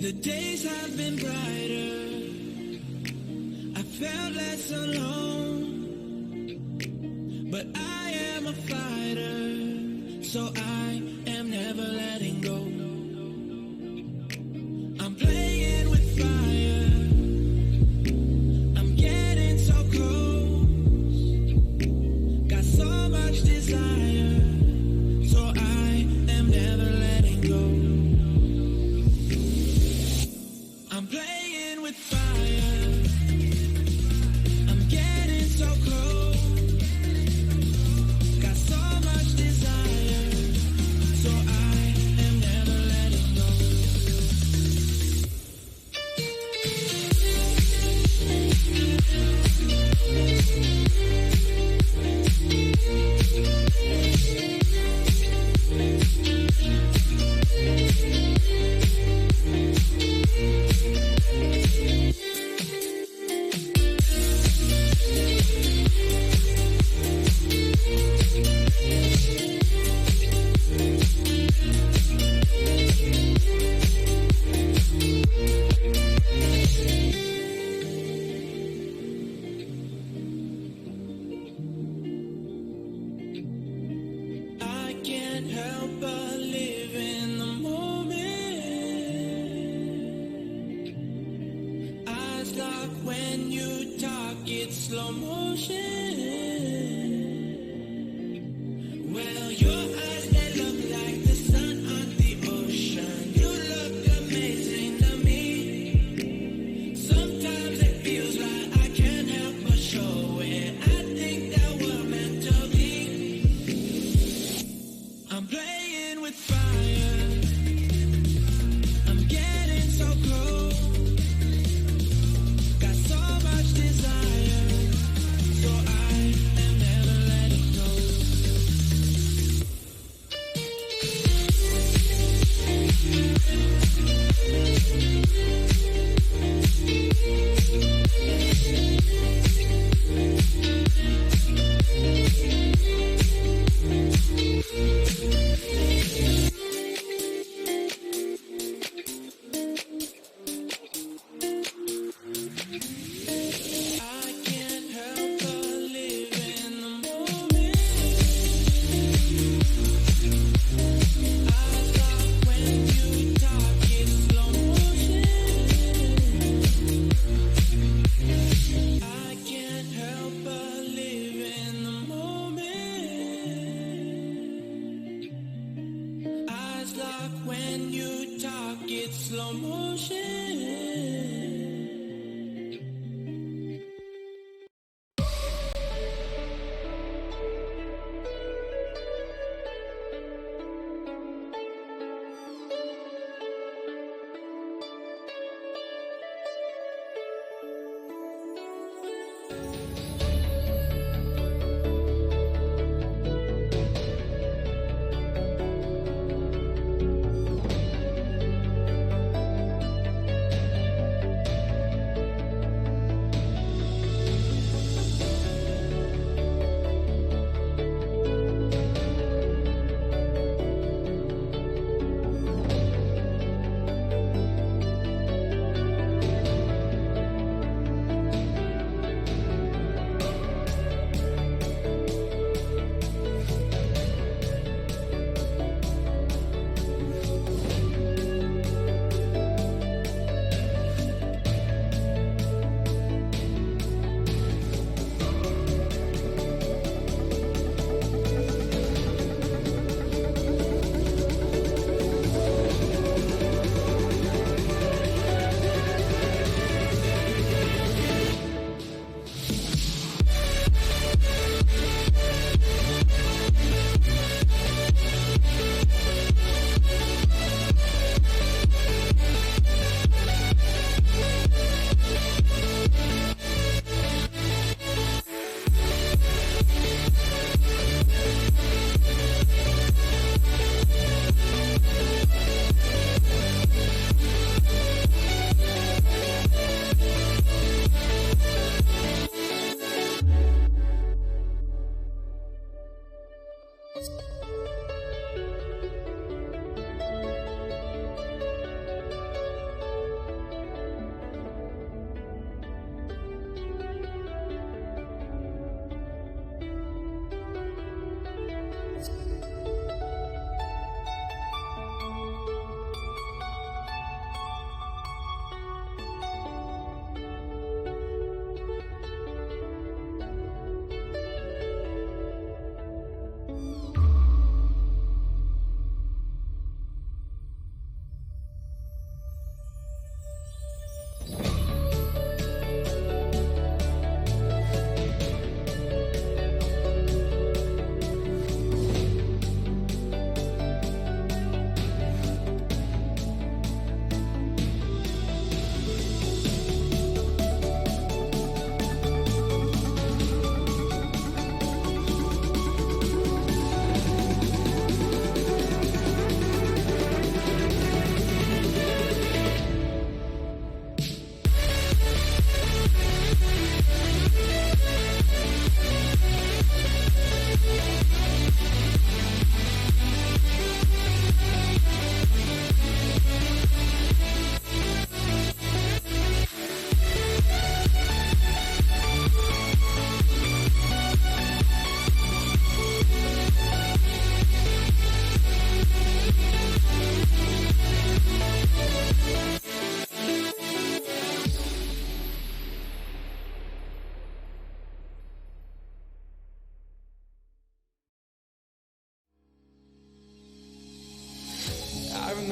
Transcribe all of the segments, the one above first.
The days have been brighter. I felt less alone. But I am a fighter, so I am never letting go. I'm playing with fire. I'm getting so close. Got so much desire, so I am never letting go. I'm playing with fire. I'm getting so close. Got so much desire, so I am never letting go. I can't help but live in the moment. Eyes lock when you talk, it's slow motion. Well, your eyes, they look like the sun on the ocean. You look amazing to me. Sometimes it feels like I can't help but show it. I think that we're meant to be. I'm playing with fire. I'm getting so close. Got so much desire, so I am never letting go. I can't help but live in the moment. Eyes lock when you talk, it's slow motion. I can't help but live in the moment. Eyes lock when you talk, it's slow motion.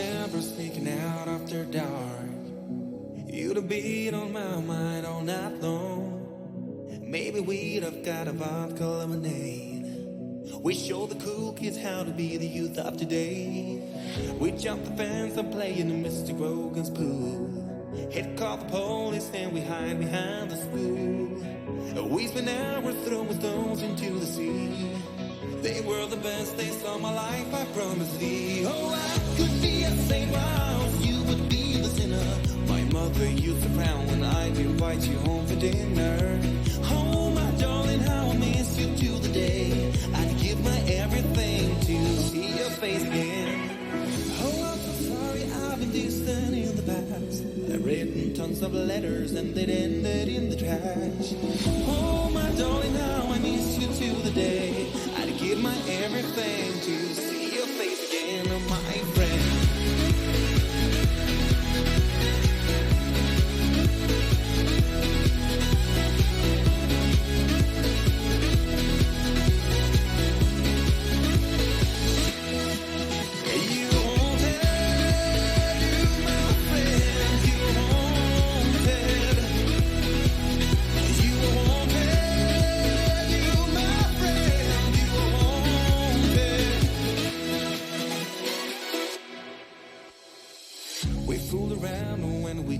remember sneaking out after dark. You'd have been on my mind all night long. Maybe we'd have got a vodka lemonade. We showed the cool kids how to be the youth of today. We jumped the fence and played in Mr. Grogan's pool. He'd call the police and we hide behind the school. We spent hours throwing stones into the sea. They were the best days of my life, I promise thee. Oh, I could be a saint while you would be the sinner. My mother used to frown when I'd invite you home for dinner. Oh, my darling, how I miss you to the day I'd give my everything to see your face again. Oh, I'm so sorry I've been distant in the past. I've written tons of letters and they'd ended in the trash. Oh, my darling, how I miss you to the day I'd give my everything to see your face again, oh, my friend.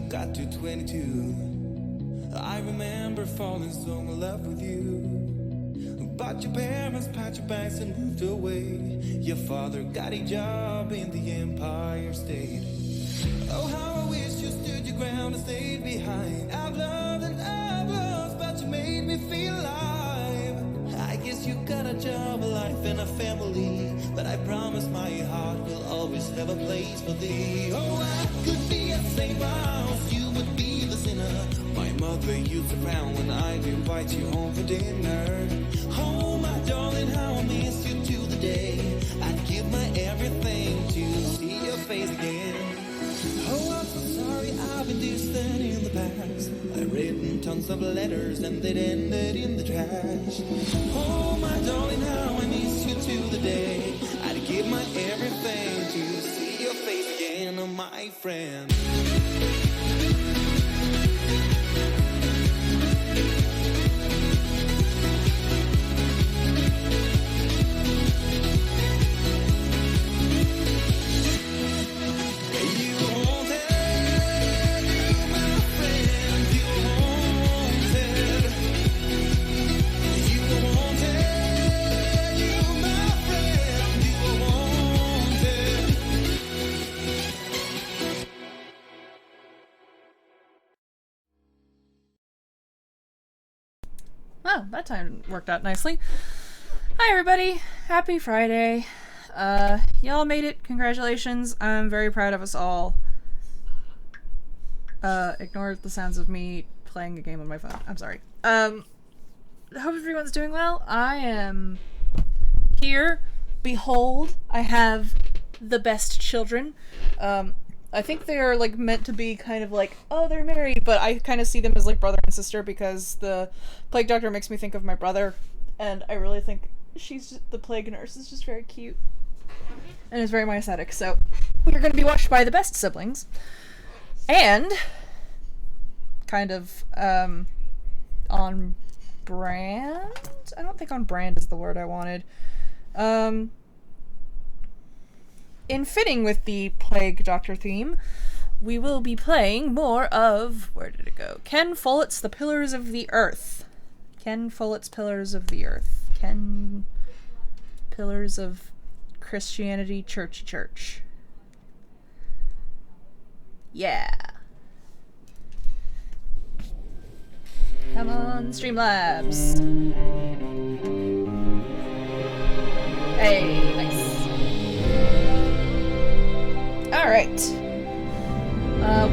Got to 22. I remember falling so in love with you. But your parents packed your bags and moved away. Your father got a job in the Empire State. Oh, how I wish you stood your ground and stayed behind. I've loved and I've lost, but you made me feel alive. I guess you got a job, a life and a family, but I promise my heart will always have a place for thee. Oh, I could be a saint whilst you would be the sinner. My mother used to frown when I'd invite you home for dinner. Oh, my darling, how I miss you to the day I'd give my everything to see your face again. Oh, I'm so sorry I've been distant in the past. I've written tons of letters and they'd ended in the trash. Oh, my darling, how I miss you to the day I'd give my everything to see your face again, oh, my friend. Oh, that time worked out nicely. Hi everybody, happy Friday. Y'all made it, congratulations. I'm very proud of us all. Ignore the sounds of me playing a game on my phone. I'm sorry. Hope everyone's doing well. I am here. Behold, I have the best children. I think they're, like, meant to be kind of like, oh, they're married, but I kind of see them as, like, brother and sister because the plague doctor makes me think of my brother, and I really think the plague nurse is just very cute, and is very my aesthetic, so we're going to be watched by the best siblings, and kind of, on brand? I don't think on brand is the word I wanted. In fitting with the Plague Doctor theme, we will be playing more of, where did it go? Ken Follett's The Pillars of the Earth. Ken Follett's Pillars of the Earth. Ken Pillars of Christianity Church. Yeah. Come on, Streamlabs. Hey, nice. Alright.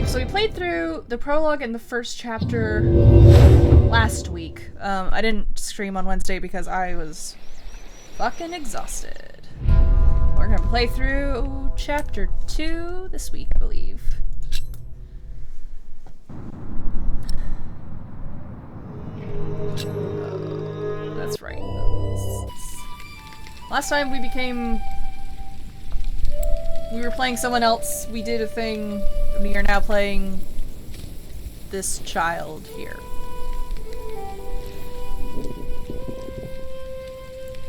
So we played through the prologue and the first chapter last week. I didn't stream on Wednesday because I was fucking exhausted. We're gonna play through chapter 2 this week, I believe. That's right. Last time we became We were playing someone else. We did a thing. We are now playing this child here.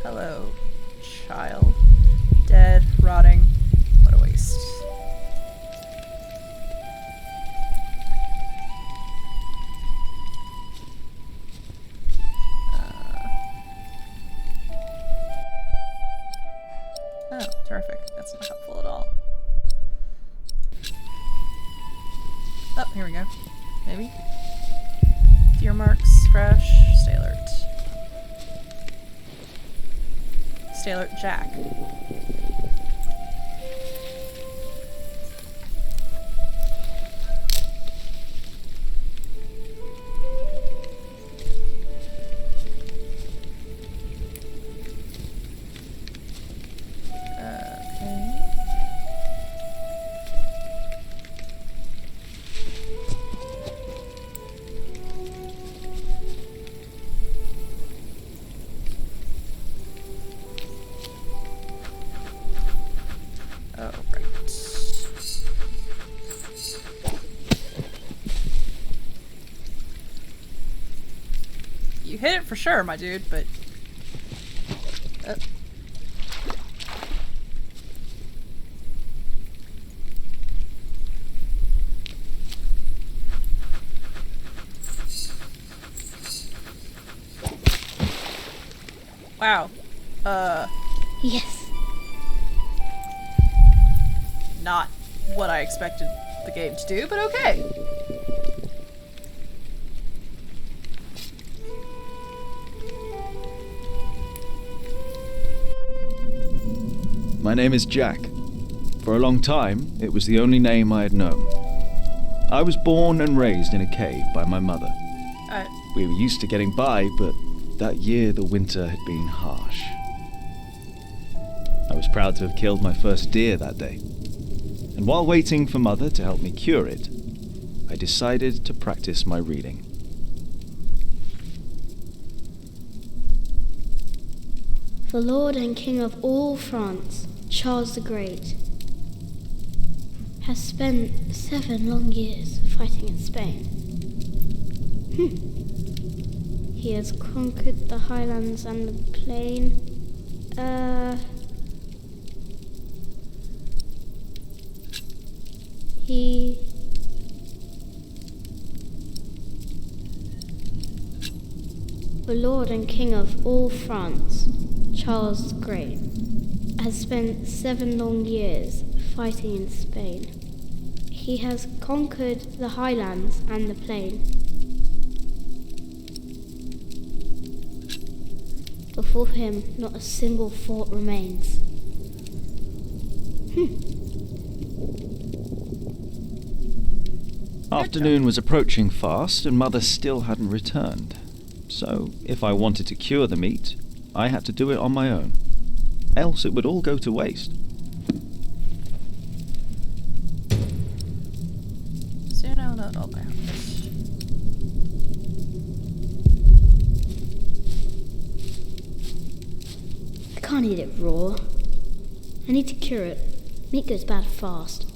Hello, child. Dead, rotting. What a waste. Oh, terrific. That's not helpful at all. Oh, here we go. Maybe. Deer marks, fresh, stay alert. Stay alert, Jack. You hit it for sure, my dude, but... Wow. Yes. Not what I expected the game to do, but okay. My name is Jack. For a long time, it was the only name I had known. I was born and raised in a cave by my mother. We were used to getting by, but that year the winter had been harsh. I was proud to have killed my first deer that day. And while waiting for Mother to help me cure it, I decided to practice my reading. The Lord and King of all France, Charles the Great, has spent 7 long years fighting in Spain. He has conquered the highlands and the plain. The Lord and King of all France, Charles the Great, has spent 7 long years fighting in Spain. He has conquered the highlands and the plain. Before him, not a single fort remains. Afternoon was approaching fast, and Mother still hadn't returned. So, if I wanted to cure the meat, I had to do it on my own. Else it would all go to waste. Soon I'll know it all by heart. I can't eat it raw. I need to cure it. Meat goes bad fast.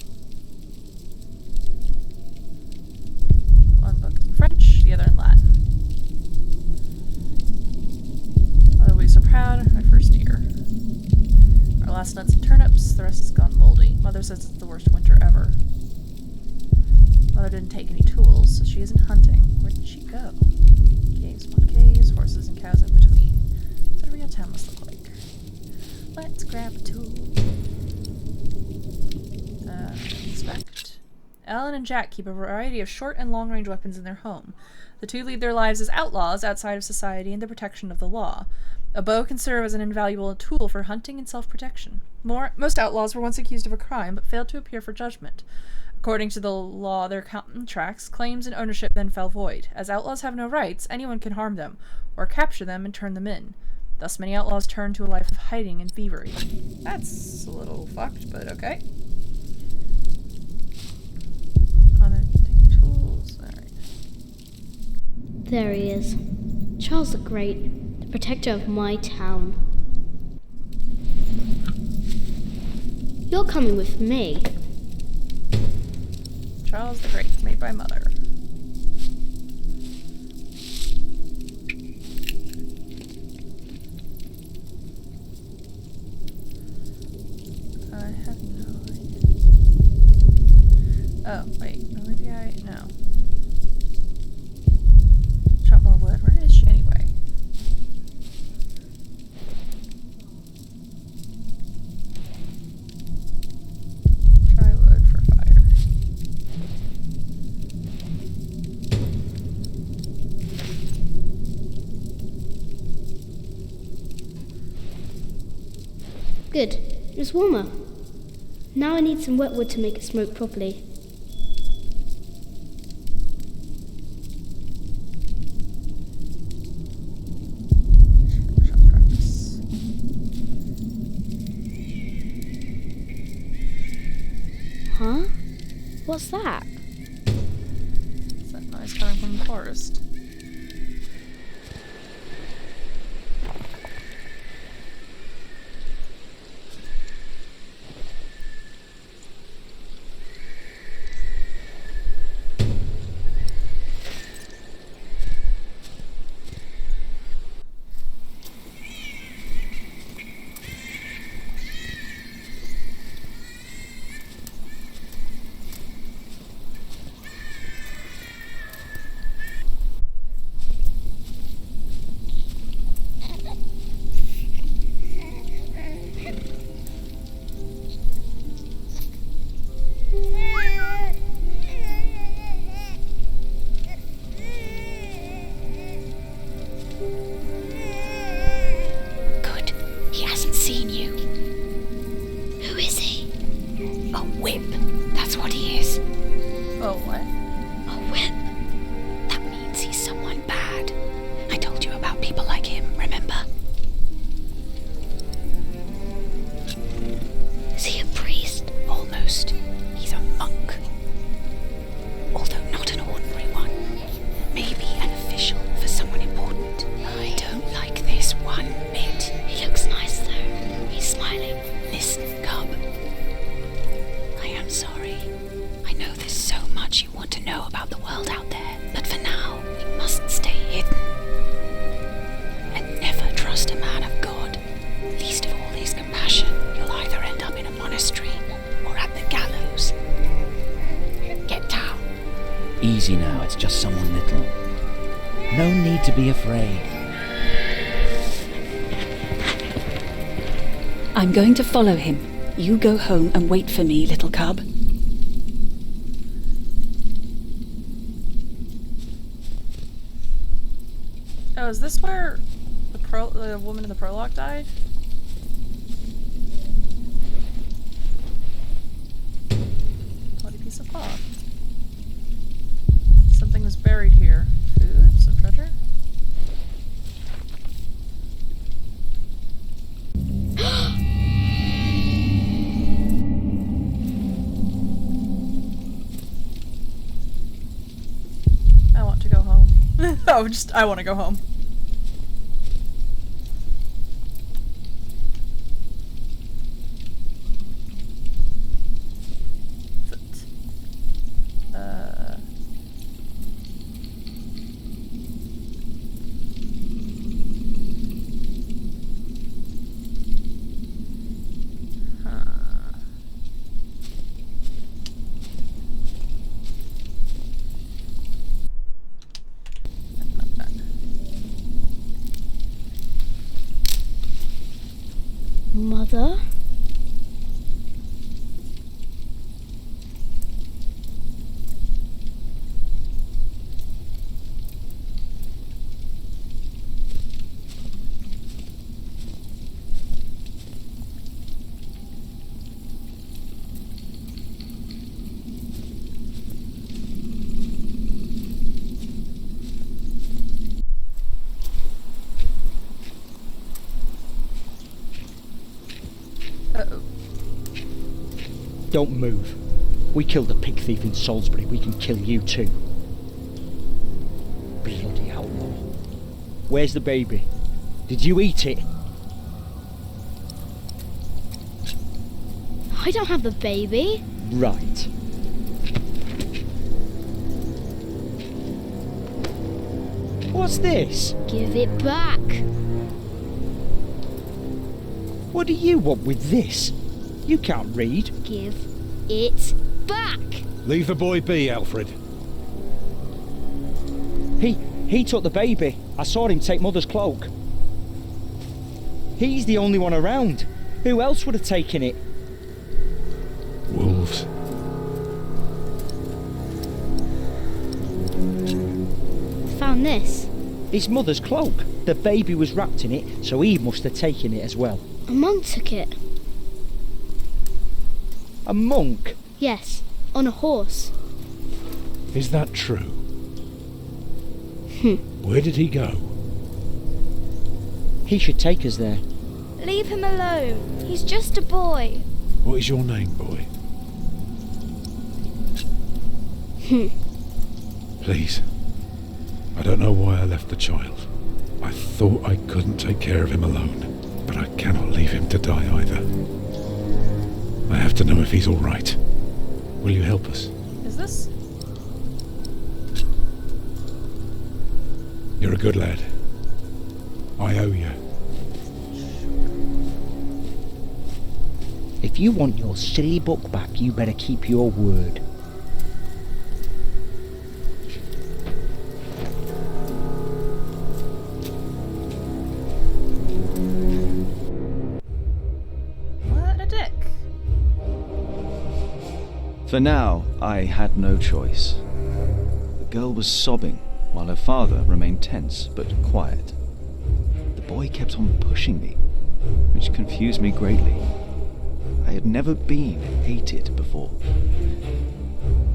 One book in French, the other in Latin. Mother will be so proud, my first year. Our last nuts and turnips, the rest has gone moldy. Mother says it's the worst winter ever. Mother didn't take any tools, so she isn't hunting. Where did she go? Caves, mud caves, horses and cows in between. What a real town must look like. Let's grab a tool. Inspect. Ellen and Jack keep a variety of short and long-range weapons in their home. The two lead their lives as outlaws outside of society and the protection of the law. A bow can serve as an invaluable tool for hunting and self-protection. Most outlaws were once accused of a crime, but failed to appear for judgment. According to the law, their contracts, claims, and ownership then fell void. As outlaws have no rights, anyone can harm them, or capture them and turn them in. Thus, many outlaws turn to a life of hiding and thievery. That's a little fucked, but okay. Taking tools. Alright. There he is. Charles the Great, the protector of my town. You're coming with me. Charles the Great, made by Mother. I have no idea. Oh, wait. Maybe no. Chop more wood. Where is she anyway? Try wood for fire. Good. It's warmer. Now I need some wet wood to make it smoke properly. Huh? What's that? Is that noise coming from the forest? Good. He hasn't seen you. Who is he? A whip. That's what he is. Oh, what? A whip. That means he's someone bad. I told you about people like him, remember? Is he a priest? Almost. He's a monk. Although not an ordinary one. Maybe an official for someone important. I don't like this one bit. He looks nice though. He's smiling. Listen, cub. I am sorry. I know there's so much you want to know about the world out there, but for now, we must stay hidden. And never trust a man of God. Least of all his compassion. You'll either end up in a monastery or at the gallows. Get down. Easy now, it's just someone little. No need to be afraid. I'm going to follow him. You go home and wait for me, little cub. Oh, is this where the woman in the prologue died? Bloody piece of cloth. Something was buried here. Food? Some treasure? I want to go home. I want to go home. Mother? Uh-oh. Don't move. We killed the pig thief in Salisbury. We can kill you too. Bloody outlaw. Where's the baby? Did you eat it? I don't have the baby. Right. What's this? Give it back. What do you want with this? You can't read. Give it back. Leave the boy be, Alfred. He took the baby. I saw him take Mother's cloak. He's the only one around. Who else would have taken it? Wolves. Found this. His mother's cloak. The baby was wrapped in it, so he must have taken it as well. A monk took it. A monk? Yes, on a horse. Is that true? Where did he go? He should take us there. Leave him alone. He's just a boy. What is your name, boy? Please. I don't know why I left the child. I thought I couldn't take care of him alone, but I cannot leave him to die either. I have to know if he's all right. Will you help us? Is this? You're a good lad. I owe you. If you want your silly book back, you better keep your word. What a dick. For now, I had no choice. The girl was sobbing, while her father remained tense but quiet. The boy kept on pushing me, which confused me greatly. I had never been hated before.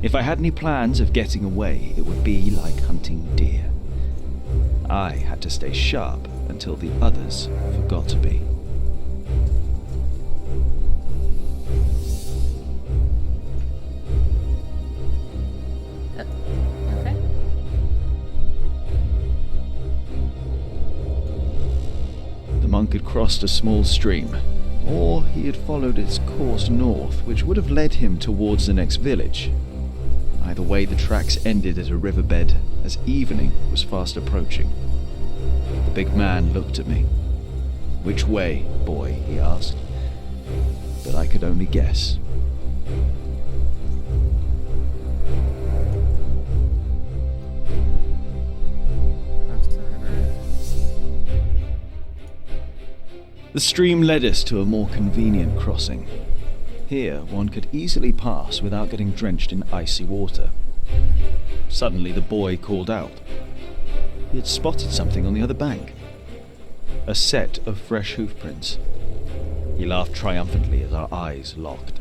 If I had any plans of getting away, it would be like hunting deer. I had to stay sharp until the others forgot to be. Okay. The monk had crossed a small stream, or he had followed its course north, which would have led him towards the next village. Either way, the tracks ended at a riverbed as evening was fast approaching. The big man looked at me. "Which way, boy?" he asked. But I could only guess. The stream led us to a more convenient crossing. Here, one could easily pass without getting drenched in icy water. Suddenly, the boy called out. He had spotted something on the other bank. A set of fresh hoofprints. He laughed triumphantly as our eyes locked.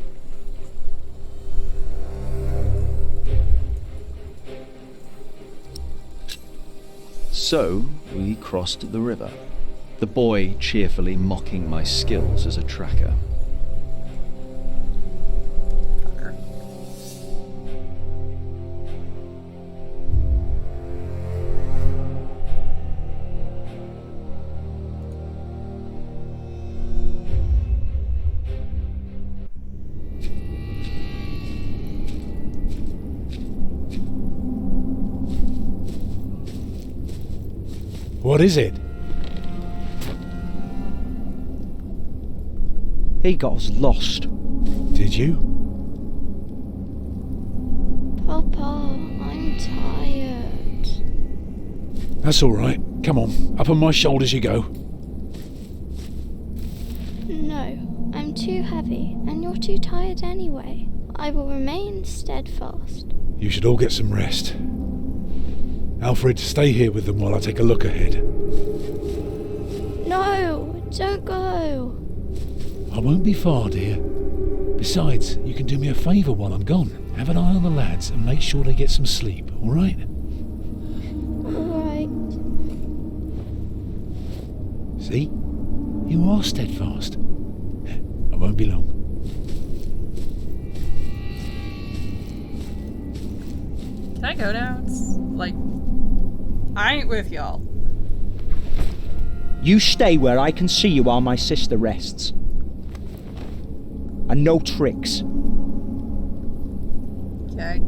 So, we crossed the river. The boy cheerfully mocking my skills as a tracker. Fucker. What is it? He got us lost. Did you? Papa, I'm tired. That's all right. Come on, up on my shoulders you go. No, I'm too heavy, and you're too tired anyway. I will remain steadfast. You should all get some rest. Alfred, stay here with them while I take a look ahead. No, don't go. I won't be far, dear. Besides, you can do me a favour while I'm gone. Have an eye on the lads and make sure they get some sleep, all right? All right. See? You are steadfast. I won't be long. Can I go now? It's like, I ain't with y'all. You stay where I can see you while my sister rests. And no tricks. Okay.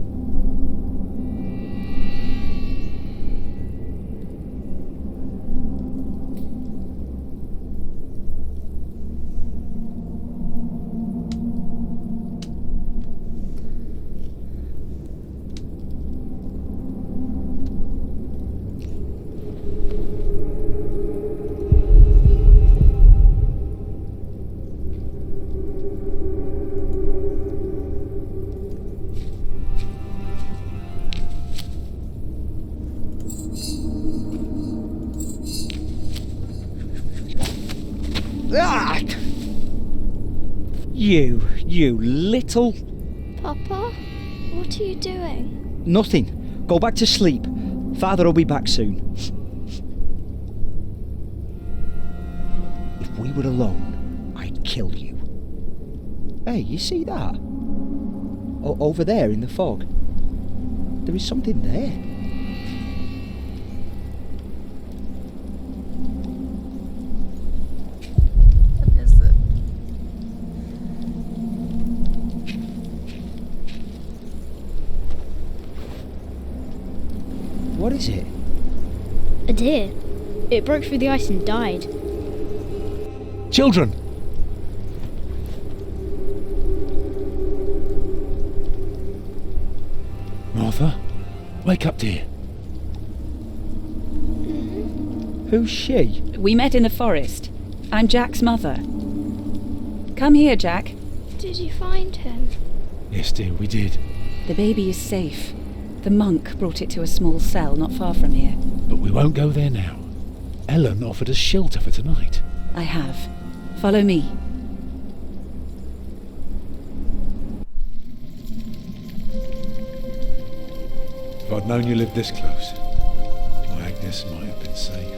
Ah! You little... Papa, what are you doing? Nothing. Go back to sleep. Father will be back soon. If we were alone, I'd kill you. Hey, you see that? Over there in the fog. There is something there. What is it? What is it? A deer. It broke through the ice and died. Children! Martha, wake up, dear. Who's she? We met in the forest. I'm Jack's mother. Come here, Jack. Did you find him? Yes, dear, we did. The baby is safe. The monk brought it to a small cell not far from here. But we won't go there now. Ellen offered us shelter for tonight. I have. Follow me. If I'd known you lived this close, my Agnes might have been safe.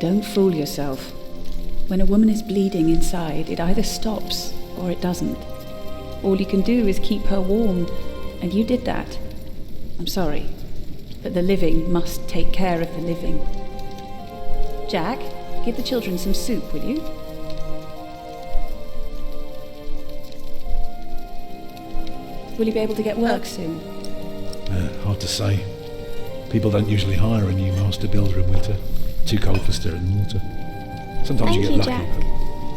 Don't fool yourself. When a woman is bleeding inside, it either stops or it doesn't. All you can do is keep her warm, and you did that. I'm sorry, but the living must take care of the living. Jack, give the children some soup, will you? Will you be able to get work soon? Hard to say. People don't usually hire a new master builder in winter. Too cold for stirring water. Sometimes you Thank get you, lucky, Jack. but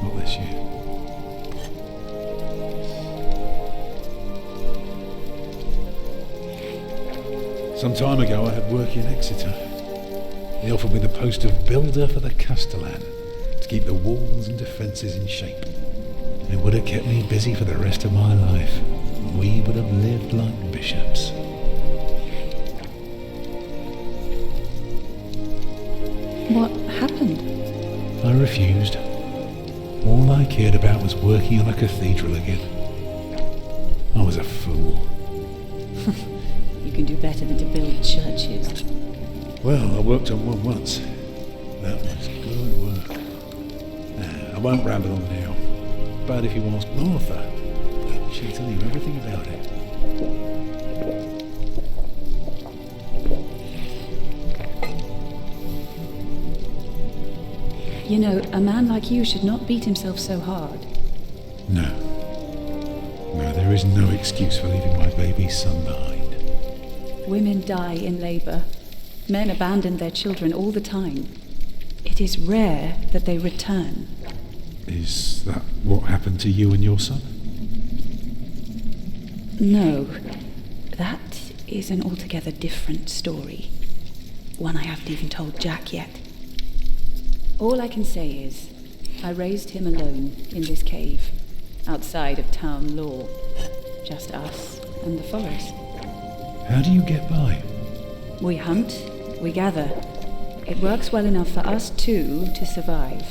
not this year. Some time ago I had work in Exeter. They offered me the post of builder for the Castellan to keep the walls and defences in shape. It would have kept me busy for the rest of my life. We would have lived like bishops. What happened? I refused. All I cared about was working on a cathedral again. I was a fool. You can do better than to build churches. Well, I worked on one once. That was good work. I won't ramble on now. But if you ask Martha, she'll tell you everything about it. You know, a man like you should not beat himself so hard. No. No, there is no excuse for leaving my baby son behind. Women die in labour. Men abandon their children all the time. It is rare that they return. Is that what happened to you and your son? No, that is an altogether different story. One I haven't even told Jack yet. All I can say is, I raised him alone in this cave, outside of town law. Just us and the forest. How do you get by? We hunt, we gather. It works well enough for us two to survive.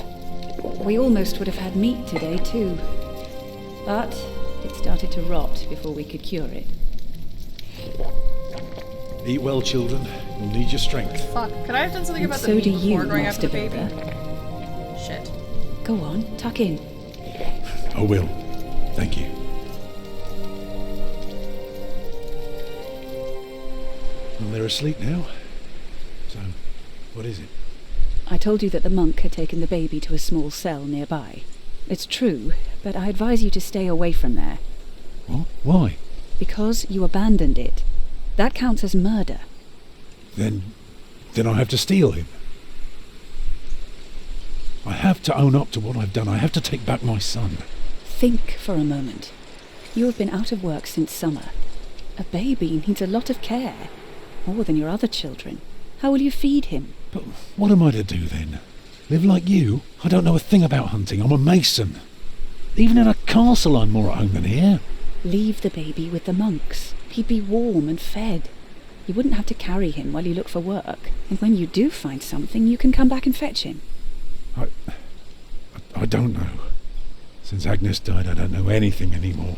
We almost would have had meat today too. But it started to rot before we could cure it. Eat well, children. You'll need your strength. Fuck. Could I have done something And about so the meat do before you, going Master after the baby? Builder. Shit. Go on, tuck in. I will. Thank you. Well, they're asleep now. So, what is it? I told you that the monk had taken the baby to a small cell nearby. It's true, but I advise you to stay away from there. What? Why? Because you abandoned it. That counts as murder. Then I have to steal him. I have to own up to what I've done. I have to take back my son. Think for a moment. You have been out of work since summer. A baby needs a lot of care, more than your other children. How will you feed him? But what am I to do then? Live like you? I don't know a thing about hunting. I'm a mason. Even in a castle I'm more at home than here. Leave the baby with the monks. He'd be warm and fed. You wouldn't have to carry him while you look for work. And when you do find something, you can come back and fetch him. I don't know. Since Agnes died, I don't know anything anymore.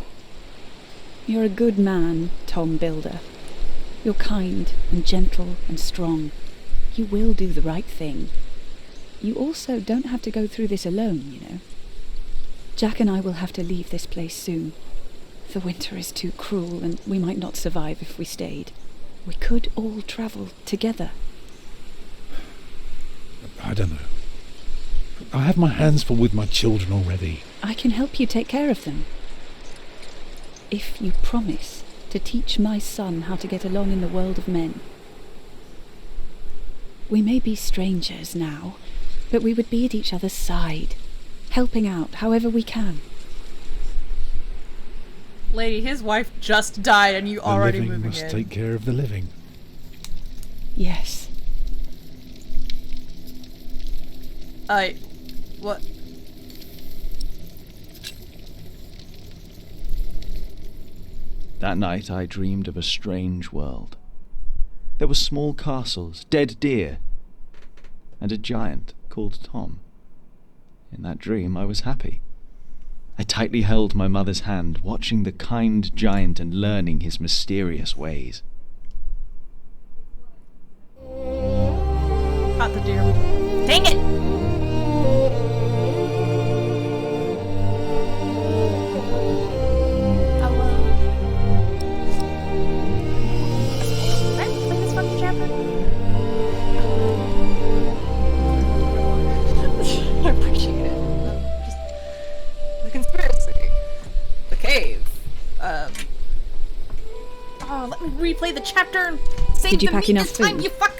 You're a good man, Tom Builder. You're kind and gentle and strong. You will do the right thing. You also don't have to go through this alone, you know. Jack and I will have to leave this place soon. The winter is too cruel, and we might not survive if we stayed. We could all travel together. I don't know. I have my hands full with my children already. I can help you take care of them. If you promise to teach my son how to get along in the world of men. We may be strangers now, but we would be at each other's side, helping out however we can. Lady, his wife just died and you already moving in. The living must take care of the living. Yes. What? That night I dreamed of a strange world. There were small castles, dead deer, and a giant called Tom. In that dream I was happy. I tightly held my mother's hand, watching the kind giant and learning his mysterious ways. Caught the deer. Dang it! I appreciate it. Just the conspiracy, the cave. Let me replay the chapter and save Did you the pack meat enough this time, food? you fuck.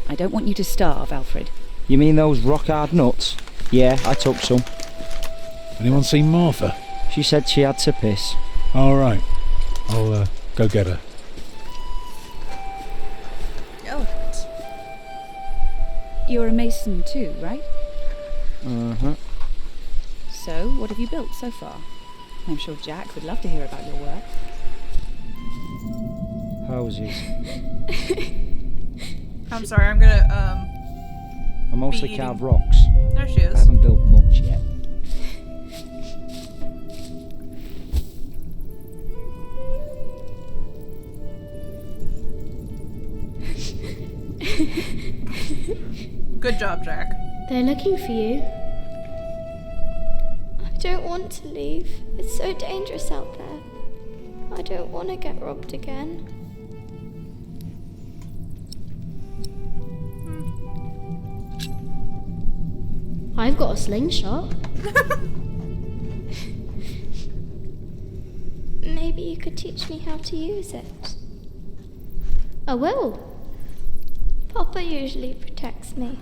I don't want you to starve, Alfred. You mean those rock-hard nuts? Yeah, I took some. Anyone seen Martha? She said she had to piss. All right. I'll go get her. Elephant. You're a mason too, right? Uh-huh. So, what have you built so far? I'm sure Jack would love to hear about your work. Houses. I'm sorry, I'm gonna, I mostly Be carve eating. rocks. there she I is. haven't built much yet. Good job, Jack. They're looking for you. I don't want to leave. It's so dangerous out there. I don't want to get robbed again. I've got a slingshot. Maybe you could teach me how to use it. I will. Papa usually protects me.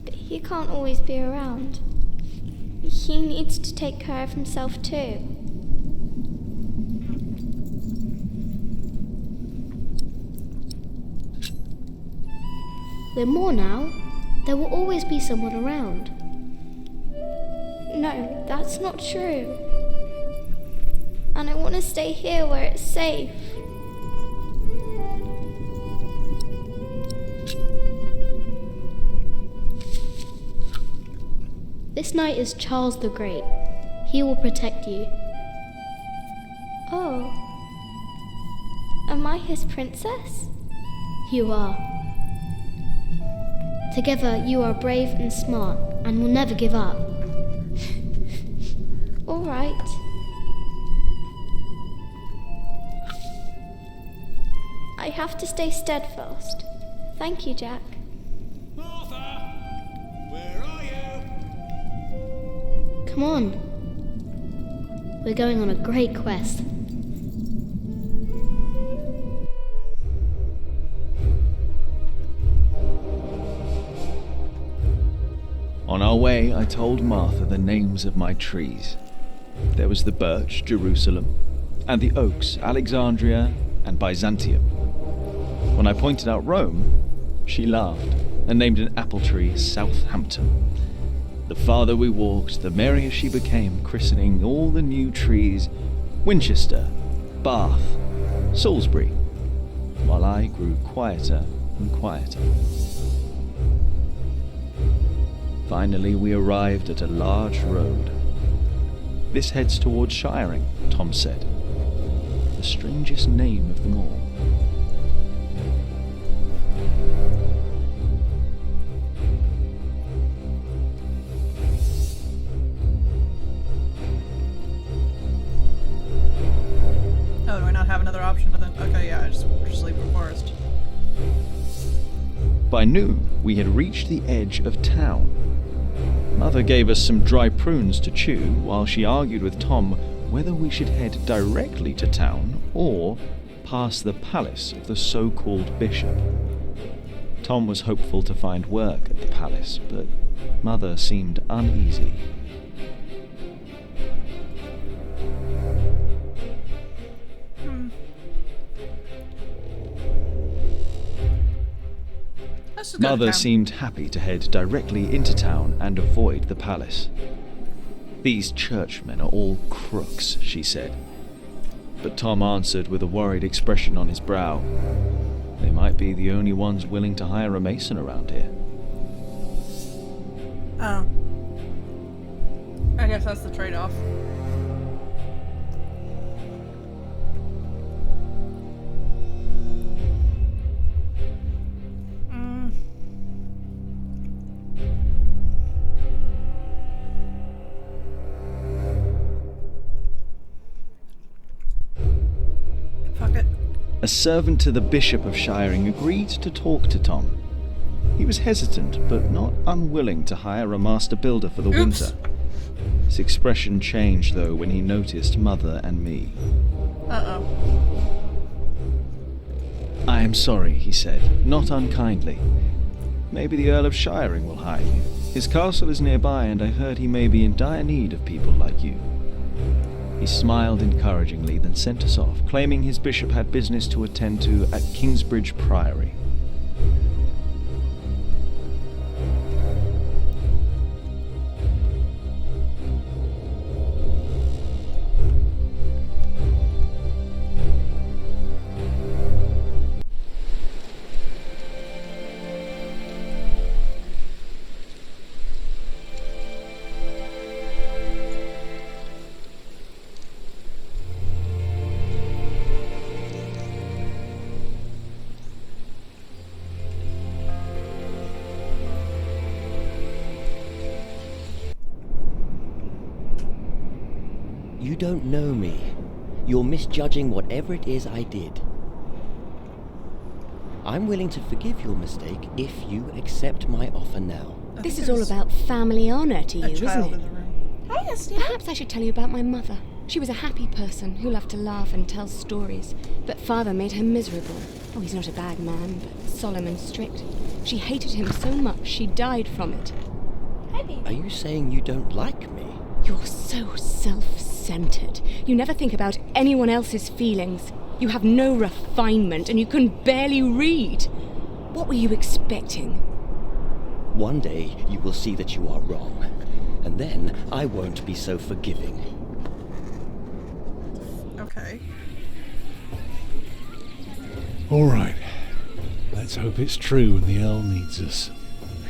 But he can't always be around. He needs to take care of himself too. We're more now. There will always be someone around. No, that's not true. And I want to stay here where it's safe. This knight is Charles the Great. He will protect you. Oh. Am I his princess? You are. Together you are brave and smart and will never give up. All right. I have to stay steadfast. Thank you, Jack. Martha! Where are you? Come on. We're going on a great quest. On our way, I told Martha the names of my trees. There was the birch, Jerusalem, and the oaks, Alexandria and Byzantium. When I pointed out Rome, she laughed and named an apple tree Southampton. The farther we walked, the merrier she became, christening all the new trees Winchester, Bath, Salisbury, while I grew quieter and quieter. Finally, we arrived at a large road. This heads towards Shiring, Tom said. The strangest name of them all. Oh, do I not have another option? Okay, yeah, I just leave the forest. By noon, we had reached the edge of town. Mother gave us some dry prunes to chew while she argued with Tom whether we should head directly to town or past the palace of the so-called bishop. Tom was hopeful to find work at the palace, but Mother seemed uneasy. Mother seemed happy to head directly into town and avoid the palace. These churchmen are all crooks, she said. But Tom answered with a worried expression on his brow. They might be the only ones willing to hire a mason around here. Oh. I guess that's the trade-off. A servant to the Bishop of Shiring agreed to talk to Tom. He was hesitant, but not unwilling to hire a master builder for the winter. His expression changed, though, when he noticed Mother and me. Uh-oh. I am sorry, he said, not unkindly. Maybe the Earl of Shiring will hire you. His castle is nearby, and I heard he may be in dire need of people like you. He smiled encouragingly, then sent us off, claiming his bishop had business to attend to at Kingsbridge Priory. You don't know me. You're misjudging whatever it is I did. I'm willing to forgive your mistake if you accept my offer now. This is all about family honour to you, isn't it? Hi, Estia. Perhaps I should tell you about my mother. She was a happy person who loved to laugh and tell stories, but father made her miserable. Oh, he's not a bad man, but solemn and strict. She hated him so much she died from it. Are you saying you don't like me? You're so self-centered. You never think about anyone else's feelings. You have no refinement and you can barely read. What were you expecting? One day you will see that you are wrong, and then I won't be so forgiving. Okay. All right. Let's hope it's true and the Earl needs us.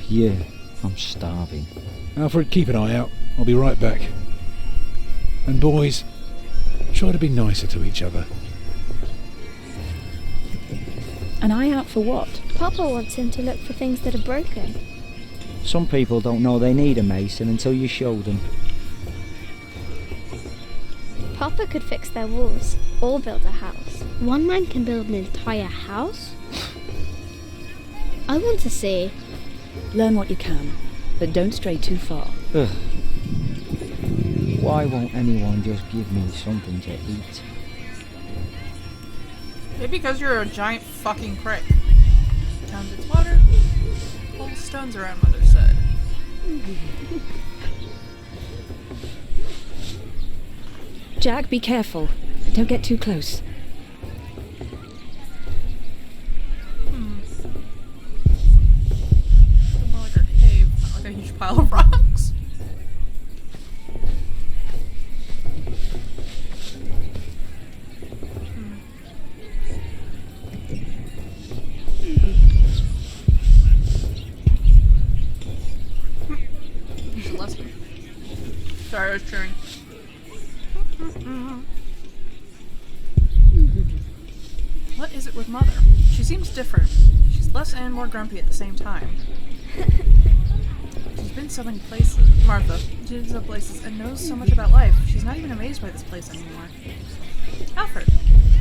Yeah, I'm starving. Alfred, keep an eye out. I'll be right back. And boys, try to be nicer to each other. An eye out for what? Papa wants him to look for things that are broken. Some people don't know they need a mason until you show them. Papa could fix their walls or build a house. One man can build an entire house? I want to see. Learn what you can, but don't stray too far. Ugh. Why won't anyone just give me something to eat? Maybe because you're a giant fucking prick. Town gets water. Whole stones around, Mother said. Jack, be careful. Don't get too close. More like a cave, not like a huge pile of rocks. Sorry, I was chewing. What is it with Mother? She seems different. She's less and more grumpy at the same time. She's been so many places. Martha. She's been so places and knows so much about life. She's not even amazed by this place anymore. Alfred.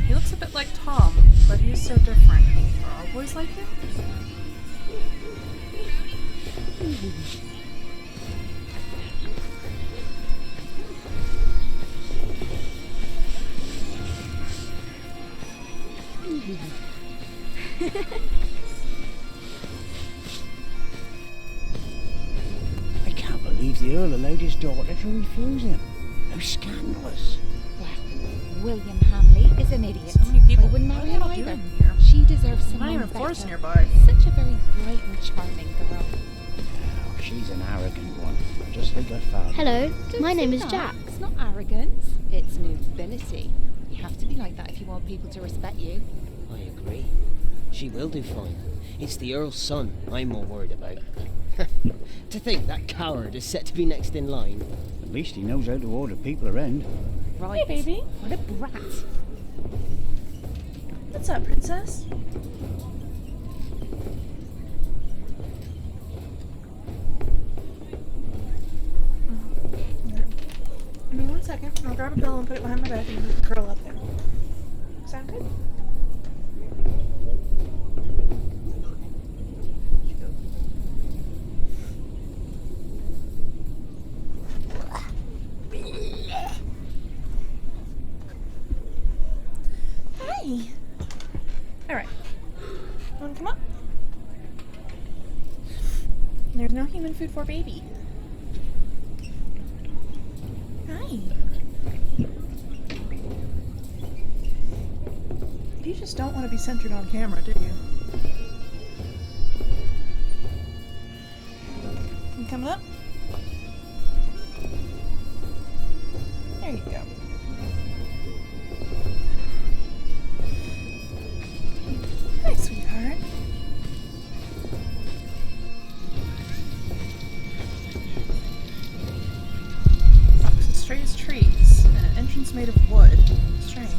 He looks a bit like Tom, but he's so different. Are all boys like him? I can't believe the Earl allowed his daughter to refuse him. How scandalous. Well, William Hamley is an idiot. So many people. I wouldn't marry her What are they either. all doing here? She deserves someone Not even a better. forest nearby. Such a very bright and charming girl. Oh, she's an arrogant one, just like her father. Hello, Don't my say name is that. Jack. It's not arrogance. It's nobility. You have to be like that if you want people to respect you. I agree. She will do fine. It's the Earl's son I'm more worried about. To think that coward is set to be next in line. At least he knows how to order people around. Right. Hey, baby. What a brat. What's up, princess? Give me 1 second. I'll grab a pillow and put it behind my back and you can curl up there. Sound good? Hi. Alright. Wanna come up? There's no human food for baby. Hi. You just don't want to be centered on camera, do you? You coming up? There you go. Hi, sweetheart. Straight as trees, and an entrance made of wood. Strange.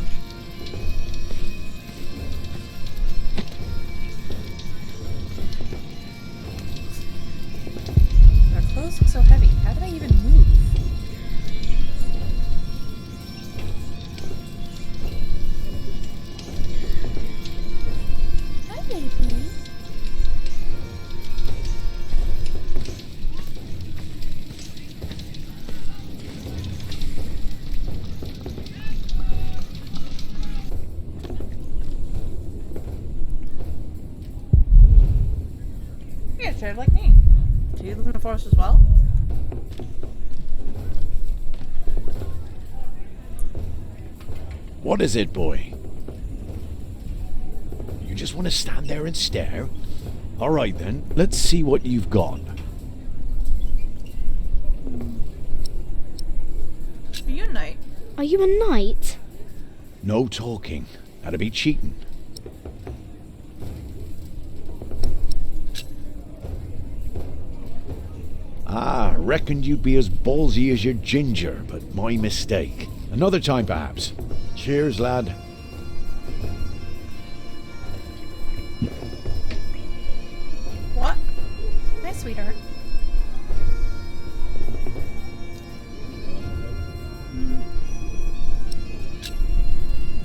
Their clothes look so heavy. How do they even move? Hi, baby. Yeah, scared like me. Do you live in the forest as well? What is it, boy? You just want to stand there and stare? All right then, let's see what you've got. Are you a knight? Are you a knight? No talking. That'd be cheating. Ah, reckoned you'd be as ballsy as your ginger, but my mistake. Another time, perhaps. Cheers, lad. What? Hi, sweetheart.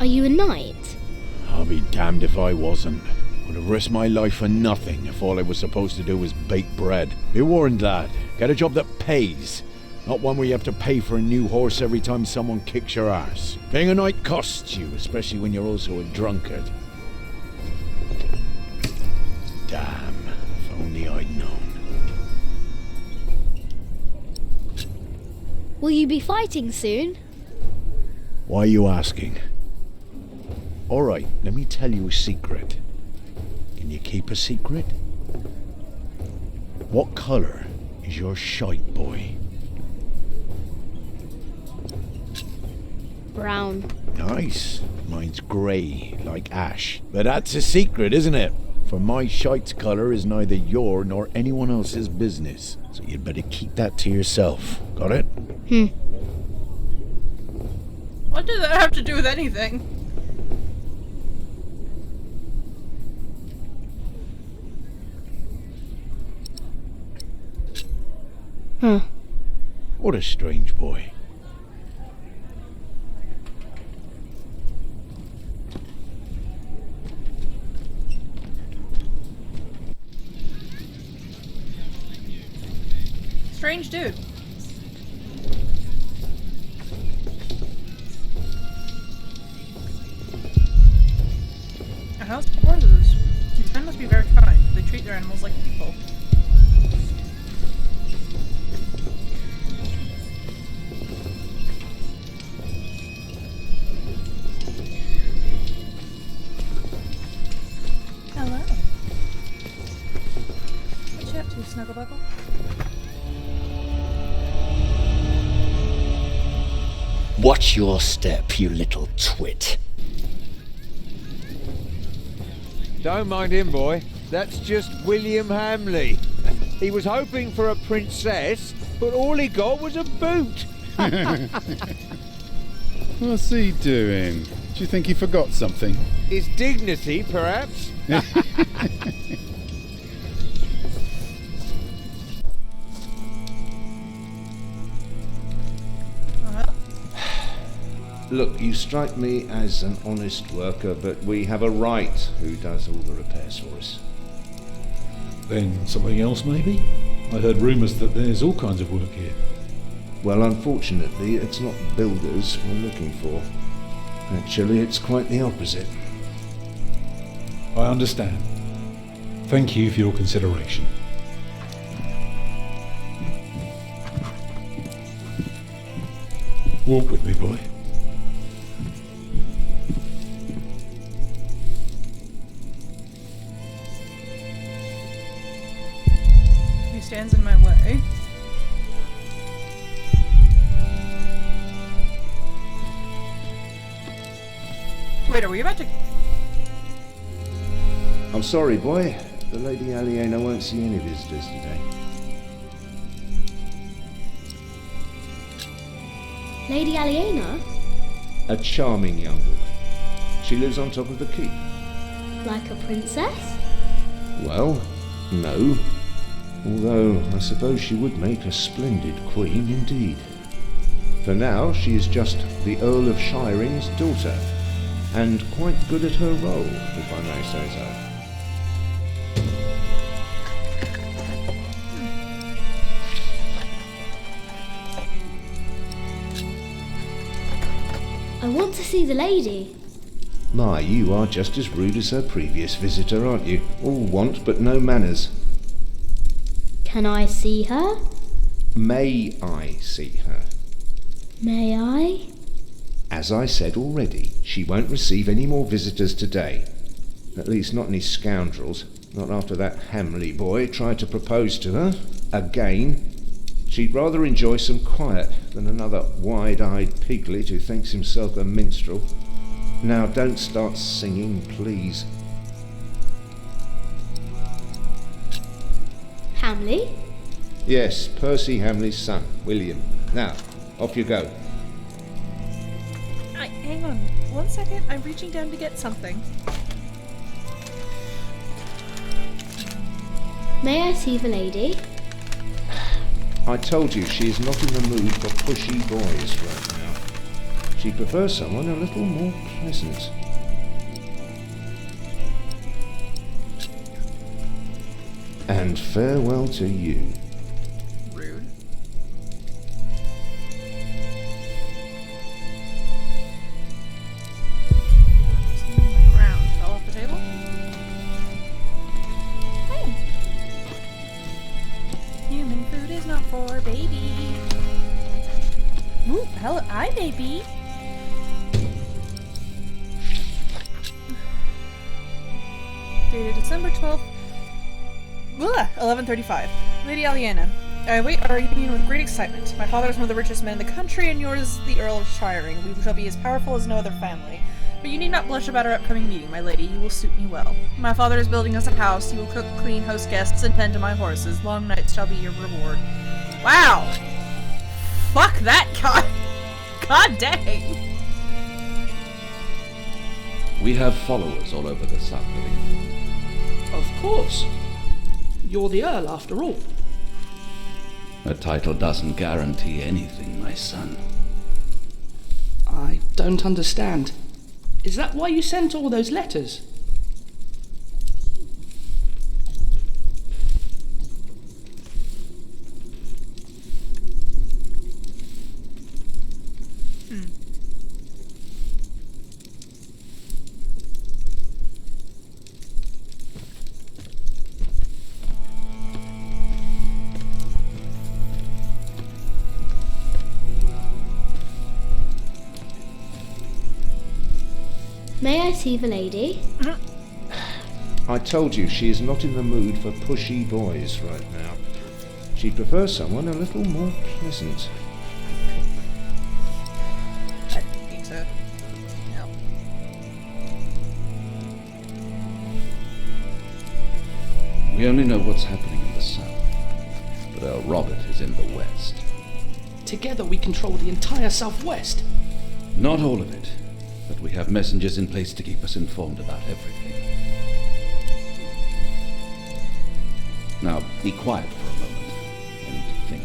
Are you a knight? I'll be damned if I wasn't. Would have risked my life for nothing if all I was supposed to do was bake bread. Be warned, lad. Get a job that pays. Not one where you have to pay for a new horse every time someone kicks your arse. Being a knight costs you, especially when you're also a drunkard. Damn, if only I'd known. Will you be fighting soon? Why are you asking? Alright, let me tell you a secret. Can you keep a secret? What colour is your shite, boy? Brown. Nice. Mine's grey, like ash. But that's a secret, isn't it? For my shite's colour is neither your nor anyone else's business. So you'd better keep that to yourself. Got it? What does that have to do with anything? What a strange boy. Strange dude. How's the horses? These men must be very kind. They treat their animals like people. Hello. What you up to, Snugglebubble? Watch your step, you little twit. Don't mind him, boy. That's just William Hamley. He was hoping for a princess, but all he got was a boot. What's he doing? Do you think he forgot something? His dignity, perhaps? Look, you strike me as an honest worker, but we have a right who does all the repairs for us. Then something else, maybe? I heard rumours that there's all kinds of work here. Well, unfortunately, it's not builders we're looking for. Actually, it's quite the opposite. I understand. Thank you for your consideration. Walk with me, boy. He stands in my way. Wait, are we about to... I'm sorry, boy. The Lady Aliena won't see any visitors today. Lady Aliena? A charming young woman. She lives on top of the keep. Like a princess? Well, no. Although, I suppose she would make a splendid queen indeed. For now, she is just the Earl of Shiring's daughter, and quite good at her role, if I may say so. I want to see the lady. My, you are just as rude as her previous visitor, aren't you? All want but no manners. Can I see her? May I see her? May I? As I said already, she won't receive any more visitors today. At least not any scoundrels. Not after that Hamley boy tried to propose to her. Again. She'd rather enjoy some quiet than another wide-eyed piglet who thinks himself a minstrel. Now don't start singing, please. Hamley? Yes, Percy Hamley's son, William. Now, off you go. Hang on 1 second. I'm reaching down to get something. May I see the lady? I told you she is not in the mood for pushy boys right now. She prefers someone a little more pleasant. And farewell to you. Rude. maybe. Dated December 12th. 11:35. Lady Aliena, I await our union with great excitement. My father is one of the richest men in the country, and yours the Earl of Shiring. We shall be as powerful as no other family. But you need not blush about our upcoming meeting, my lady. You will suit me well. My father is building us a house. You will cook, clean, host guests, and tend to my horses. Long nights shall be your reward. Wow! Fuck that god! God dang! We have followers all over the South. Of course. You're the Earl, after all. A title doesn't guarantee anything, my son. I don't understand. Is that why you sent all those letters? May I see the lady? I told you she is not in the mood for pushy boys right now. She prefers someone a little more pleasant. I need to... No. We only know what's happening in the South, but Earl Robert is in the West. Together we control the entire Southwest. Not all of it, but we have messengers in place to keep us informed about everything. Now, be quiet for a moment. I need to think.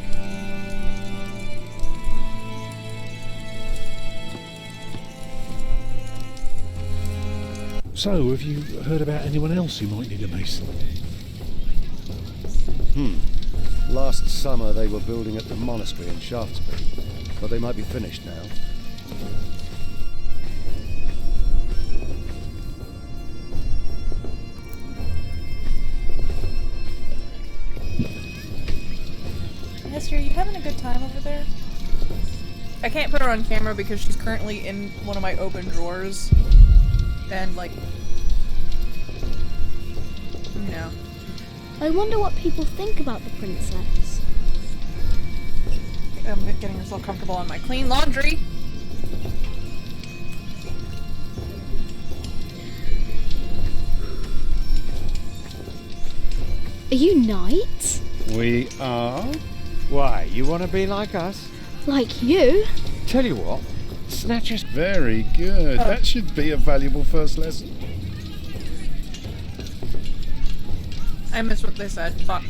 So, have you heard about anyone else who might need a mason? Last summer they were building at the monastery in Shaftesbury, but they might be finished now. Hester, are you having a good time over there? I can't put her on camera because she's currently in one of my open drawers. And, like... you know. I wonder what people think about the princess. I'm getting herself comfortable on my clean laundry. Are you knights? We are? Why, you want to be like us? Like you? Tell you what, Snatchers... Very good. That should be a valuable first lesson. I missed what they said. Fuck.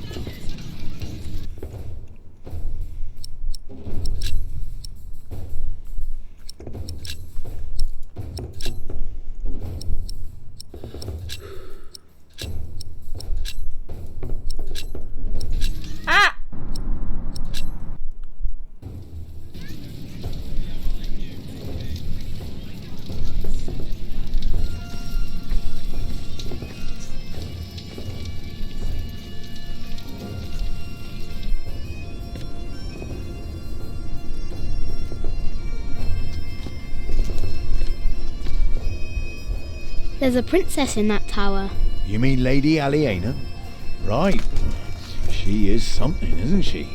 There's a princess in that tower. You mean Lady Aliena? Right. She is something, isn't she?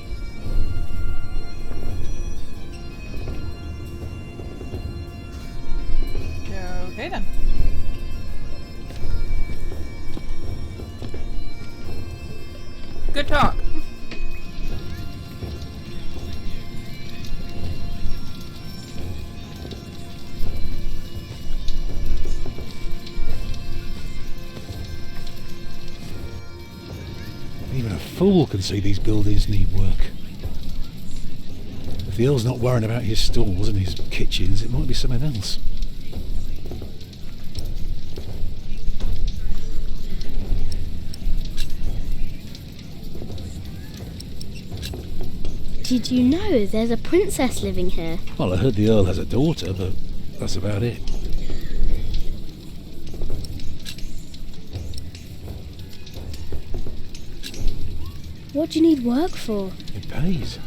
Okay then. Good talk. Even a fool can see these buildings need work. If the Earl's not worrying about his stalls and his kitchens, it might be something else. Did you know there's a princess living here? Well, I heard the Earl has a daughter, but that's about it. What do you need work for? It pays.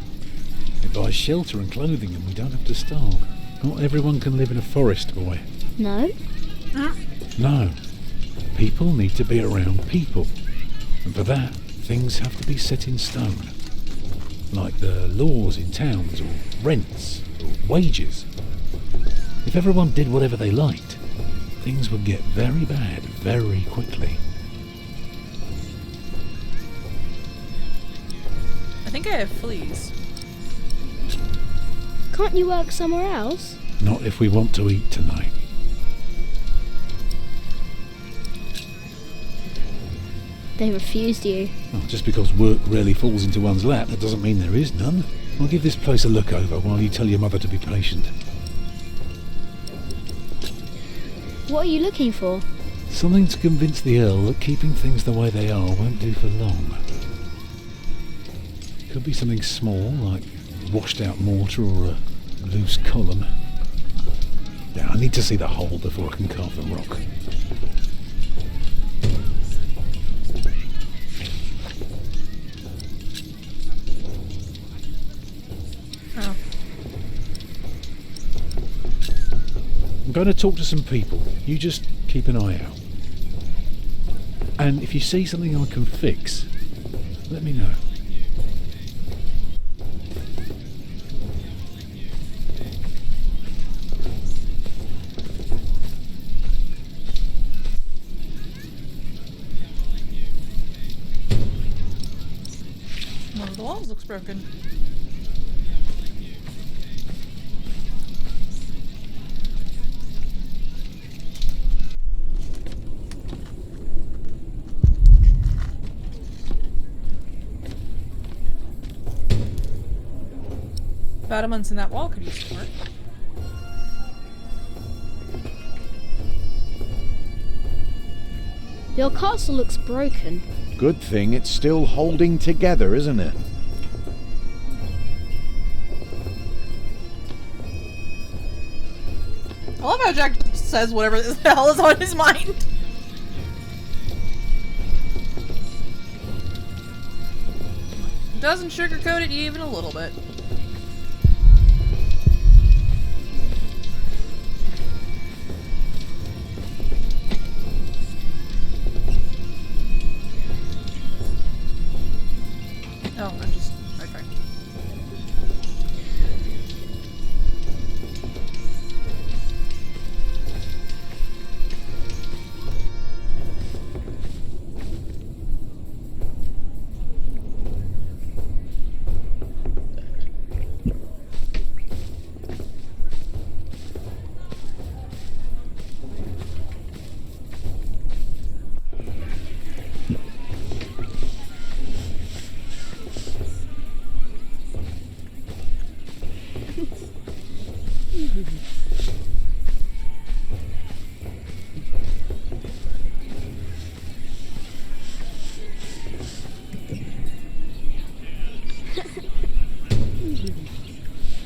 It buys shelter and clothing and we don't have to starve. Not everyone can live in a forest, boy. No? No. People need to be around people. And for that, things have to be set in stone. Like the laws in towns, or rents, or wages. If everyone did whatever they liked, things would get very bad very quickly. I think I have fleas. Can't you work somewhere else? Not if we want to eat tonight. They refused you. Well, just because work rarely falls into one's lap, that doesn't mean there is none. I'll give this place a look over while you tell your mother to be patient. What are you looking for? Something to convince the Earl that keeping things the way they are won't do for long. Could be something small, like washed out mortar or a loose column. Yeah, I need to see the hole before I can carve the rock. Oh. I'm going to talk to some people. You just keep an eye out. And if you see something I can fix, let me know. One of the walls looks broken. Battlements in that wall could use some work. Your castle looks broken. Good thing it's still holding together, isn't it? I love how Jack says whatever the hell is on his mind. Doesn't sugarcoat it even a little bit. Oh, I'm just... okay.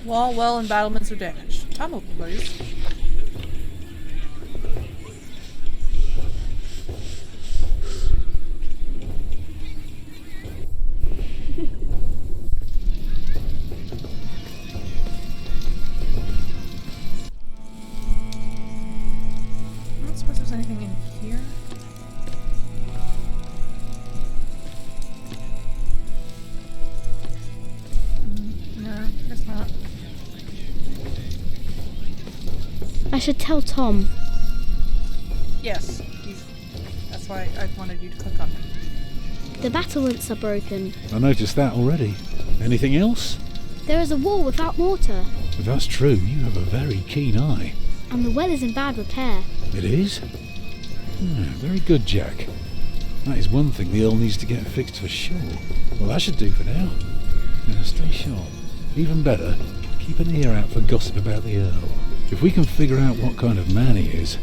Wall, well, and battlements are damaged. Time open, buddies. I don't suppose there's anything in here. No, guess not. I should tell Tom. Yes, that's why I wanted you to click on him. The battlements are broken. I noticed that already. Anything else? There is a wall without mortar. If that's true, you have a very keen eye. And the well is in bad repair. It is? Very good, Jack. That is one thing the Earl needs to get fixed for sure. Well, that should do for now. Now, stay sharp. Even better, keep an ear out for gossip about the Earl. If we can figure out what kind of man he is,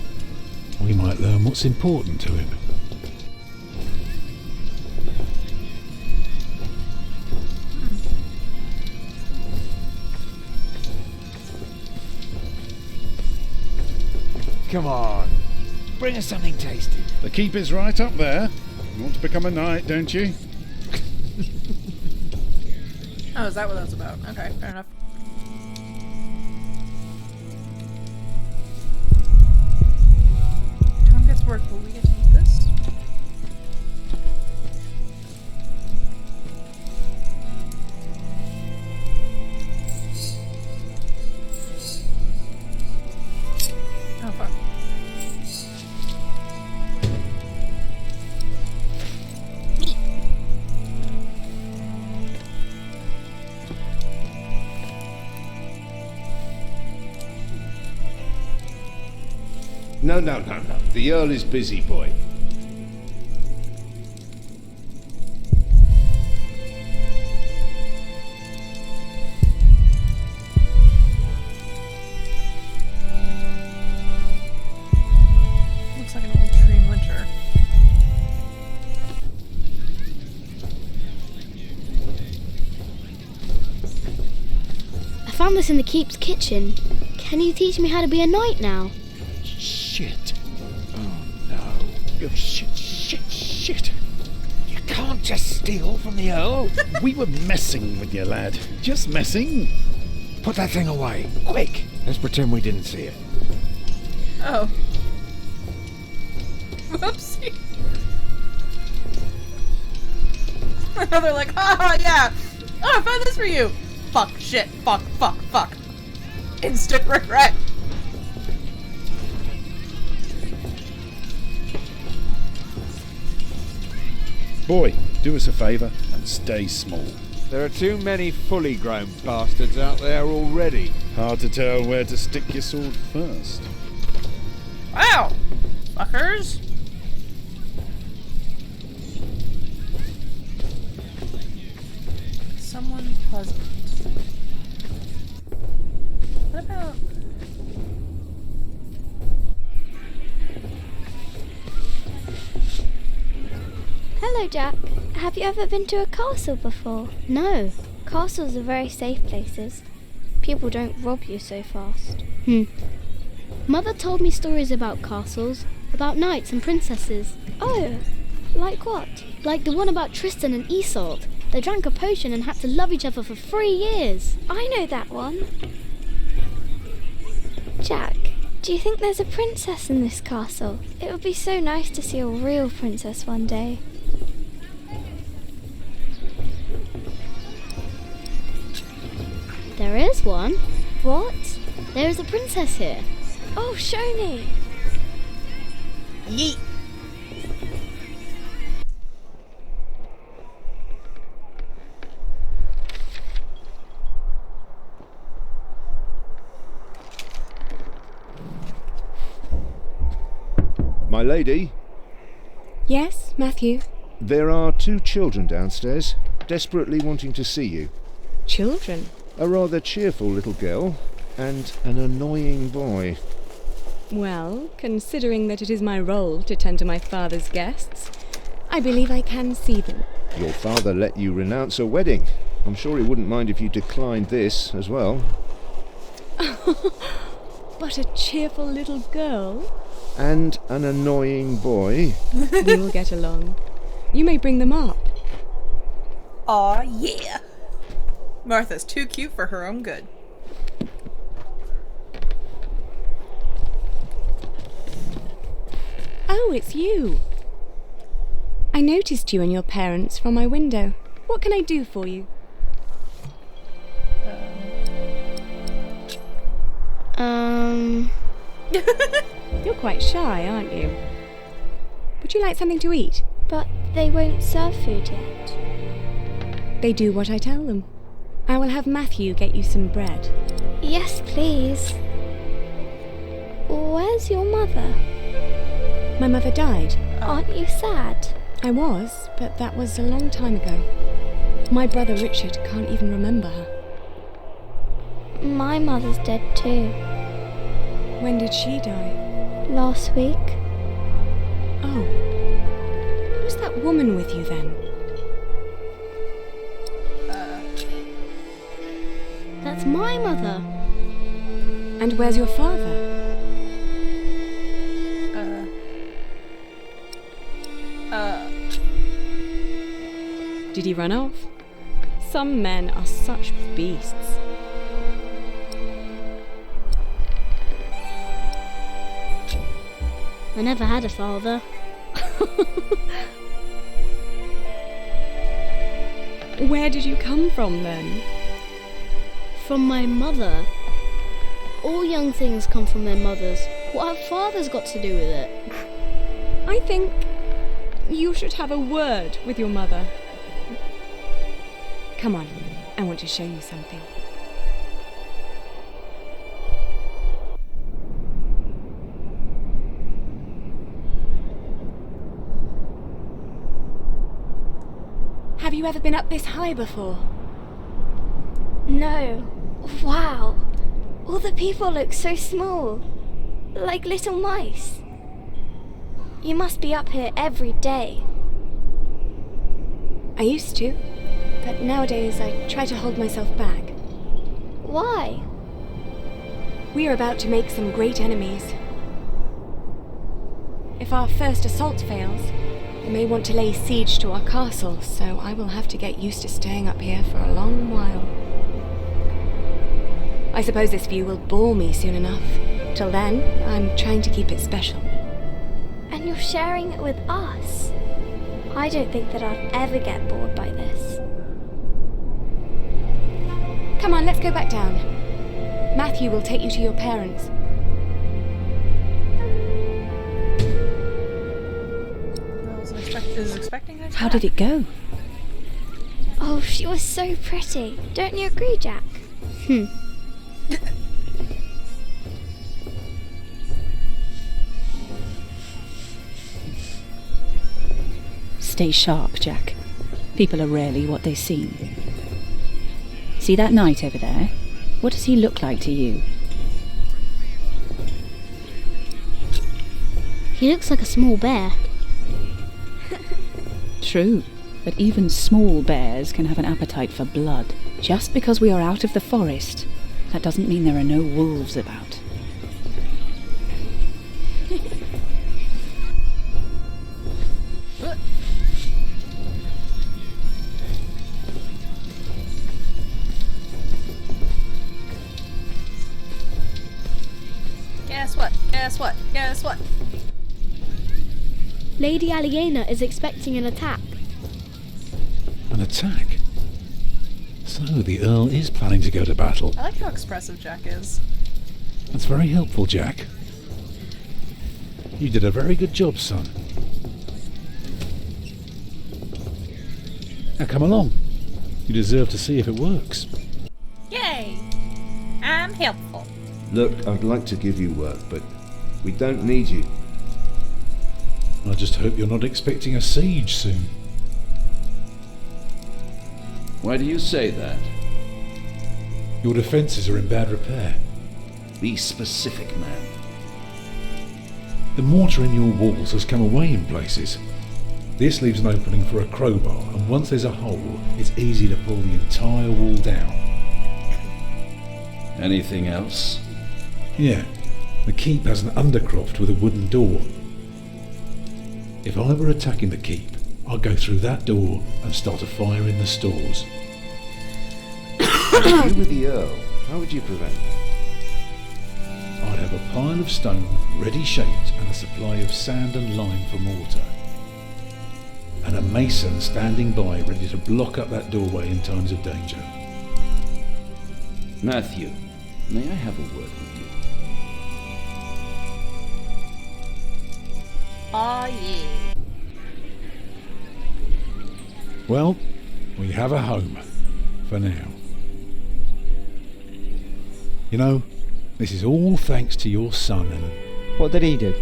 we might learn what's important to him. Come on, bring us something tasty. The keep is right up there. You want to become a knight, don't you? Oh, is that what that's about? Okay, fair enough. No. The Earl is busy, boy. Looks like an old tree in winter. I found this in the keep's kitchen. Can you teach me how to be a knight now? Shit. Oh no. Oh, shit. You can't just steal from the Earl. We were messing with you, lad. Just messing. Put that thing away. Quick. Let's pretend we didn't see it. Oh. Whoopsie. They're like, yeah. Oh, I found this for you. Fuck, shit, fuck. Instant regret. Boy, do us a favour and stay small. There are too many fully grown bastards out there already. Hard to tell where to stick your sword first. Wow. Fuckers. Someone pleasant. What about... Hello, Jack. Have you ever been to a castle before? No. Castles are very safe places. People don't rob you so fast. Mother told me stories about castles, about knights and princesses. Oh, like what? Like the one about Tristan and Isolde. They drank a potion and had to love each other for 3 years. I know that one. Jack, do you think there's a princess in this castle? It would be so nice to see a real princess one day. There is one. What? There is a princess here. Oh, show me. Yeet. My lady? Yes, Matthew? There are 2 children downstairs, desperately wanting to see you. Children? A rather cheerful little girl and an annoying boy. Well, considering that it is my role to tend to my father's guests, I believe I can see them. Your father let you renounce a wedding. I'm sure he wouldn't mind if you declined this as well. But a cheerful little girl? And an annoying boy. We will get along. You may bring them up. Aw, yeah. Martha's too cute for her own good. Oh, it's you. I noticed you and your parents from my window. What can I do for you? You're quite shy, aren't you? Would you like something to eat? But they won't serve food yet. They do what I tell them. I will have Matthew get you some bread. Yes, please. Where's your mother? My mother died. Aren't you sad? I was, but that was a long time ago. My brother Richard can't even remember her. My mother's dead too. When did she die? Last week. Oh. Who's that woman with you then? That's my mother. And where's your father? Did he run off? Some men are such beasts. I never had a father. Where did you come from then? From my mother. All young things come from their mothers. What have fathers got to do with it? I think you should have a word with your mother. Come on, I want to show you something. you ever been up this high before? No. Wow. All the people look so small. Like little mice. You must be up here every day. I used to, but nowadays I try to hold myself back. Why? We are about to make some great enemies. If our first assault fails, they may want to lay siege to our castle, so I will have to get used to staying up here for a long while. I suppose this view will bore me soon enough. Till then, I'm trying to keep it special. And you're sharing it with us? I don't think that I'd ever get bored by this. Come on, let's go back down. Matthew will take you to your parents. I was expecting her to How did it go? Oh, she was so pretty. Don't you agree, Jack? Stay sharp, Jack. People are rarely what they seem. See that knight over there? What does he look like to you? He looks like a small bear. True, but even small bears can have an appetite for blood. Just because we are out of the forest, that doesn't mean there are no wolves about. Guess what? Lady Aliena is expecting an attack. An attack? So the Earl is planning to go to battle. I like how expressive Jack is. That's very helpful, Jack. You did a very good job, son. Now come along. You deserve to see if it works. Yay! I'm helpful. Look, I'd like to give you work, but we don't need you. I just hope you're not expecting a siege soon. Why do you say that? Your defences are in bad repair. Be specific, man. The mortar in your walls has come away in places. This leaves an opening for a crowbar, and once there's a hole, it's easy to pull the entire wall down. Anything else? Yeah. The keep has an undercroft with a wooden door. If I were attacking the keep, I'd go through that door and start a fire in the stores. If you were the Earl, how would you prevent that? I'd have a pile of stone ready shaped and a supply of sand and lime for mortar. And a mason standing by ready to block up that doorway in times of danger. Matthew, may I have a word with you? Aw, yeah. Well, we have a home. For now. You know, this is all thanks to your son and... What did he do?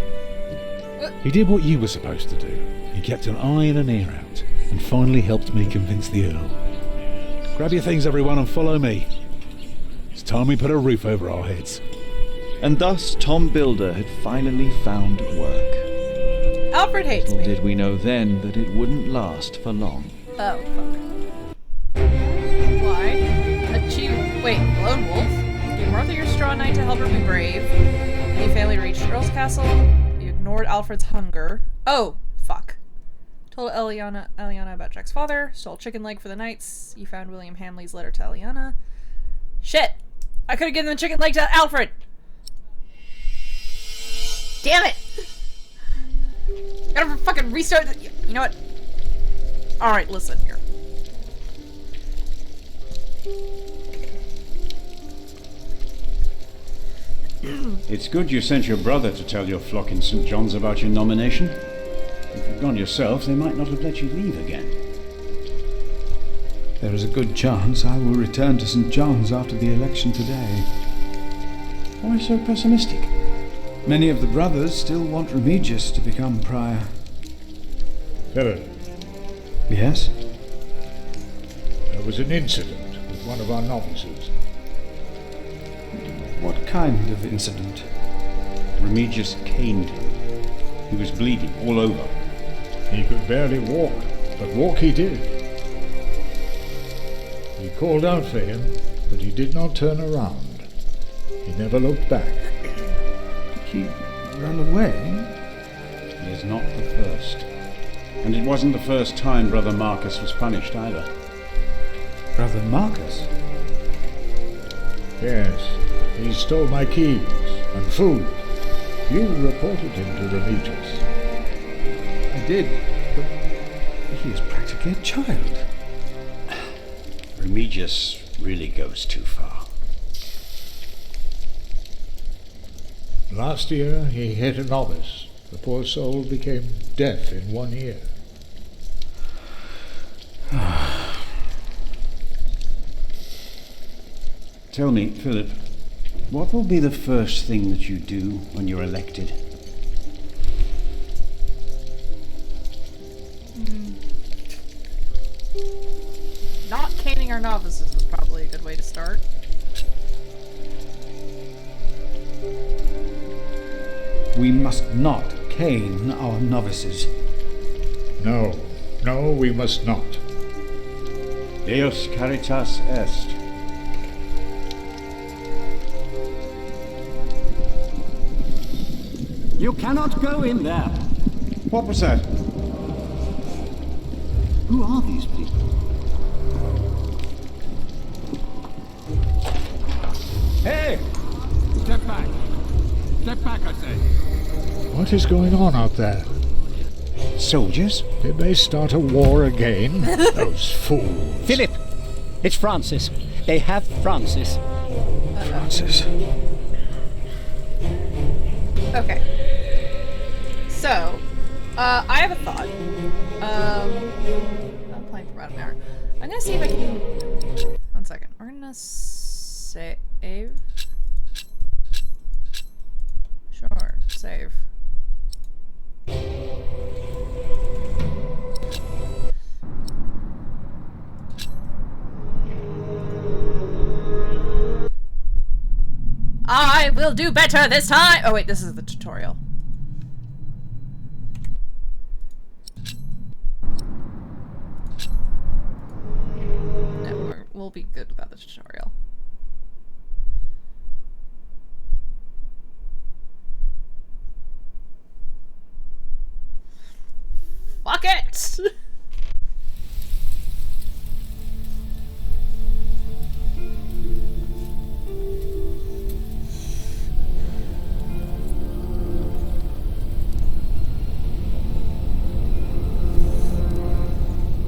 He did what you were supposed to do. He kept an eye and an ear out, and finally helped me convince the Earl. Grab your things, everyone, and follow me. It's time we put a roof over our heads. And thus Tom Builder had finally found work. Alfred hates Little me. did we know then that it wouldn't last for long. Oh, fuck. Why? Wait, Lone Wolf? You brought your straw knight to help her be brave. You failed to reach Earl's castle. You ignored Alfred's hunger. Oh, fuck. Told Aliena about Jack's father. Stole chicken leg for the knights. You found William Hamley's letter to Aliena. Shit! I could have given the chicken leg to Alfred! Damn it! Gotta fucking restart the... You know what? Alright, listen here. It's good you sent your brother to tell your flock in St. John's about your nomination. If you'd gone yourself, they might not have let you leave again. There is a good chance I will return to St. John's after the election today. Why so pessimistic? Many of the brothers still want Remigius to become prior. Philip. Yes? There was an incident with one of our novices. What kind of incident? Remigius caned him. He was bleeding all over. He could barely walk, but walk he did. He called out for him, but he did not turn around. He never looked back. He ran away? He is not the first. And it wasn't the first time Brother Marcus was punished either. Brother Marcus? Yes, he stole my keys and food. You reported him to Remigius. I did, but he is practically a child. Remigius really goes too far. Last year he hit a novice. The poor soul became deaf in one ear. Tell me, Philip, what will be the first thing that you do when you're elected? Not caning our novices is probably a good way to start. We must not cane our novices. No, we must not. Deus caritas est. You cannot go in there. What was that? Who are these people? Hey! Step back. Step back, I say. What is going on out there? Soldiers? Did they start a war again? Those fools. Philip! It's Francis. They have Francis. Francis. Okay. So, I have a thought. I'm playing for about an hour. I'm gonna see if I can... 1 second. We're gonna save. Sure, save. I will do better this time! Oh wait, this is the tutorial. No, we'll be good without the tutorial. Fuck it!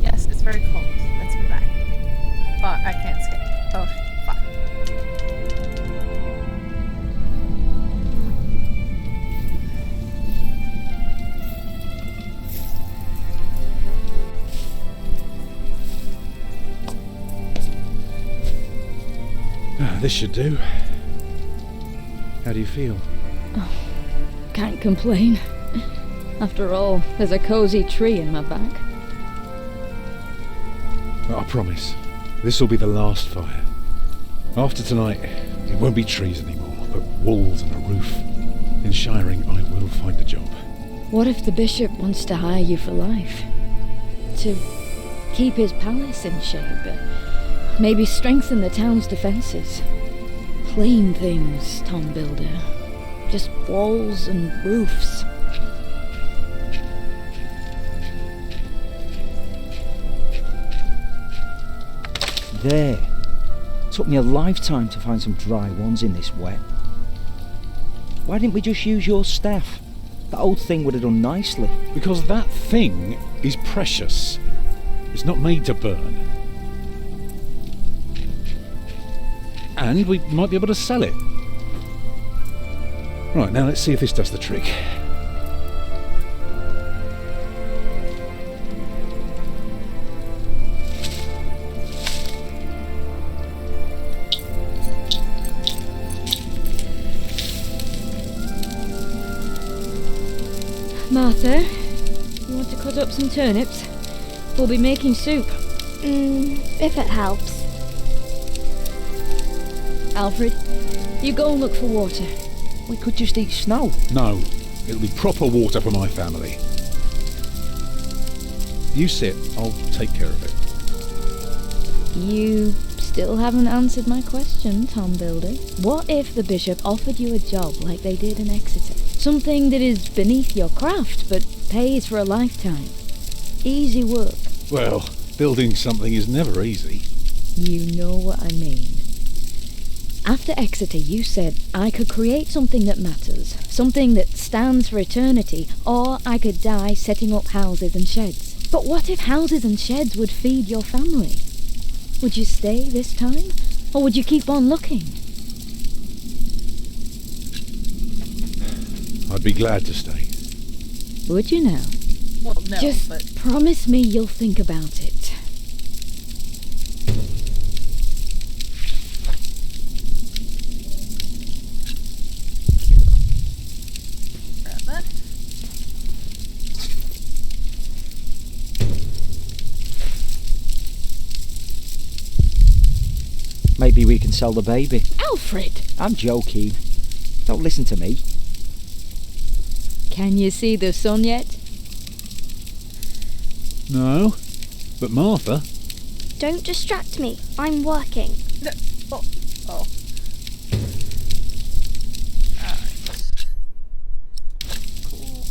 Yes, it's very cold. Let's be back. But I can't skip. Oh, fuck. This should do. How do you feel? Oh, can't complain. After all, there's a cozy tree in my back. I promise, this will be the last fire. After tonight, it won't be trees anymore, but walls and a roof. In Shiring, I will find a job. What if the bishop wants to hire you for life? To keep his palace in shape? Maybe strengthen the town's defences? Plain things, Tom Builder. Just walls and roofs. There. Took me a lifetime to find some dry ones in this wet. Why didn't we just use your staff? That old thing would have done nicely. Because that thing is precious. It's not made to burn. And we might be able to sell it. Right, now let's see if this does the trick. Martha, you want to cut up some turnips? We'll be making soup. If it helps. Alfred, you go and look for water. We could just eat snow. No, it'll be proper water for my family. You sit, I'll take care of it. You still haven't answered my question, Tom Builder. What if the bishop offered you a job like they did in Exeter? Something that is beneath your craft, but pays for a lifetime. Easy work. Well, building something is never easy. You know what I mean. After Exeter, you said I could create something that matters, something that stands for eternity, or I could die setting up houses and sheds. But what if houses and sheds would feed your family? Would you stay this time, or would you keep on looking? I'd be glad to stay. Would you now? Well, no, Just but... promise me you'll think about it. Grab that. Maybe we can sell the baby. Alfred! I'm joking. Don't listen to me. Can you see the sun yet? No, but Martha... Don't distract me. I'm working. No. Oh. Alright. Cool.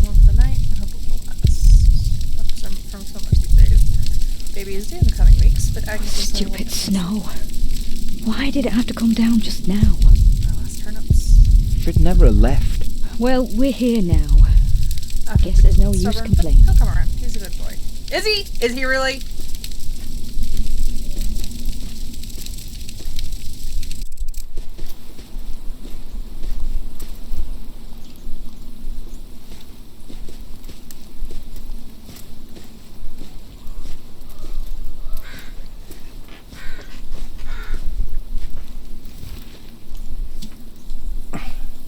More for the night. I hope it will last. From so much these days. Baby is due in the coming weeks, but Agnes is... Stupid snow. Why did it have to come down just now? Our last turnips. Should never have left. Well, we're here now. I Guess there's no use complaining. He'll come around. He's a good boy. Is he? Is he really?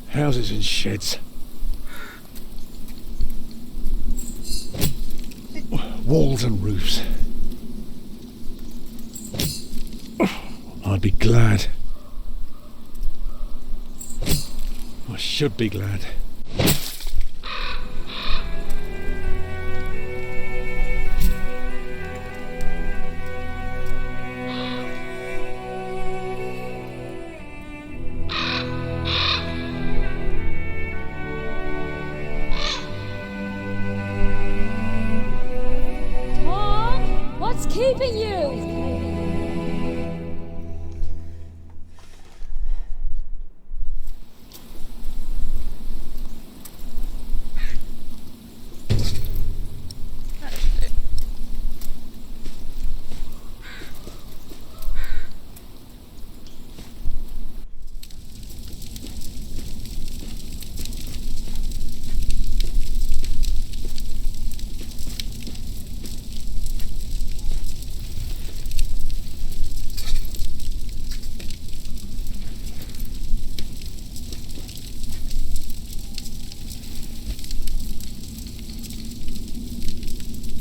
Houses and sheds. Walls and roofs. I'd be glad. I should be glad. What's keeping you?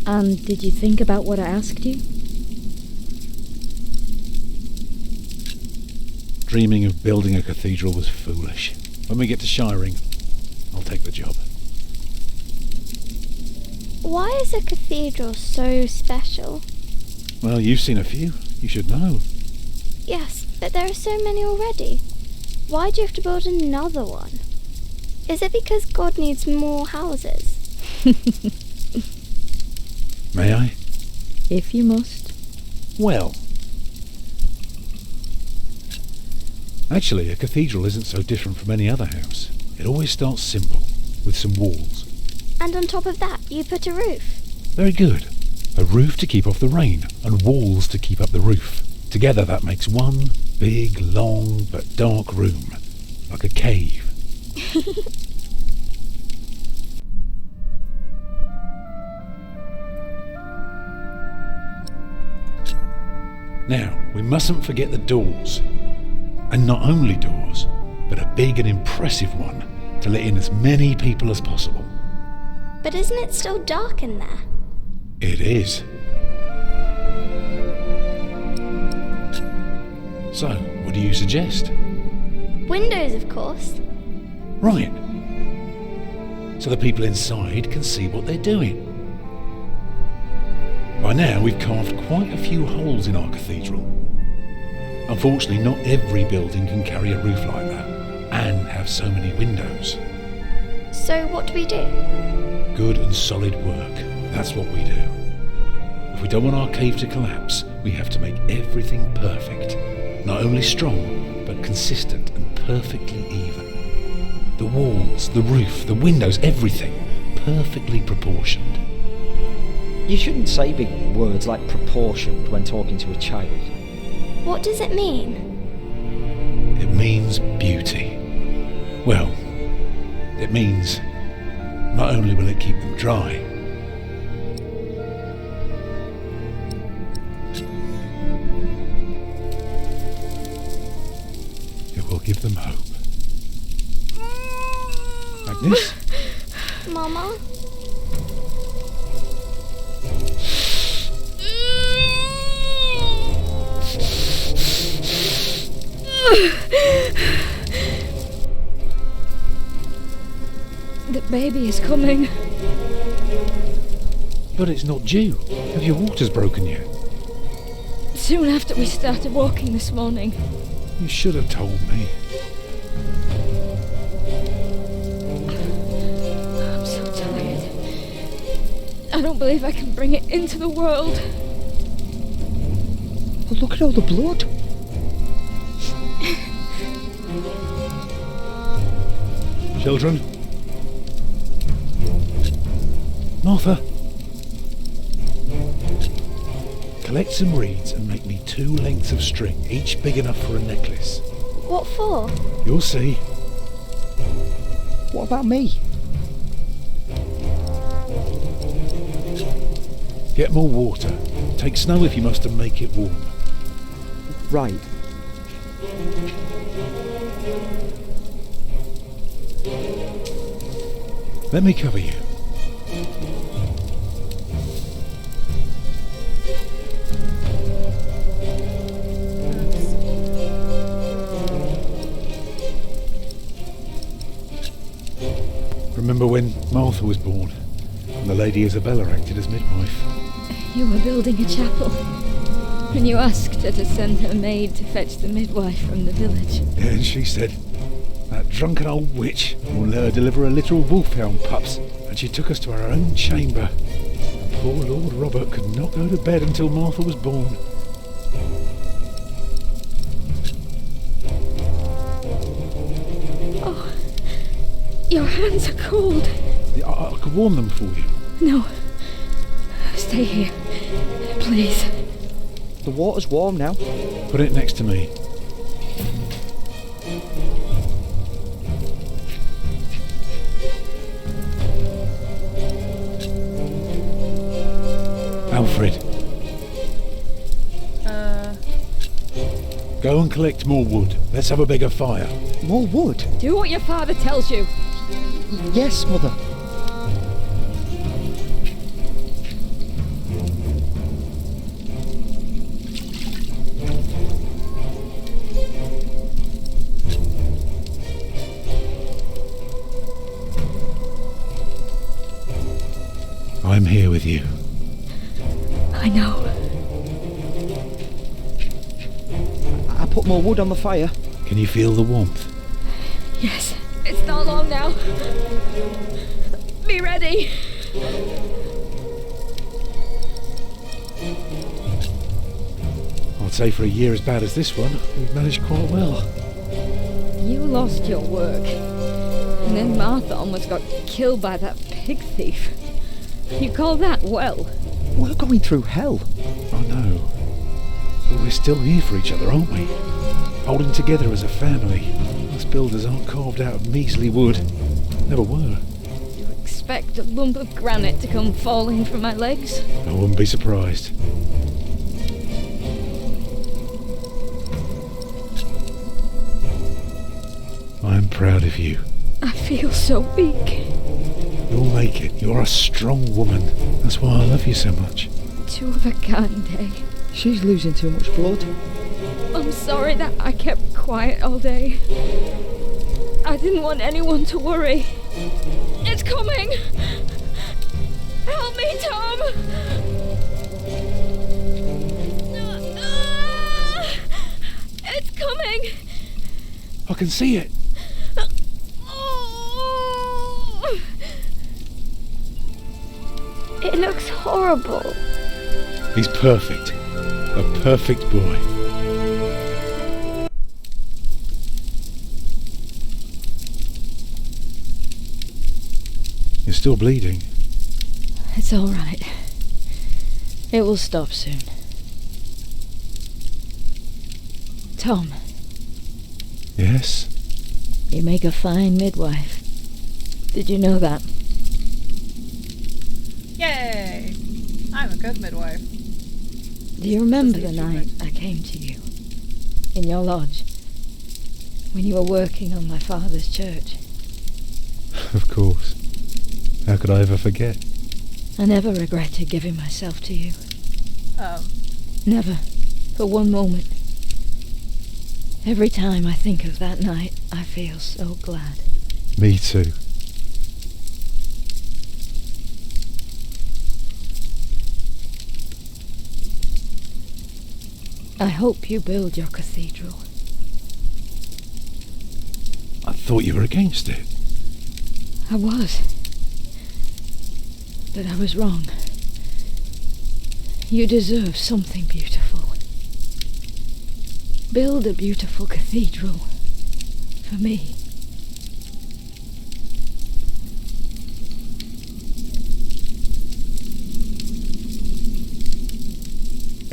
And did you think about what I asked you? Dreaming of building a cathedral was foolish. When we get to Shiring, I'll take the job. Why is a cathedral so special? Well, you've seen a few. You should know. Yes, but there are so many already. Why do you have to build another one? Is it because God needs more houses? May I? If you must. Well. Actually, a cathedral isn't so different from any other house. It always starts simple, with some walls. And on top of that, you put a roof. Very good. A roof to keep off the rain, and walls to keep up the roof. Together that makes one big, long, but dark room. Like a cave. Now, we mustn't forget the doors. And not only doors, but a big and impressive one to let in as many people as possible. But isn't it still dark in there? It is. So, what do you suggest? Windows, of course. Right. So the people inside can see what they're doing. By now, we've carved quite a few holes in our cathedral. Unfortunately, not every building can carry a roof like that and have so many windows. So what do we do? Good and solid work. That's what we do. If we don't want our cave to collapse, we have to make everything perfect. Not only strong, but consistent and perfectly even. The walls, the roof, the windows, everything perfectly proportioned. You shouldn't say big words like proportioned when talking to a child. What does it mean? It means beauty. Well, it means not only will it keep them dry, it will give them hope. Agnes? Mama? The baby is coming. But it's not due. Have your waters broken yet? Soon after we started walking this morning. You should have told me. I'm so tired. I don't believe I can bring it into the world. Well, look at all the blood. Children? Martha? Collect some reeds and make me 2 lengths of string, each big enough for a necklace. What for? You'll see. What about me? Get more water. Take snow if you must and make it warm. Right. Let me cover you. Remember when Martha was born and the Lady Isabella acted as midwife? You were building a chapel, and you asked her to send her maid to fetch the midwife from the village. Yeah, and she said, that drunken old witch will let her deliver a literal wolfhound pups, and she took us to our own chamber. Poor Lord Robert could not go to bed until Martha was born. Oh, your hands are cold. I could warm them for you. No, stay here, please. The water's warm now. Put it next to me. Alfred. Go and collect more wood. Let's have a bigger fire. More wood? Do what your father tells you. Yes, Mother. I'm here with you. I know. I put more wood on the fire. Can you feel the warmth? Yes, it's not long now. Be ready. I'd say for a year as bad as this one, we've managed quite well. You lost your work, and then Martha almost got killed by that pig thief. You call that well? We're going through hell. I know. But we're still here for each other, aren't we? Holding together as a family. Us builders aren't carved out of measly wood. Never were. You expect a lump of granite to come falling from my legs? I wouldn't be surprised. I am proud of you. I feel so weak. You'll make it. You're a strong woman. That's why I love you so much. Two of a kind, eh? She's losing too much blood. I'm sorry that I kept quiet all day. I didn't want anyone to worry. It's coming! Help me, Tom! It's coming! I can see it. It looks horrible. He's perfect. A perfect boy. You're still bleeding. It's all right. It will stop soon. Tom. Yes? You make a fine midwife. Did you know that? Yay! I'm a good midwife. Do you remember the night I came to you? In your lodge? When you were working on my father's church? Of course. How could I ever forget? I never regretted giving myself to you. Never. For one moment. Every time I think of that night, I feel so glad. Me too. I hope you build your cathedral. I thought you were against it. I was. But I was wrong. You deserve something beautiful. Build a beautiful cathedral. For me.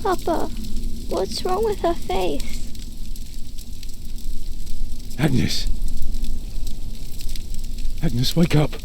Papa, what's wrong with her face? Agnes! Agnes, wake up!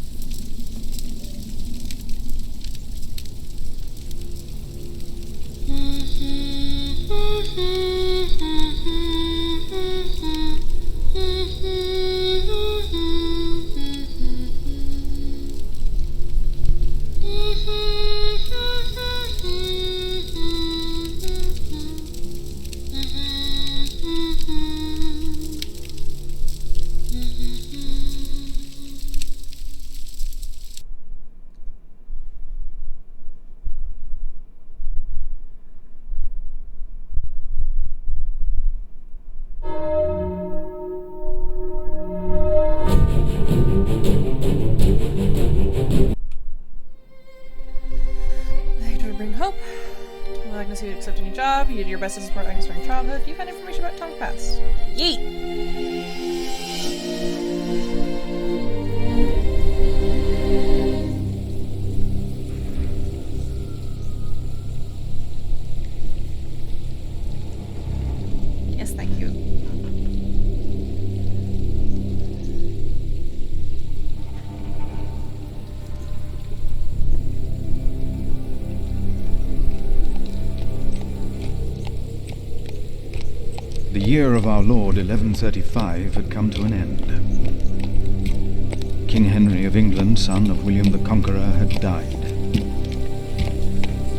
You would accept any job, you did your best to support Agnes during childhood, you found information about Tom's past. Yeet! Yes, thank you. The year of our Lord 1135 had come to an end. King Henry of England, son of William the Conqueror, had died.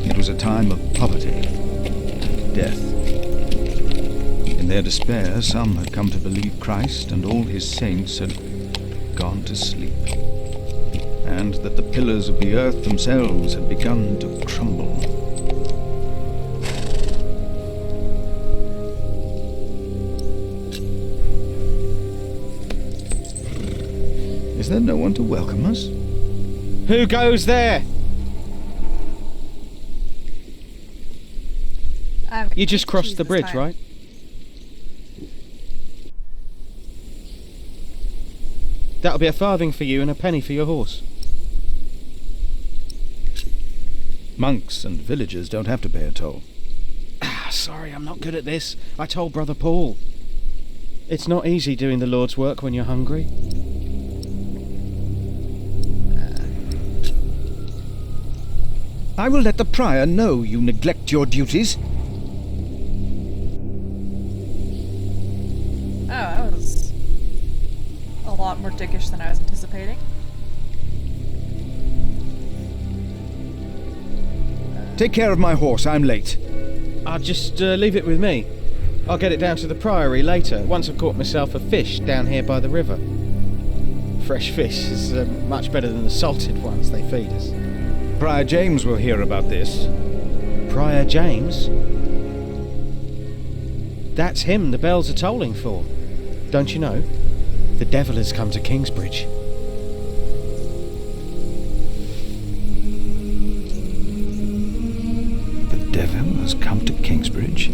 It was a time of poverty and death. In their despair, some had come to believe Christ and all his saints had gone to sleep, and that the pillars of the earth themselves had begun to crumble. Is there no one to welcome us? Who goes there? You just crossed the bridge, right? That'll be a farthing for you and a penny for your horse. Monks and villagers don't have to pay a toll. Sorry, I'm not good at this. I told Brother Paul. It's not easy doing the Lord's work when you're hungry. I will let the prior know you neglect your duties. Oh, that was a lot more dickish than I was anticipating. Take care of my horse, I'm late. I'll just leave it with me. I'll get it down to the priory later, once I've caught myself a fish down here by the river. Fresh fish is much better than the salted ones they feed us. Prior James will hear about this. Prior James? That's him the bells are tolling for. Don't you know? The devil has come to Kingsbridge. The devil has come to Kingsbridge?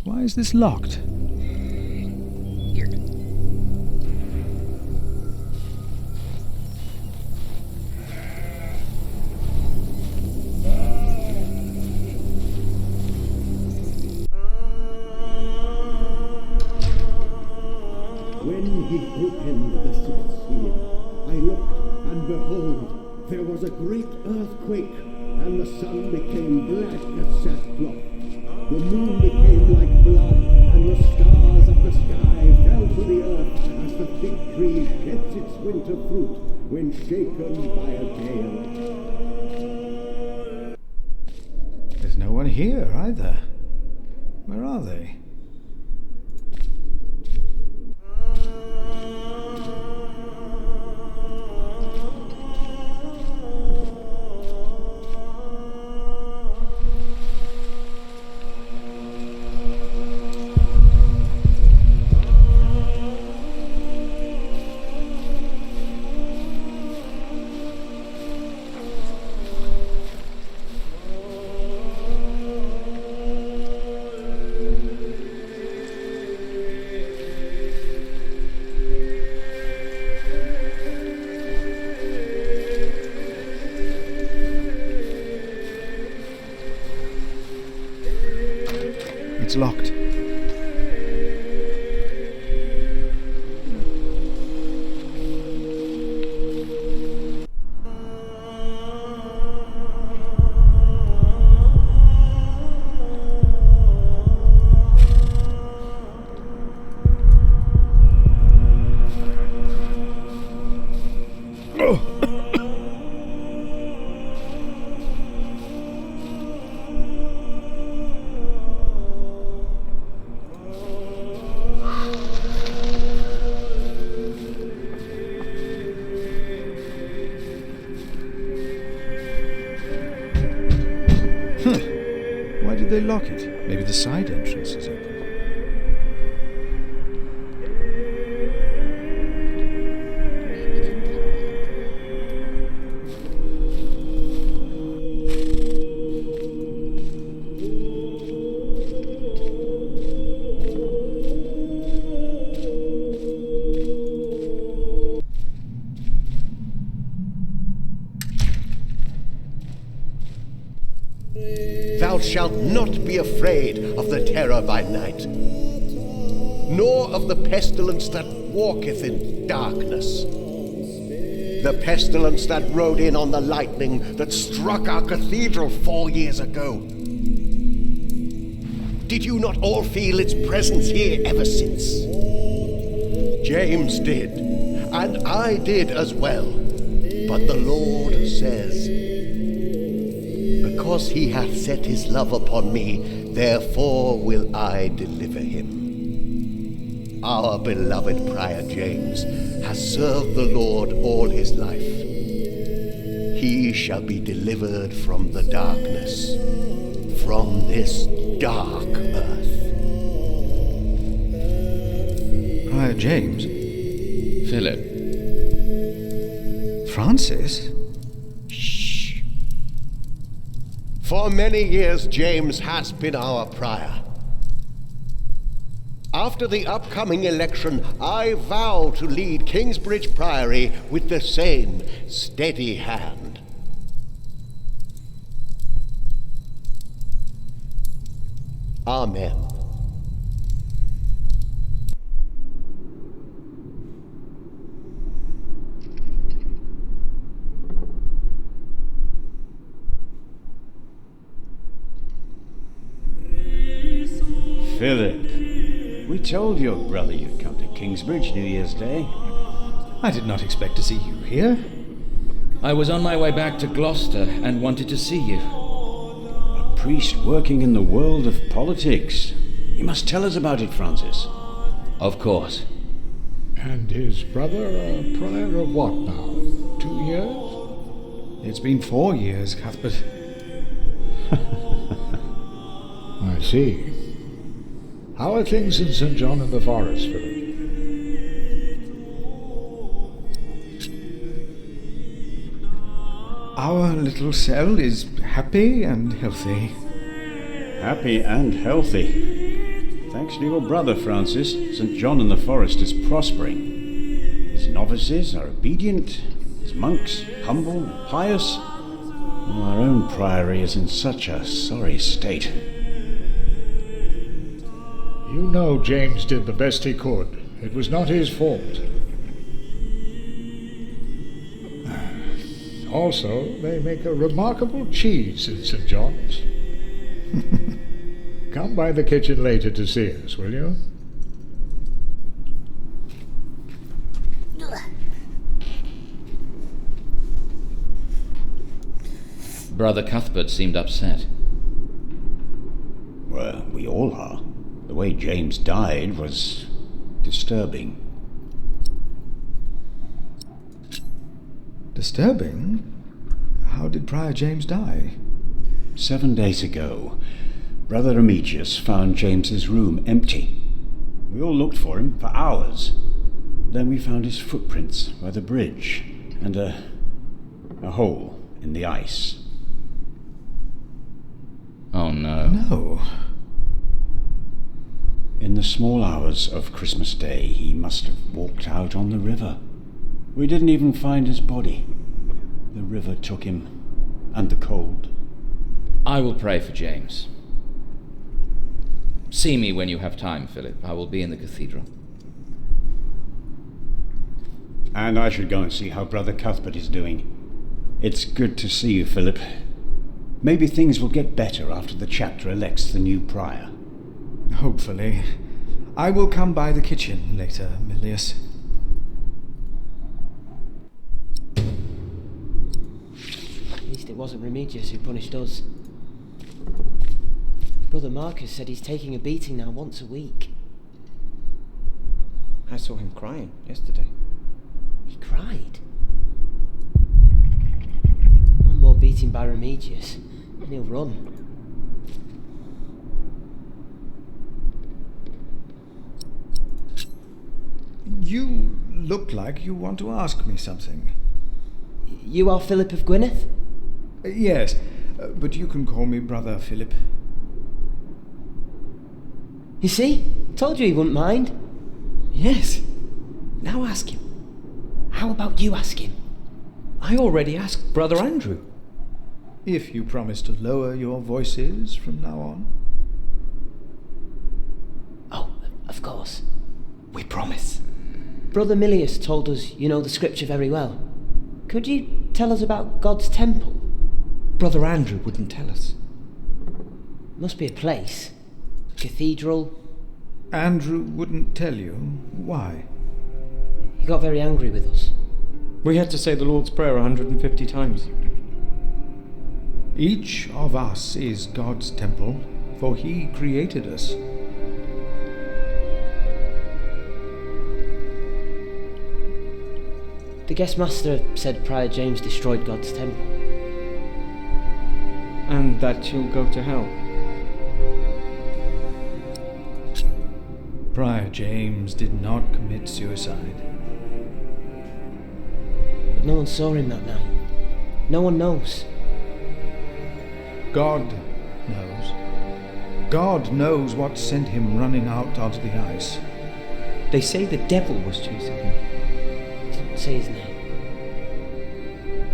Why is this locked? Weird. When he opened the sixth seal, I looked, and behold, there was a great earthquake, and the sun became black as sackcloth. The moon became like blood, and the stars of the sky fell to the earth as the fig tree sheds its winter fruit when shaken by a gale. There's no one here either. Where are they? It's locked. Why did they lock it? Maybe the side entrance is open. Thou shalt not be afraid of the terror by night, nor of the pestilence that walketh in darkness. The pestilence that rode in on the lightning that struck our cathedral 4 years ago. Did you not all feel its presence here ever since? James did, and I did as well. But the Lord says, because he hath set his love upon me, therefore will I deliver him. Our beloved Prior James has served the Lord all his life. He shall be delivered from the darkness, from this dark earth. Prior James? Philip. Francis? Shh. For many years, James has been our prior. After the upcoming election, I vow to lead Kingsbridge Priory with the same steady hand. Amen. Philip, we told your brother you'd come to Kingsbridge New Year's Day. I did not expect to see you here. I was on my way back to Gloucester and wanted to see you. A priest working in the world of politics. You must tell us about it, Francis. Of course. And his brother a prior of what now? 2 years? It's been 4 years, Cuthbert. I see. How are things in St. John in the Forest, Philip? Our little cell is happy and healthy. Happy and healthy. Thanks to your brother, Francis, St. John in the Forest is prospering. His novices are obedient, his monks humble and pious. While our own priory is in such a sorry state. You know James did the best he could. It was not his fault. Also, they make a remarkable cheese in St. John's. Come by the kitchen later to see us, will you? Brother Cuthbert seemed upset. Well, we all are. The way James died was disturbing. Disturbing? How did Prior James die? 7 days ago, Brother Remigius found James's room empty. We all looked for him for hours. Then we found his footprints by the bridge and a hole in the ice. Oh no. No. In the small hours of Christmas Day, he must have walked out on the river. We didn't even find his body. The river took him, and the cold. I will pray for James. See me when you have time, Philip. I will be in the cathedral. And I should go and see how Brother Cuthbert is doing. It's good to see you, Philip. Maybe things will get better after the chapter elects the new prior. Hopefully. I will come by the kitchen later, Milius. At least it wasn't Remigius who punished us. Brother Marcus said he's taking a beating now once a week. I saw him crying yesterday. He cried? One more beating by Remigius, and he'll run. You look like you want to ask me something. You are Philip of Gwynedd? Yes, but you can call me Brother Philip. You see? Told you he wouldn't mind. Yes. Now ask him. How about you ask him? I already asked Brother Andrew. If you promise to lower your voices from now on. Oh, of course. We promise. Brother Milius told us you know the scripture very well. Could you tell us about God's temple? Brother Andrew wouldn't tell us. Must be a place. Cathedral. Andrew wouldn't tell you. Why? He got very angry with us. We had to say the Lord's Prayer 150 times. Each of us is God's temple, for He created us. The guest master said Prior James destroyed God's temple. And that you'll go to hell. Prior James did not commit suicide. But no one saw him that night. No one knows. God knows. God knows what sent him running out onto the ice. They say the devil was chasing him. Didn't say his name.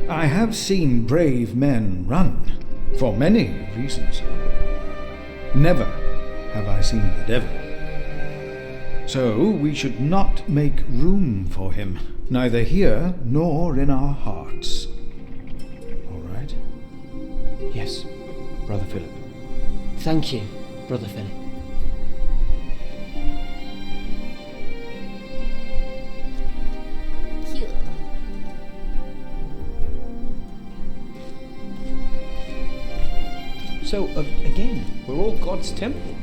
I have seen brave men run, for many reasons. Never have I seen the devil. So we should not make room for him, neither here nor in our hearts. All right? Yes, Brother Philip. Thank you, Brother Philip. So, again, we're all God's temple.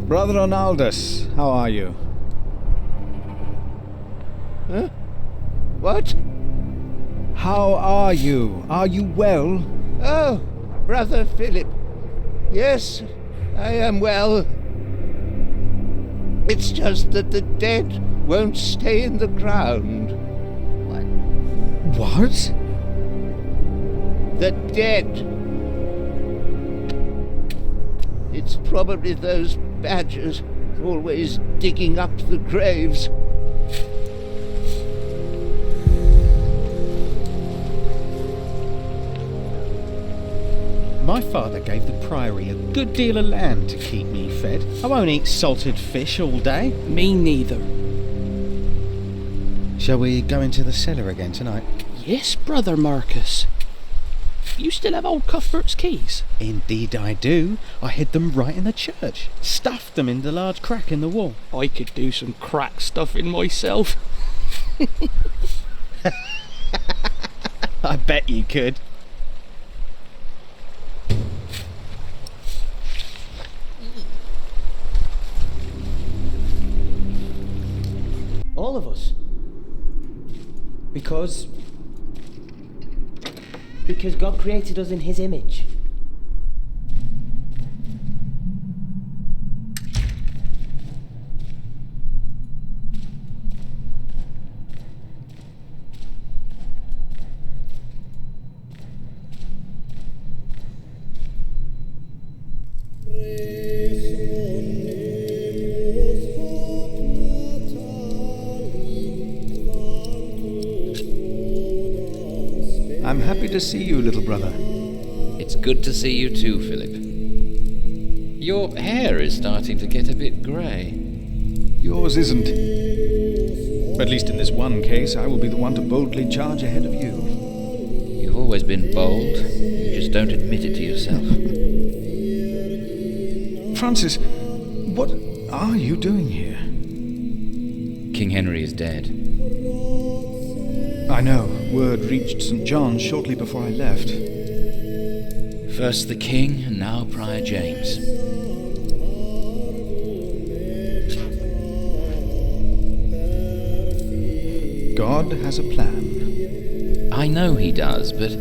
Brother Ronaldus, how are you? Huh? What? How are you? Are you well? Oh, Brother Philip. Yes, I am well. It's just that the dead won't stay in the ground. What? The dead. It's probably those badgers always digging up the graves. My father gave the priory a good deal of land to keep me fed. I won't eat salted fish all day. Me neither. Shall we go into the cellar again tonight? Yes, Brother Marcus. You still have old Cuthbert's keys? Indeed I do. I hid them right in the church. Stuffed them in the large crack in the wall. I could do some crack stuffing myself. I bet you could. All of us. Because God created us in His image. I'm happy to see you, little brother. It's good to see you too, Philip. Your hair is starting to get a bit grey. Yours isn't. At least in this one case, I will be the one to boldly charge ahead of you. You've always been bold. You just don't admit it to yourself. Francis, what are you doing here? King Henry is dead. I know. Word reached St. John's shortly before I left. First the king, and now Prior James. God has a plan. I know he does, but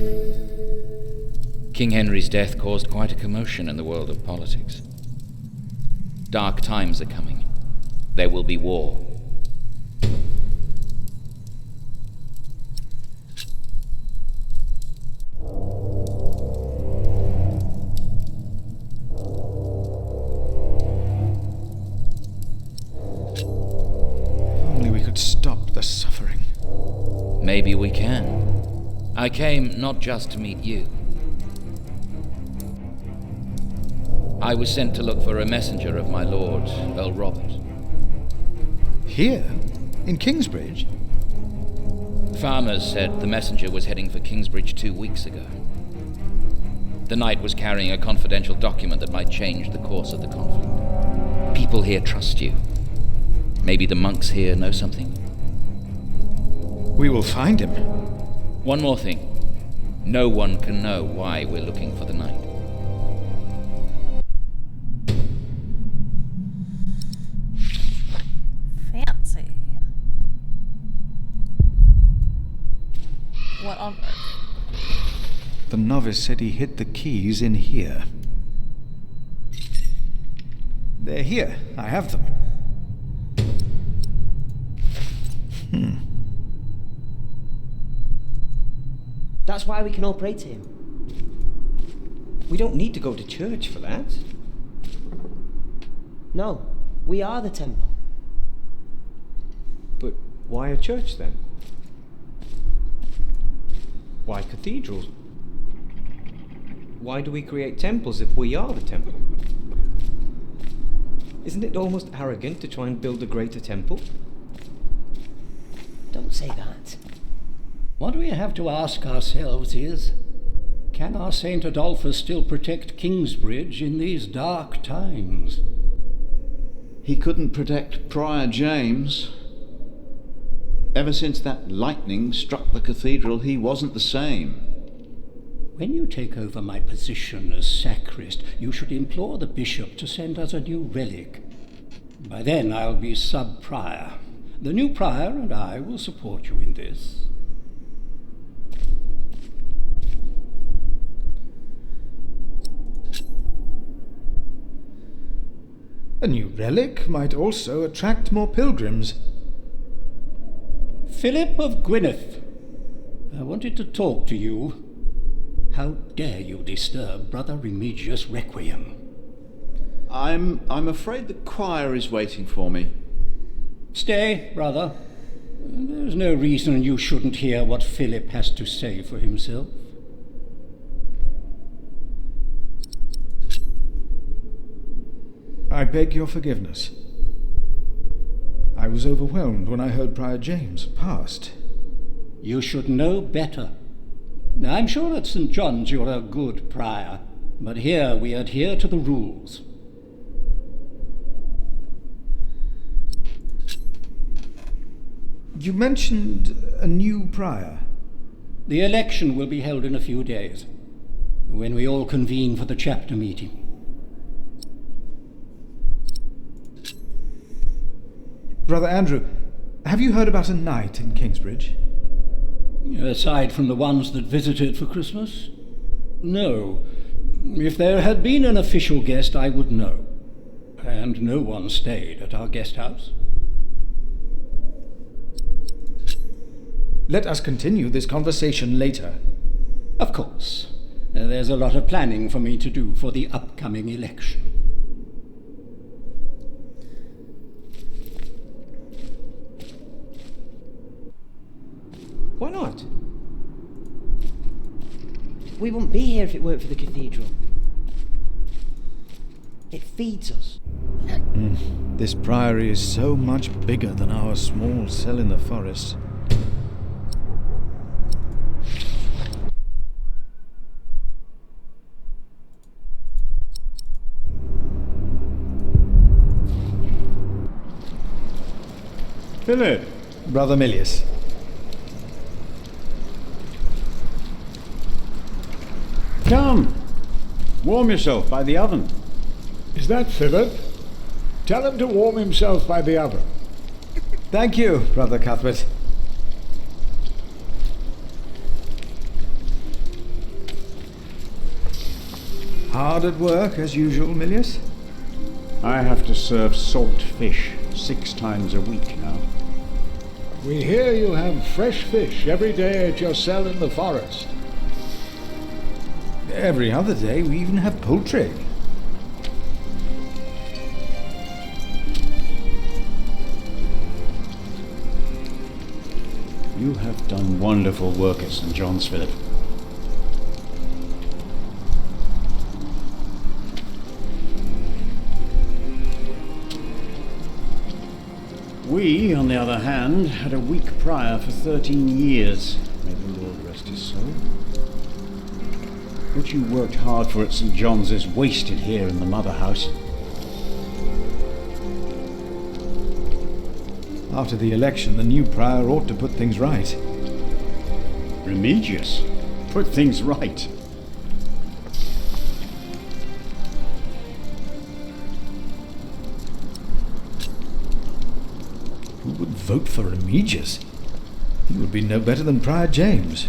King Henry's death caused quite a commotion in the world of politics. Dark times are coming. There will be war. Stop the suffering. Maybe we can. I came not just to meet you. I was sent to look for a messenger of my lord, Earl Robert. Here? In Kingsbridge? Farmers said the messenger was heading for Kingsbridge 2 weeks ago. The knight was carrying a confidential document that might change the course of the conflict. People here trust you. Maybe the monks here know something? We will find him. One more thing. No one can know why we're looking for the knight. Fancy. What on earth? The novice said he hid the keys in here. They're here. I have them. That's why we can all pray to him. We don't need to go to church for that. No, we are the temple. But why a church then? Why cathedrals? Why do we create temples if we are the temple? Isn't it almost arrogant to try and build a greater temple? Don't say that. What we have to ask ourselves is, can our St. Adolphus still protect Kingsbridge in these dark times? He couldn't protect Prior James. Ever since that lightning struck the cathedral, he wasn't the same. When you take over my position as sacrist, you should implore the bishop to send us a new relic. By then I'll be sub-prior. The new prior and I will support you in this. A new relic might also attract more pilgrims. Philip of Gwynedd, I wanted to talk to you. How dare you disturb Brother Remigius' requiem? I'm afraid the choir is waiting for me. Stay, brother. There's no reason you shouldn't hear what Philip has to say for himself. I beg your forgiveness. I was overwhelmed when I heard Prior James passed. You should know better. I'm sure at St. John's you're a good prior, but here we adhere to the rules. You mentioned a new prior. The election will be held in a few days, when we all convene for the chapter meeting. Brother Andrew, have you heard about a knight in Kingsbridge? Aside from the ones that visited for Christmas? No. If there had been an official guest, I would know. And no one stayed at our guest house. Let us continue this conversation later. Of course. There's a lot of planning for me to do for the upcoming election. Why not? We wouldn't be here if it weren't for the cathedral. It feeds us. This priory is so much bigger than our small cell in the forest. Philip! Brother Milius. Come! Warm yourself by the oven. Is that Philip? Tell him to warm himself by the oven. Thank you, Brother Cuthbert. Hard at work, as usual, Milius? I have to serve salt fish 6 times a week now. We hear you have fresh fish every day at your cell in the forest. Every other day we even have poultry. You have done wonderful work at St. John's, Philip. We, on the other hand, had a weak prior for 13 years. May the Lord rest his soul. What you worked hard for at St. John's is wasted here in the mother house. After the election, the new prior ought to put things right. Remigius? Put things right? Who would vote for Remigius? He would be no better than Prior James.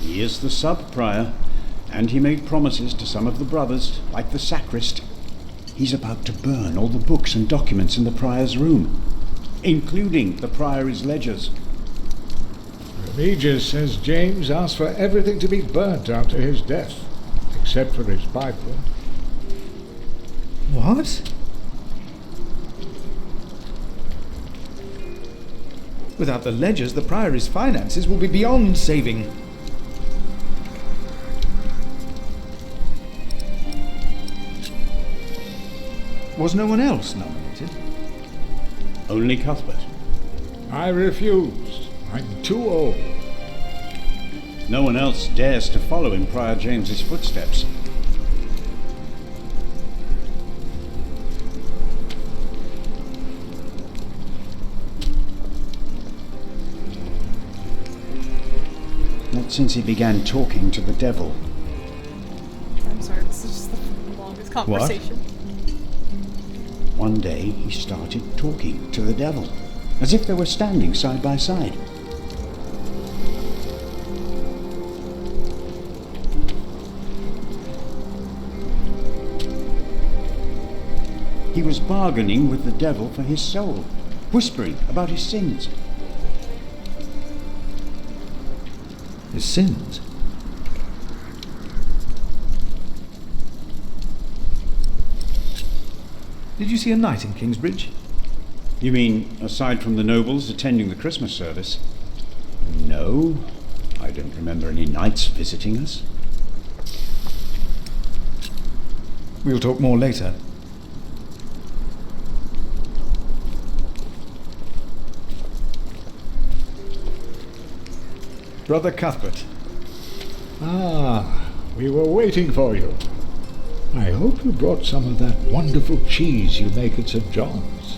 He is the sub-prior, and he made promises to some of the brothers, like the sacrist. He's about to burn all the books and documents in the prior's room, including the priory's ledgers. Remigius says James asked for everything to be burnt after his death, except for his Bible. What? Without the ledgers, the priory's finances will be beyond saving. Was no one else nominated? Only Cuthbert. I refused. I'm too old. No one else dares to follow in Prior James's footsteps. Not since he began talking to the devil. I'm sorry, this is just the longest conversation. One day he started talking to the devil, as if they were standing side by side. He was bargaining with the devil for his soul, whispering about his sins. His sins? Did you see a knight in Kingsbridge? You mean, aside from the nobles attending the Christmas service? No, I don't remember any knights visiting us. We'll talk more later. Brother Cuthbert. Ah, we were waiting for you. I hope you brought some of that wonderful cheese you make at St. John's.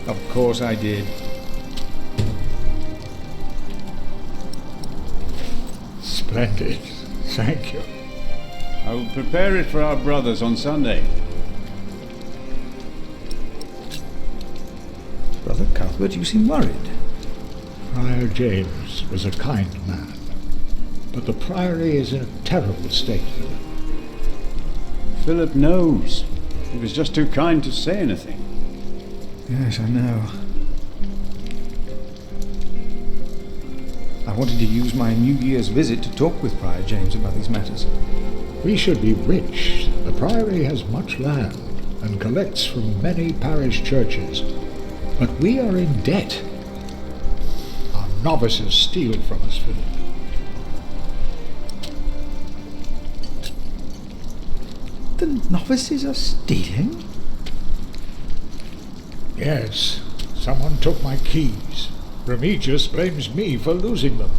Of course I did. Splendid. Thank you. I will prepare it for our brothers on Sunday. Brother Cuthbert, you seem worried. Prior James was a kind man, but the priory is in a terrible state. Philip knows. He was just too kind to say anything. Yes, I know. I wanted to use my New Year's visit to talk with Prior James about these matters. We should be rich. The priory has much land and collects from many parish churches. But we are in debt. Our novices steal from us, Philip. The novices are stealing? Yes. Someone took my keys. Remigius blames me for losing them.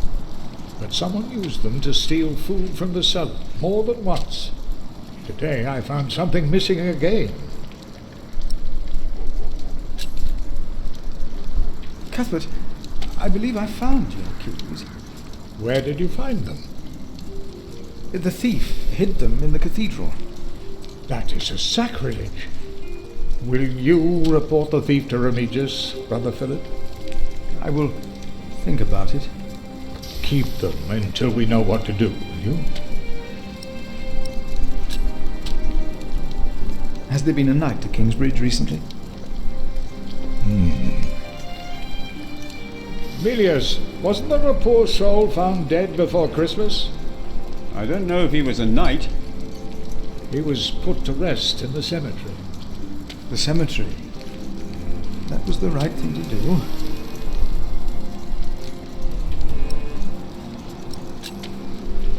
But someone used them to steal food from the cellar more than once. Today I found something missing again. Cuthbert, I believe I found your keys. Where did you find them? The thief hid them in the cathedral. That is a sacrilege. Will you report the thief to Remigius, Brother Philip? I will think about it. Keep them until we know what to do, will you? Has there been a knight to Kingsbridge recently? Emilius, wasn't there a poor soul found dead before Christmas? I don't know if he was a knight. He was put to rest in the cemetery. The cemetery? that was the right thing to do.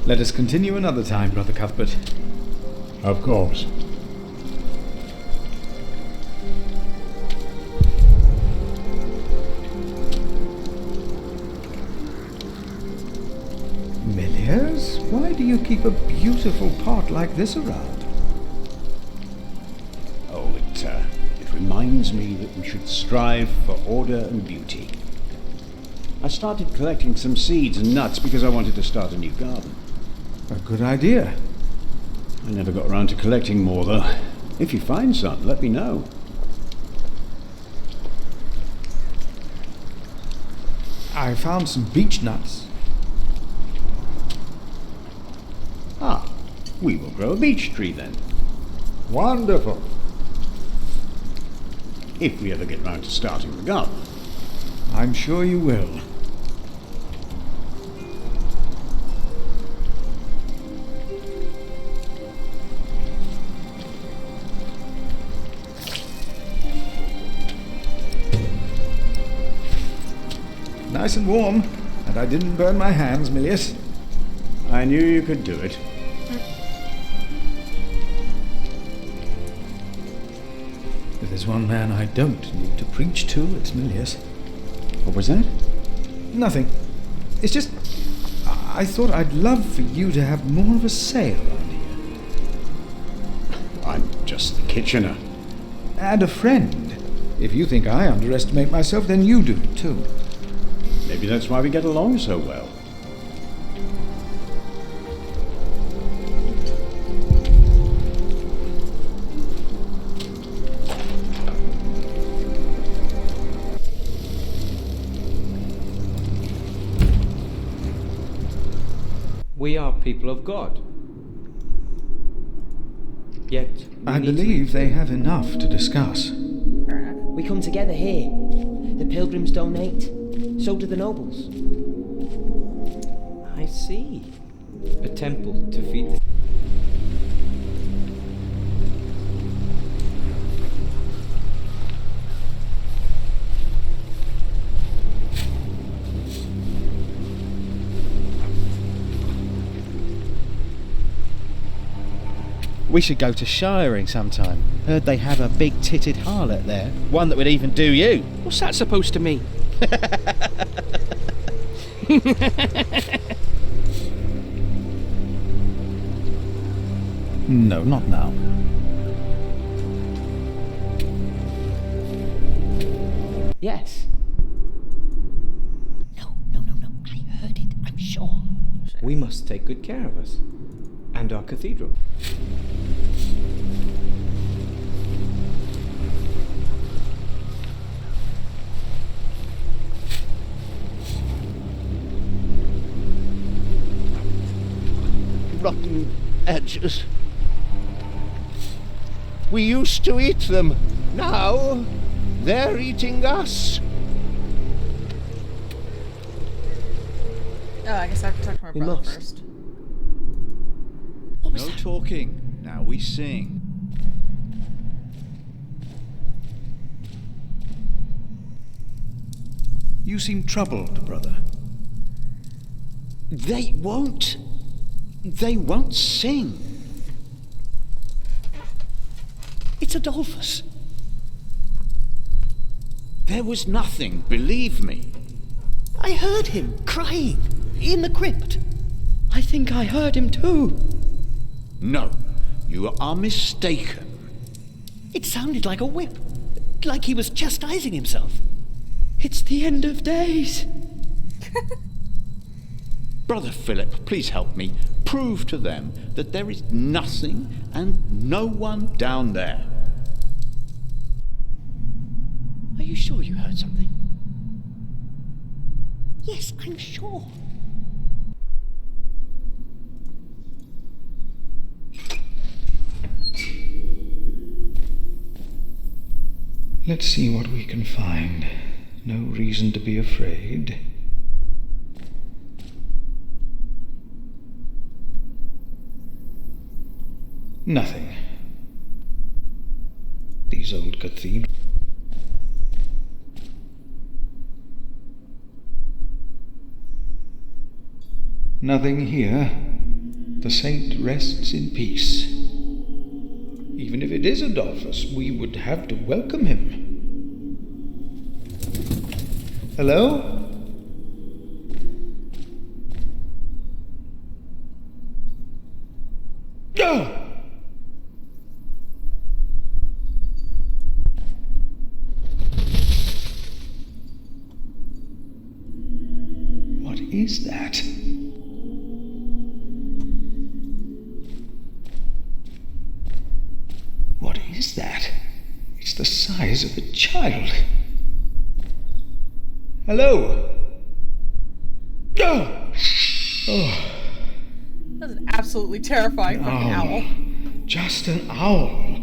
Let us continue another time, Brother Cuthbert. Of course. Milius, why do you keep a beautiful pot like this around? Oh, it reminds me that we should strive for order and beauty. I started collecting some seeds and nuts because I wanted to start a new garden. A good idea. I never got around to collecting more, though. If you find some, let me know. I found some beech nuts. Ah, we will grow a beech tree then. Wonderful. If we ever get round to starting the garden. I'm sure you will. Nice and warm, and I didn't burn my hands, Milius. I knew you could do it. If there's one man I don't need to preach to, it's Milius. What was that? Nothing. It's just, I thought I'd love for you to have more of a say around here. I'm just the Kitchener. And a friend. If you think I underestimate myself, then you do, too. Maybe that's why we get along so well. We are people of God. Yet, I believe they have enough to discuss. Fair enough. we come together here. The pilgrims donate. So do the nobles. I see. A temple to feed the... We should go to shiring sometime. Heard they have a big-titted harlot there. One that would even do you. What's that supposed to mean? No, not now. Yes. No. I heard it, I'm sure. We must take good care of us. And our cathedral. Rotten edges. We used to eat them. Now, they're eating us. Oh, I guess I have to talk to my brother first. No talking. Now we sing. You seem troubled, brother. They won't sing. It's Adolphus. There was nothing, believe me. I heard him crying in the crypt. I think I heard him too. No, you are mistaken. It sounded like a whip, like he was chastising himself. It's the end of days. Brother Philip, please help me. Prove to them that there is nothing and no one down there. Are you sure you heard something? Yes, I'm sure. Let's see what we can find. No reason to be afraid. Nothing. These old cathedrals. Nothing here. The saint rests in peace. Even if it is Adolphus, we would have to welcome him. Hello? Oh! What is that? What is that? It's the size of a child. Hello? Oh! Oh. That's an absolutely terrifying fucking owl. Just an owl.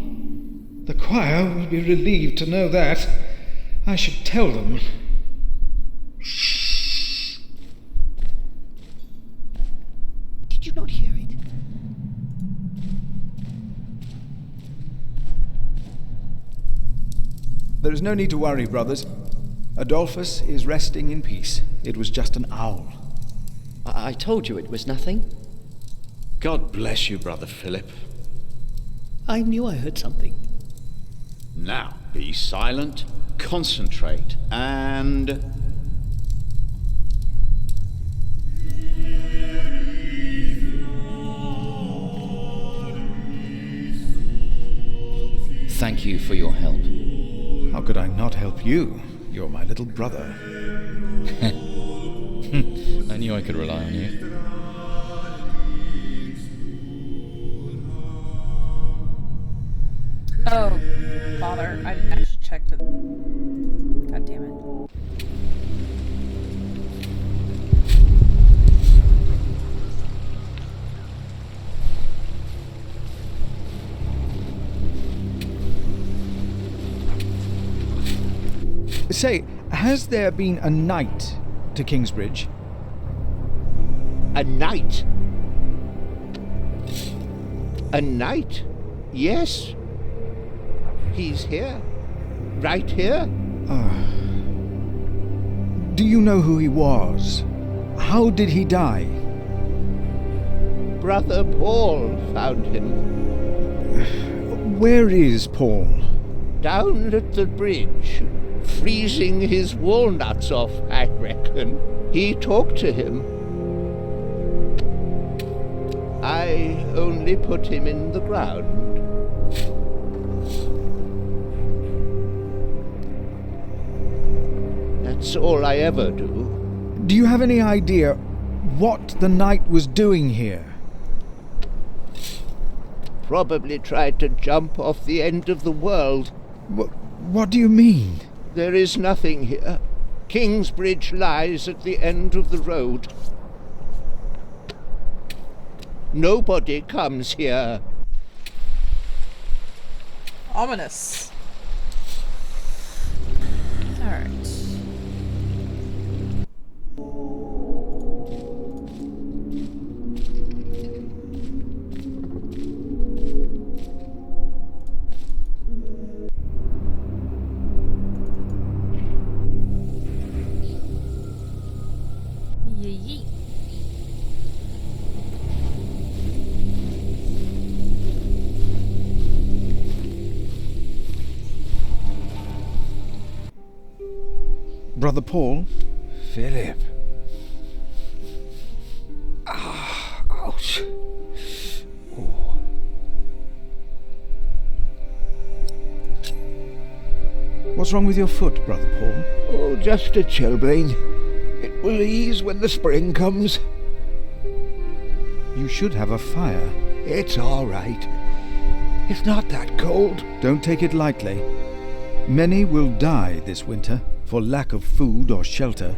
The choir will be relieved to know that. I should tell them. Did you not hear it? There is no need to worry, brothers. Adolphus is resting in peace. It was just an owl. I told you it was nothing. God bless you, Brother Philip. I knew I heard something. Now, be silent, concentrate, and... Thank you for your help. How could I not help you? You're my little brother. I knew I could rely on you. Oh, bother. I didn't actually check the... God damn it. Say, has there been a knight to Kingsbridge? A knight? A knight? Yes. He's here. Right here. Do you know who he was? How did he die? Brother Paul found him. Where is Paul? Down at the bridge. Freezing his walnuts off, I reckon. He talked to him. I only put him in the ground. That's all I ever do. Do you have any idea what the knight was doing here? Probably tried to jump off the end of the world. What do you mean? There is nothing here. Kingsbridge lies at the end of the road. Nobody comes here. Ominous. Alright. Yeet. Brother Paul? Philip. Ouch. What's wrong with your foot, Brother Paul? Oh, just a chilblain. It will ease when the spring comes. You should have a fire. It's all right. It's not that cold. Don't take it lightly. Many will die this winter for lack of food or shelter.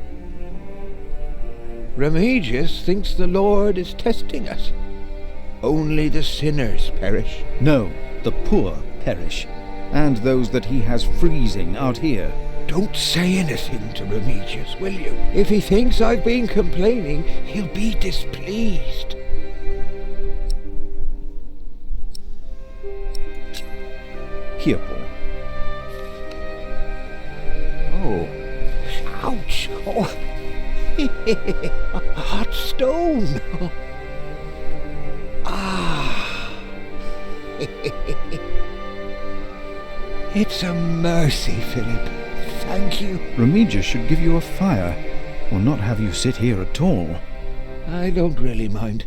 Remigius thinks the Lord is testing us. Only the sinners perish. No, the poor perish, and those that he has freezing out here. Don't say anything to Remigius, will you? If he thinks I've been complaining, he'll be displeased. Here, Paul. Oh. Ouch. Oh. Hot stone! It's a mercy, Philip. Thank you. Remigius should give you a fire, or not have you sit here at all. I don't really mind.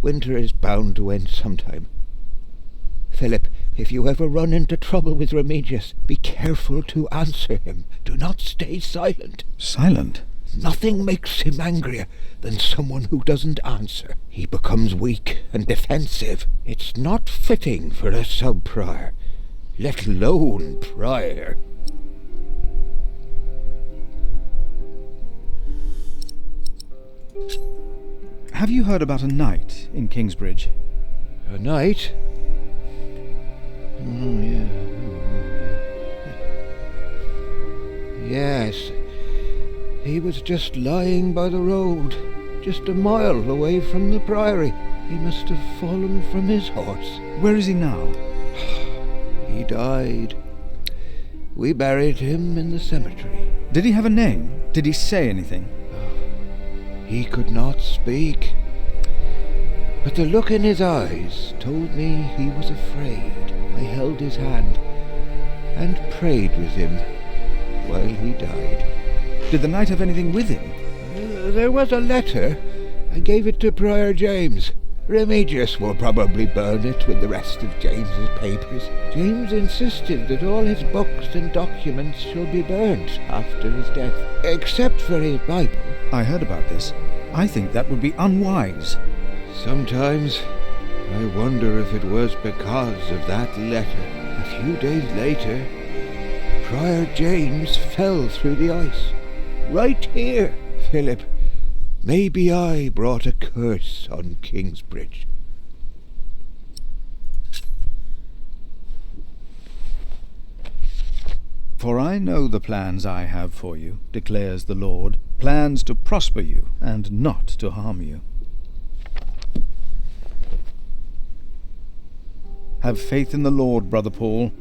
Winter is bound to end sometime. Philip, if you ever run into trouble with Remigius, be careful to answer him. Do not stay silent. Silent? Nothing makes him angrier than someone who doesn't answer. He becomes weak and defensive. It's not fitting for a sub-prior, let alone prior. Have you heard about a knight in Kingsbridge? A knight? Oh, yeah. Yes. He was just lying by the road, just a mile away from the priory. He must have fallen from his horse. Where is he now? He died. We buried him in the cemetery. Did he have a name? Did he say anything? He could not speak, but the look in his eyes told me he was afraid. I held his hand and prayed with him while he died. Did the knight have anything with him? There was a letter. I gave it to Prior James. Remigius will probably burn it with the rest of James's papers. James insisted that all his books and documents shall be burnt after his death, except for his Bible. I heard about this. I think that would be unwise. Sometimes I wonder if it was because of that letter. A few days later, Prior James fell through the ice. Right here, Philip. Maybe I brought a curse on Kingsbridge. For I know the plans I have for you, declares the Lord, plans to prosper you and not to harm you. Have faith in the Lord, Brother Paul.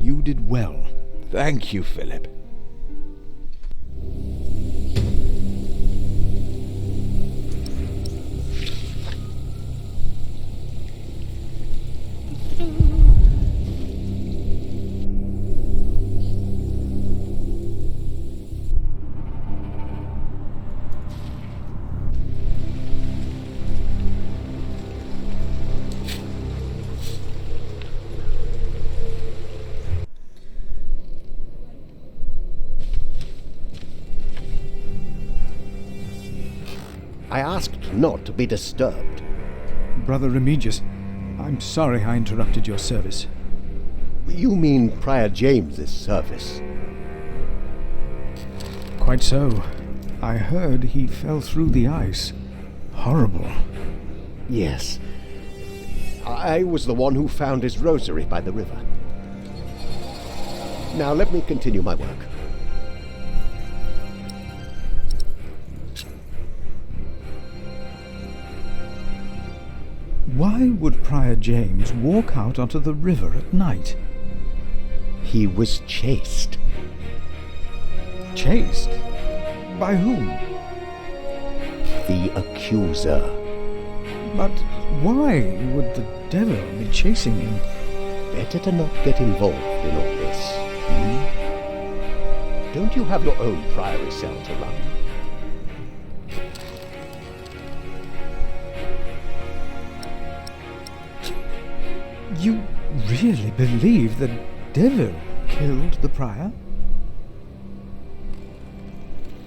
You did well. Thank you, Philip. I asked not to be disturbed. Brother Remigius, I'm sorry I interrupted your service. You mean Prior James's service? Quite so. I heard he fell through the ice. Horrible. Yes. I was the one who found his rosary by the river. Now let me continue my work. Why would Prior James walk out onto the river at night? He was chased. Chased? By whom? The accuser. But why would the devil be chasing him? Better to not get involved in all this. Don't you have your own priory cell to run? You really believe the devil killed the prior?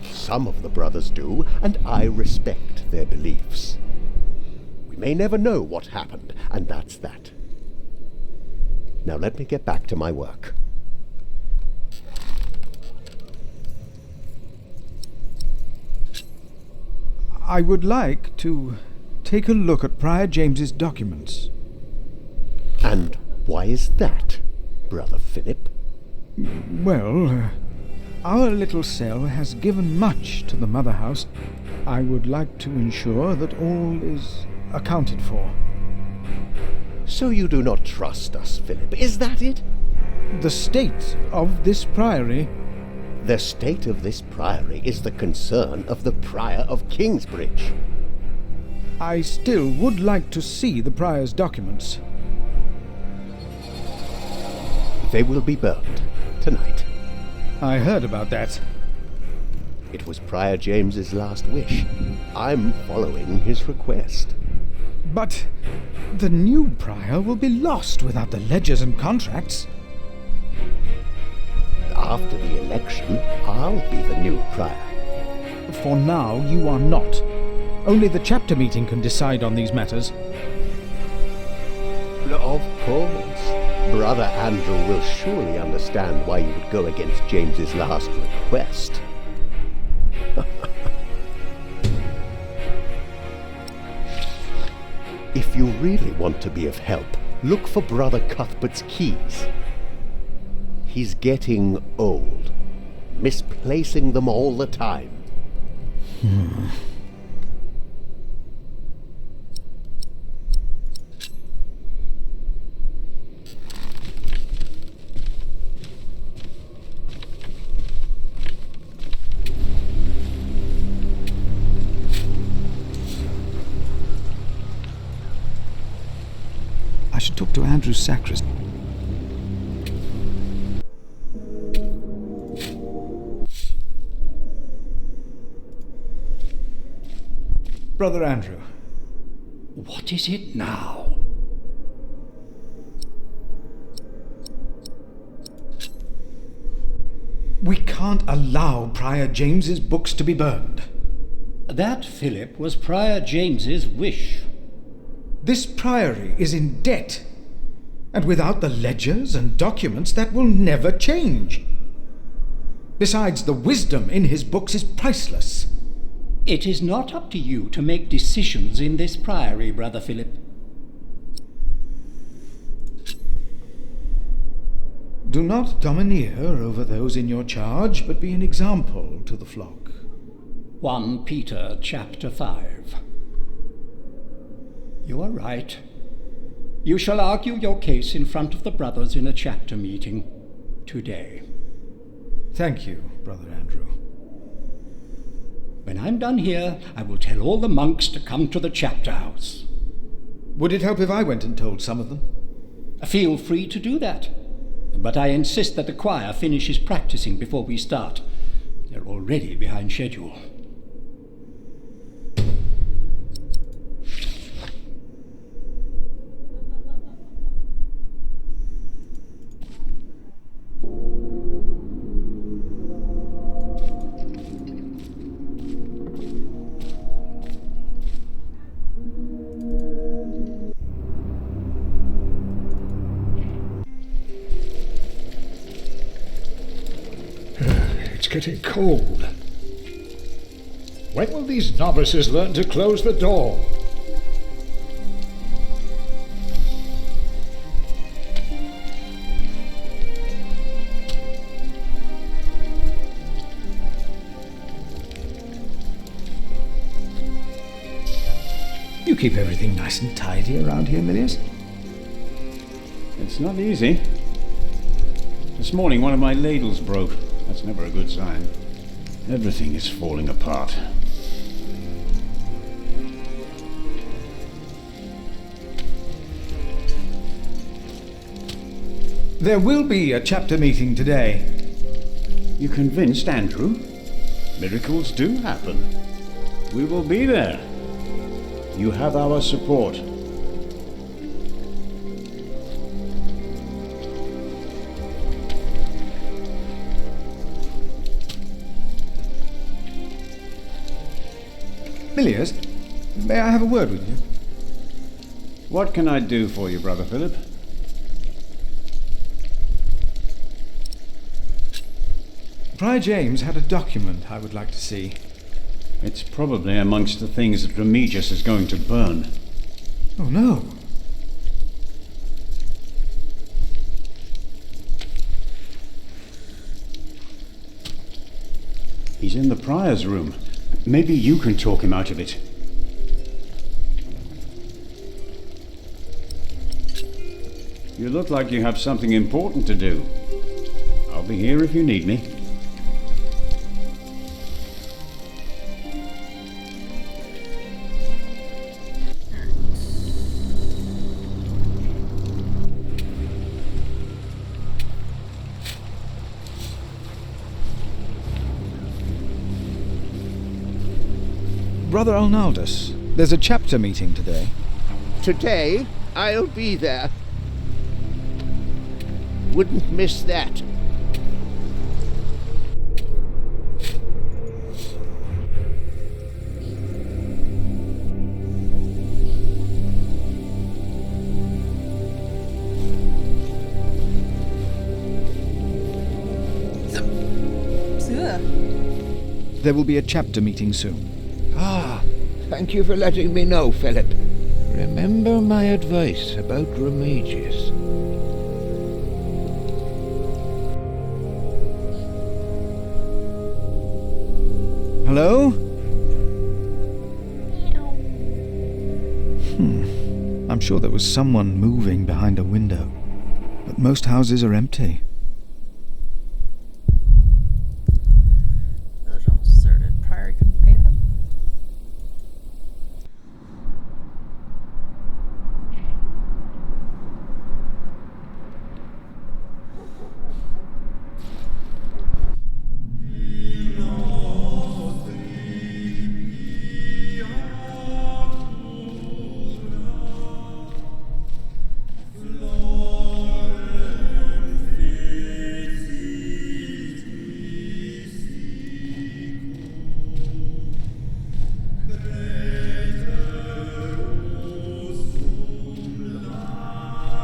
Some of the brothers do, and I respect their beliefs. We may never know what happened, and that's that. Now let me get back to my work. I would like to take a look at Prior James's documents. And why is that, Brother Philip? Well, our little cell has given much to the mother house. I would like to ensure that all is accounted for. So you do not trust us, Philip, is that it? The state of this priory... The state of this priory is the concern of the Prior of Kingsbridge. I still would like to see the prior's documents. They will be burned tonight. I heard about that. It was Prior James's last wish. I'm following his request. But the new prior will be lost without the ledgers and contracts. After the election, I'll be the new prior. For now, you are not. Only the chapter meeting can decide on these matters. Of course. Brother Andrew will surely understand why you would go against James's last request. If you really want to be of help, look for Brother Cuthbert's keys. He's getting old, misplacing them all the time. I should talk to Andrew's sacrist. Brother Andrew. What is it now? We can't allow Prior James's books to be burned. That, Philip, was Prior James's wish. This priory is in debt, and without the ledgers and documents, that will never change. Besides, the wisdom in his books is priceless. It is not up to you to make decisions in this priory, Brother Philip. Do not domineer over those in your charge, but be an example to the flock. 1 Peter chapter 5. You are right. You shall argue your case in front of the brothers in a chapter meeting today. Thank you, Brother Andrew. When I'm done here, I will tell all the monks to come to the chapter house. Would it help if I went and told some of them? Feel free to do that. But I insist that the choir finishes practicing before we start. They're already behind schedule. It's getting cold. When will these novices learn to close the door? You keep everything nice and tidy around here, Milius? It's not easy. This morning one of my ladles broke. That's never a good sign. Everything is falling apart. There will be a chapter meeting today. You convinced Andrew? Miracles do happen. We will be there. You have our support. Milius, may I have a word with you? What can I do for you, Brother Philip? Prior James had a document I would like to see. It's probably amongst the things that Remigius is going to burn. Oh no. He's in the prior's room. Maybe you can talk him out of it. You look like you have something important to do. I'll be here if you need me. Brother Arnaldus, there's a chapter meeting today. Today, I'll be there. Wouldn't miss that. There will be a chapter meeting soon. Ah, thank you for letting me know, Philip. Remember my advice about Remigius. Hello? I'm sure there was someone moving behind a window, but most houses are empty. Village all deserted. Priory couldn't pay them?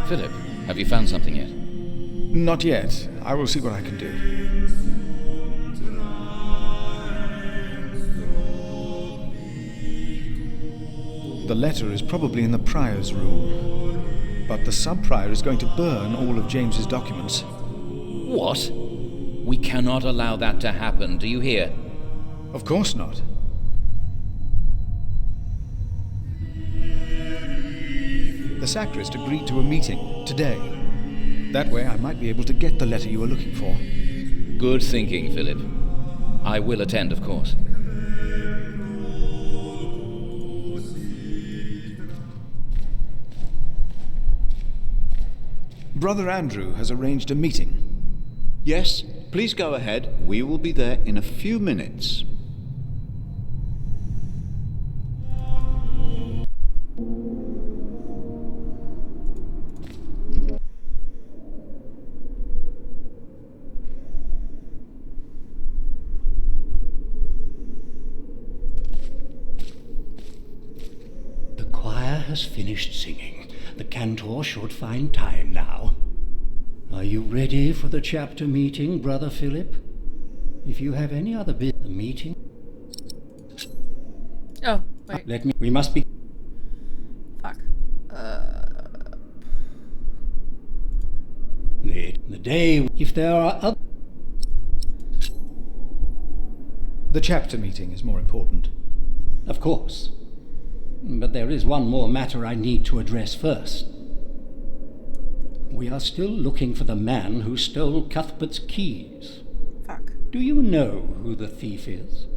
Philip, have you found something yet? Not yet. I will see what I can do. The letter is probably in the prior's room, but the sub-prior is going to burn all of James's documents. What? We cannot allow that to happen, do you hear? Of course not. The sacrist agreed to a meeting today. That way I might be able to get the letter you were looking for. Good thinking, Philip. I will attend, of course. Brother Andrew has arranged a meeting. Yes, please go ahead. We will be there in a few minutes. The choir has finished singing. The cantor should find time now. Are you ready for the chapter meeting, Brother Philip? If you have any other business, the meeting... Oh, wait. We must be... Fuck. The day, if there are other... The chapter meeting is more important. Of course. But there is one more matter I need to address first. We are still looking for the man who stole Cuthbert's keys. Fuck. Do you know who the thief is?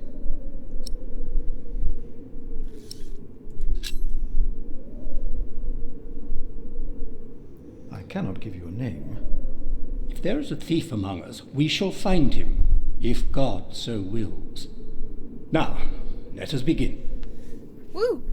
I cannot give you a name. If there is a thief among us, we shall find him, if God so wills. Now, let us begin. Woo!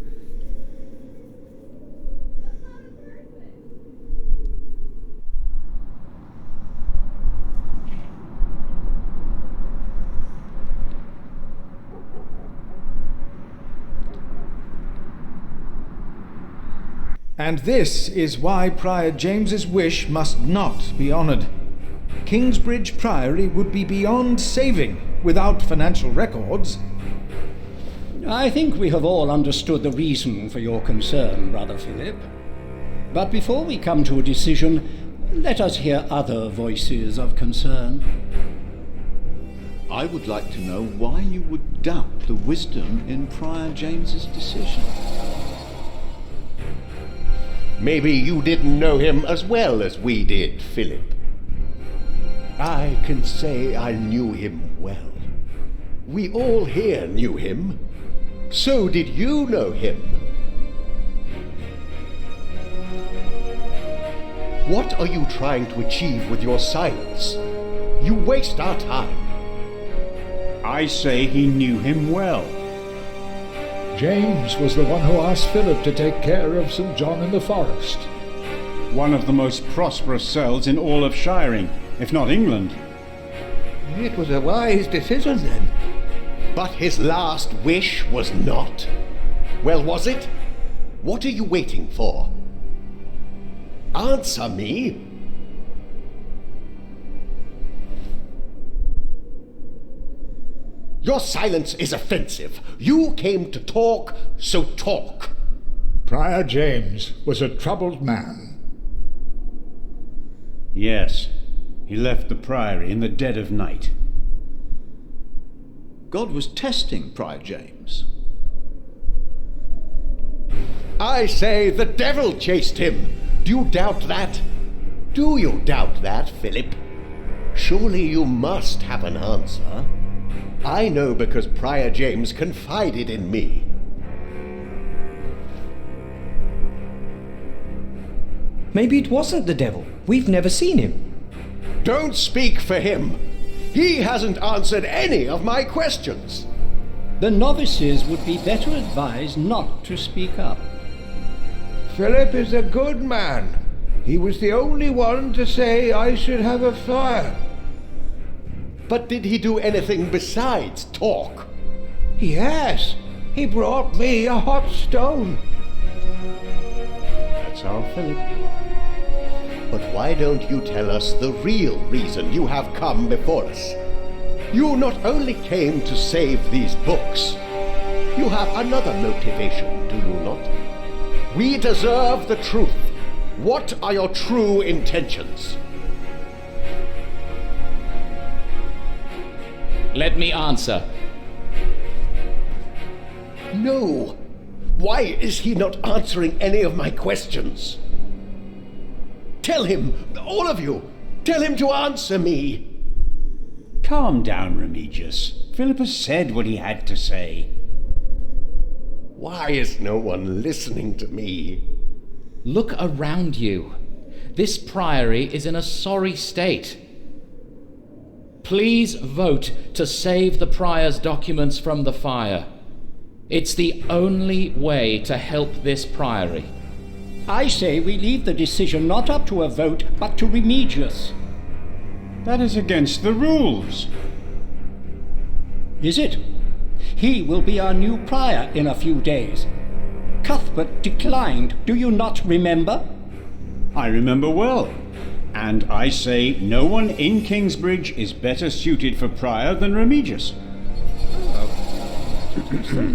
And this is why Prior James's wish must not be honoured. Kingsbridge Priory would be beyond saving without financial records. I think we have all understood the reason for your concern, Brother Philip. But before we come to a decision, let us hear other voices of concern. I would like to know why you would doubt the wisdom in Prior James's decision. Maybe you didn't know him as well as we did, Philip. I can say I knew him well. We all here knew him. So did you know him. What are you trying to achieve with your silence? You waste our time. I say he knew him well. James was the one who asked Philip to take care of St. John in the forest. One of the most prosperous cells in all of Shiring, if not England. It was a wise decision then. But his last wish was not. Well, was it? What are you waiting for? Answer me. Your silence is offensive. You came to talk, so talk. Prior James was a troubled man. Yes, he left the priory in the dead of night. God was testing Prior James. I say the devil chased him. Do you doubt that? Do you doubt that, Philip? Surely you must have an answer. I know because Prior James confided in me. Maybe it wasn't the devil. We've never seen him. Don't speak for him. He hasn't answered any of my questions. The novices would be better advised not to speak up. Philip is a good man. He was the only one to say I should have a fire. But did he do anything besides talk? Yes, he brought me a hot stone. That's our Philip. But why don't you tell us the real reason you have come before us? You not only came to save these books, you have another motivation, do you not? We deserve the truth. What are your true intentions? Let me answer. No. Why is he not answering any of my questions? Tell him, all of you, tell him to answer me. Calm down, Remigius. Philip has said what he had to say. Why is no one listening to me? Look around you. This priory is in a sorry state. Please vote to save the prior's documents from the fire. It's the only way to help this priory. I say we leave the decision not up to a vote, but to Remigius. That is against the rules. Is it? He will be our new prior in a few days. Cuthbert declined, do you not remember? I remember well. And I say no one in Kingsbridge is better suited for prior than Remigius.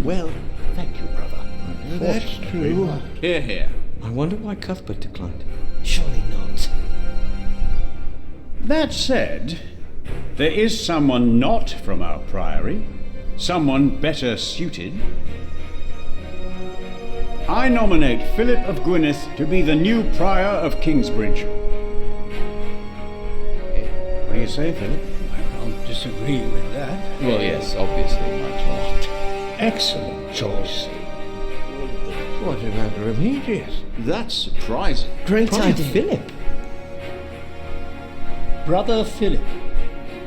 Well, thank you, brother. That's true. Hear, hear. I wonder why Cuthbert declined. Surely not. That said, there is someone not from our priory, someone better suited. I nominate Philip of Gwynedd to be the new prior of Kingsbridge. What do you say, Philip? I don't disagree with that. Well, yes, obviously, my choice. Excellent choice. What about Remigius? That's surprising. Great Prior idea. Philip. Brother Philip,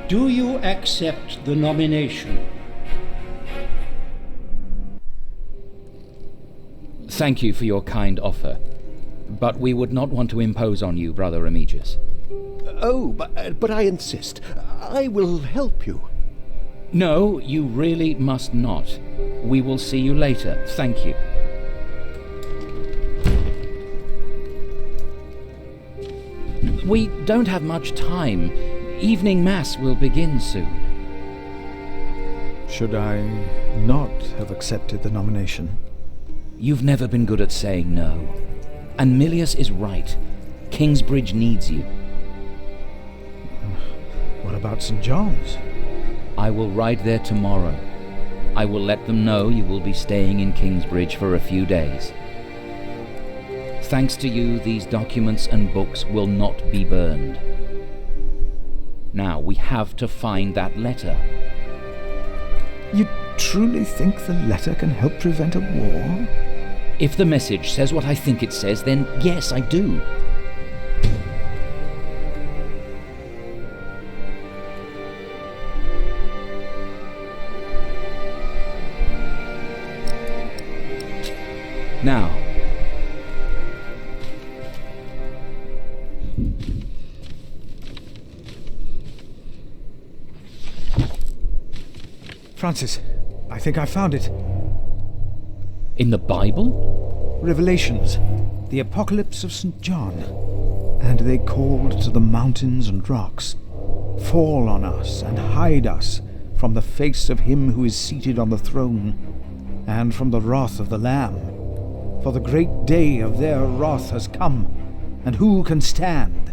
do you accept the nomination? Thank you for your kind offer, but we would not want to impose on you, Brother Remigius. Oh, but I insist. I will help you. No, you really must not. We will see you later. Thank you. We don't have much time. Evening Mass will begin soon. Should I not have accepted the nomination? You've never been good at saying no. And Milius is right. Kingsbridge needs you. What about St. John's? I will ride there tomorrow. I will let them know you will be staying in Kingsbridge for a few days. Thanks to you, these documents and books will not be burned. Now, we have to find that letter. You truly think the letter can help prevent a war? If the message says what I think it says, then yes, I do. Now, Francis, I think I found it. in the Bible? Revelations, the Apocalypse of St. John. And they called to the mountains and rocks, "Fall on us and hide us from the face of him who is seated on the throne, and from the wrath of the Lamb. For the great day of their wrath has come, and who can stand?"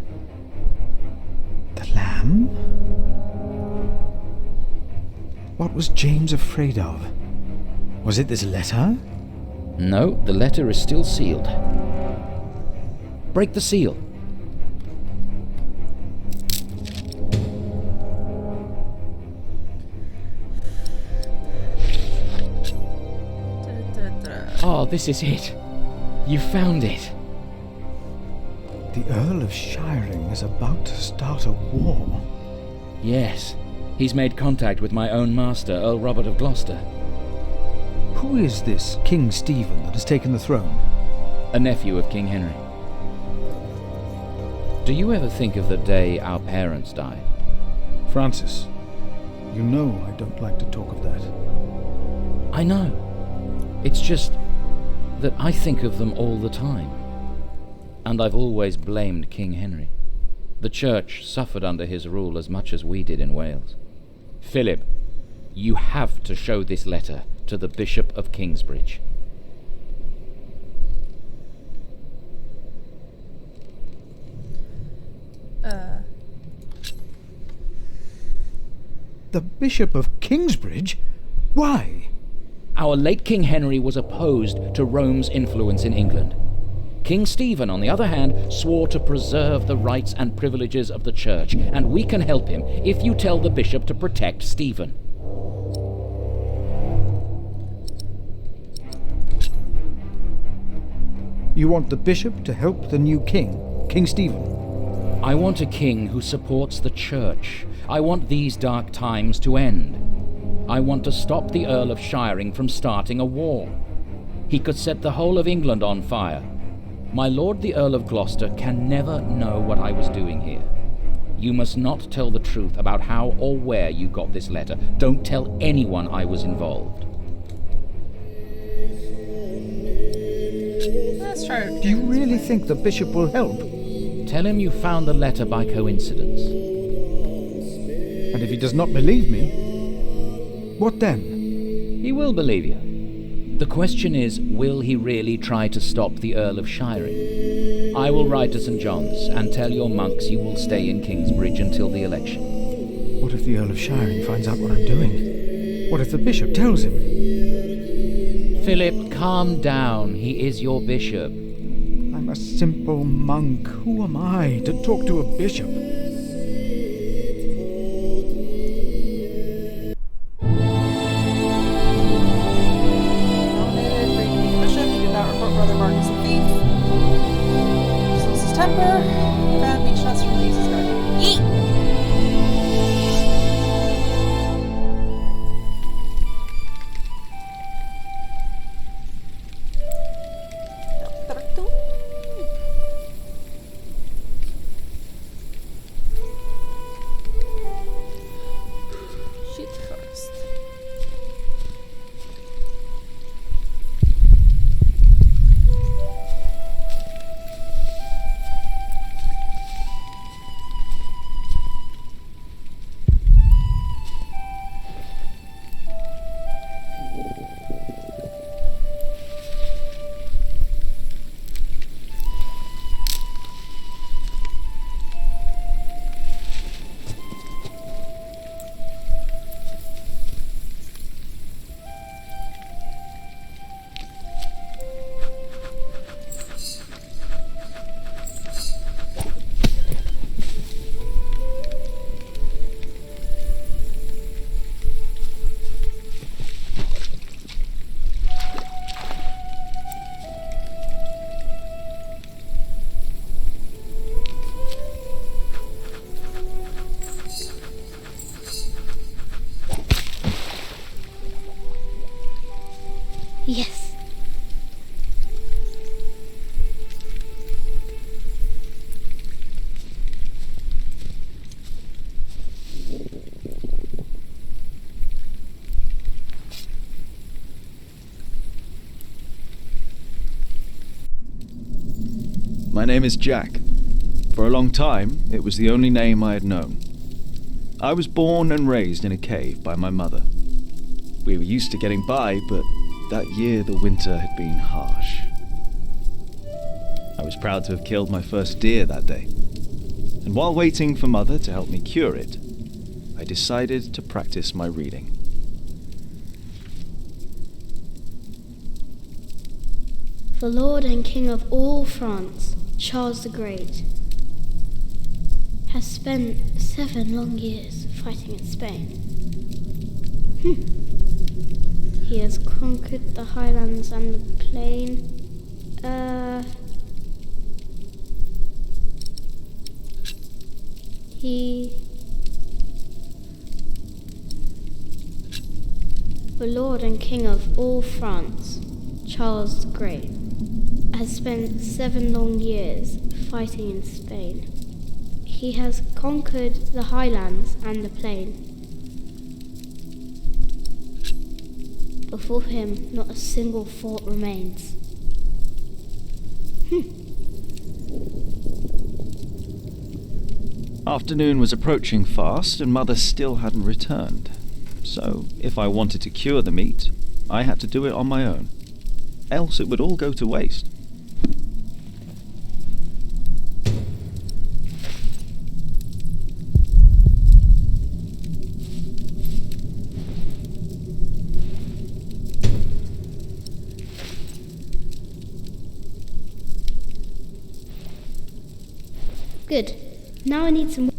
The Lamb? What was James afraid of? Was it this letter? No, the letter is still sealed. Break the seal. Oh, this is it. You found it. The Earl of Shiring is about to start a war. Yes. He's made contact with my own master, Earl Robert of Gloucester. Who is this King Stephen that has taken the throne? A nephew of King Henry. Do you ever think of the day our parents died? Francis, you know I don't like to talk of that. I know. It's just that I think of them all the time. And I've always blamed King Henry. The Church suffered under his rule as much as we did in Wales. Philip, you have to show this letter to the Bishop of Kingsbridge. The Bishop of Kingsbridge? Why? Our late King Henry was opposed to Rome's influence in England. King Stephen, on the other hand, swore to preserve the rights and privileges of the Church, and we can help him if you tell the bishop to protect Stephen. You want the bishop to help the new king, King Stephen? I want a king who supports the Church. I want these dark times to end. I want to stop the Earl of Shiring from starting a war. He could set the whole of England on fire. My lord the Earl of Gloucester can never know what I was doing here. You must not tell the truth about how or where you got this letter. Don't tell anyone I was involved. Let's try to Do you really think the bishop will help? Tell him you found the letter by coincidence. And if he does not believe me, what then? He will believe you. The question is, will he really try to stop the Earl of Shiring? I will ride to St. John's and tell your monks you will stay in Kingsbridge until the election. What if the Earl of Shiring finds out what I'm doing? What if the bishop tells him? Philip, calm down. He is your bishop. I'm a simple monk. Who am I to talk to a bishop? Brother Marcus a thief. Steals his temper. Bad beach nuts from Lisa's garden. Yeet! Shit first. Yes. My name is Jack. For a long time, it was the only name I had known. I was born and raised in a cave by my mother. We were used to getting by, but that year the winter had been harsh. I was proud to have killed my first deer that day. And while waiting for Mother to help me cure it, I decided to practice my reading. The Lord and King of all France, Charles the Great, has spent 7 long years fighting in Spain. He has conquered the highlands and the plain. The Lord and King of all France, Charles the Great, has spent 7 long years fighting in Spain. He has conquered the highlands and the plain. Before him, not a single fort remains. Afternoon was approaching fast, and Mother still hadn't returned. So, if I wanted to cure the meat, I had to do it on my own. Else it would all go to waste. Good. Now I need some...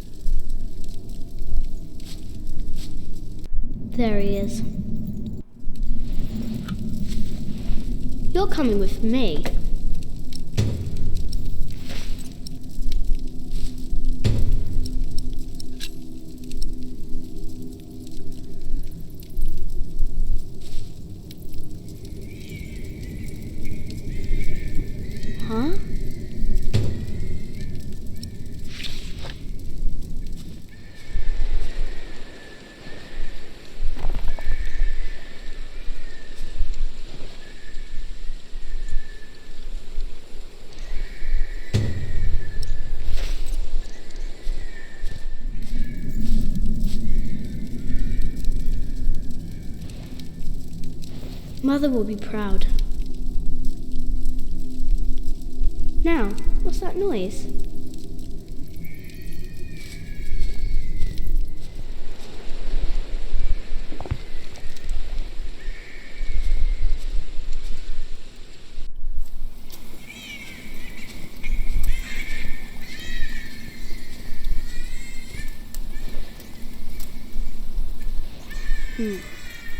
There he is. You're coming with me. Huh? Mother will be proud. Now, what's that noise?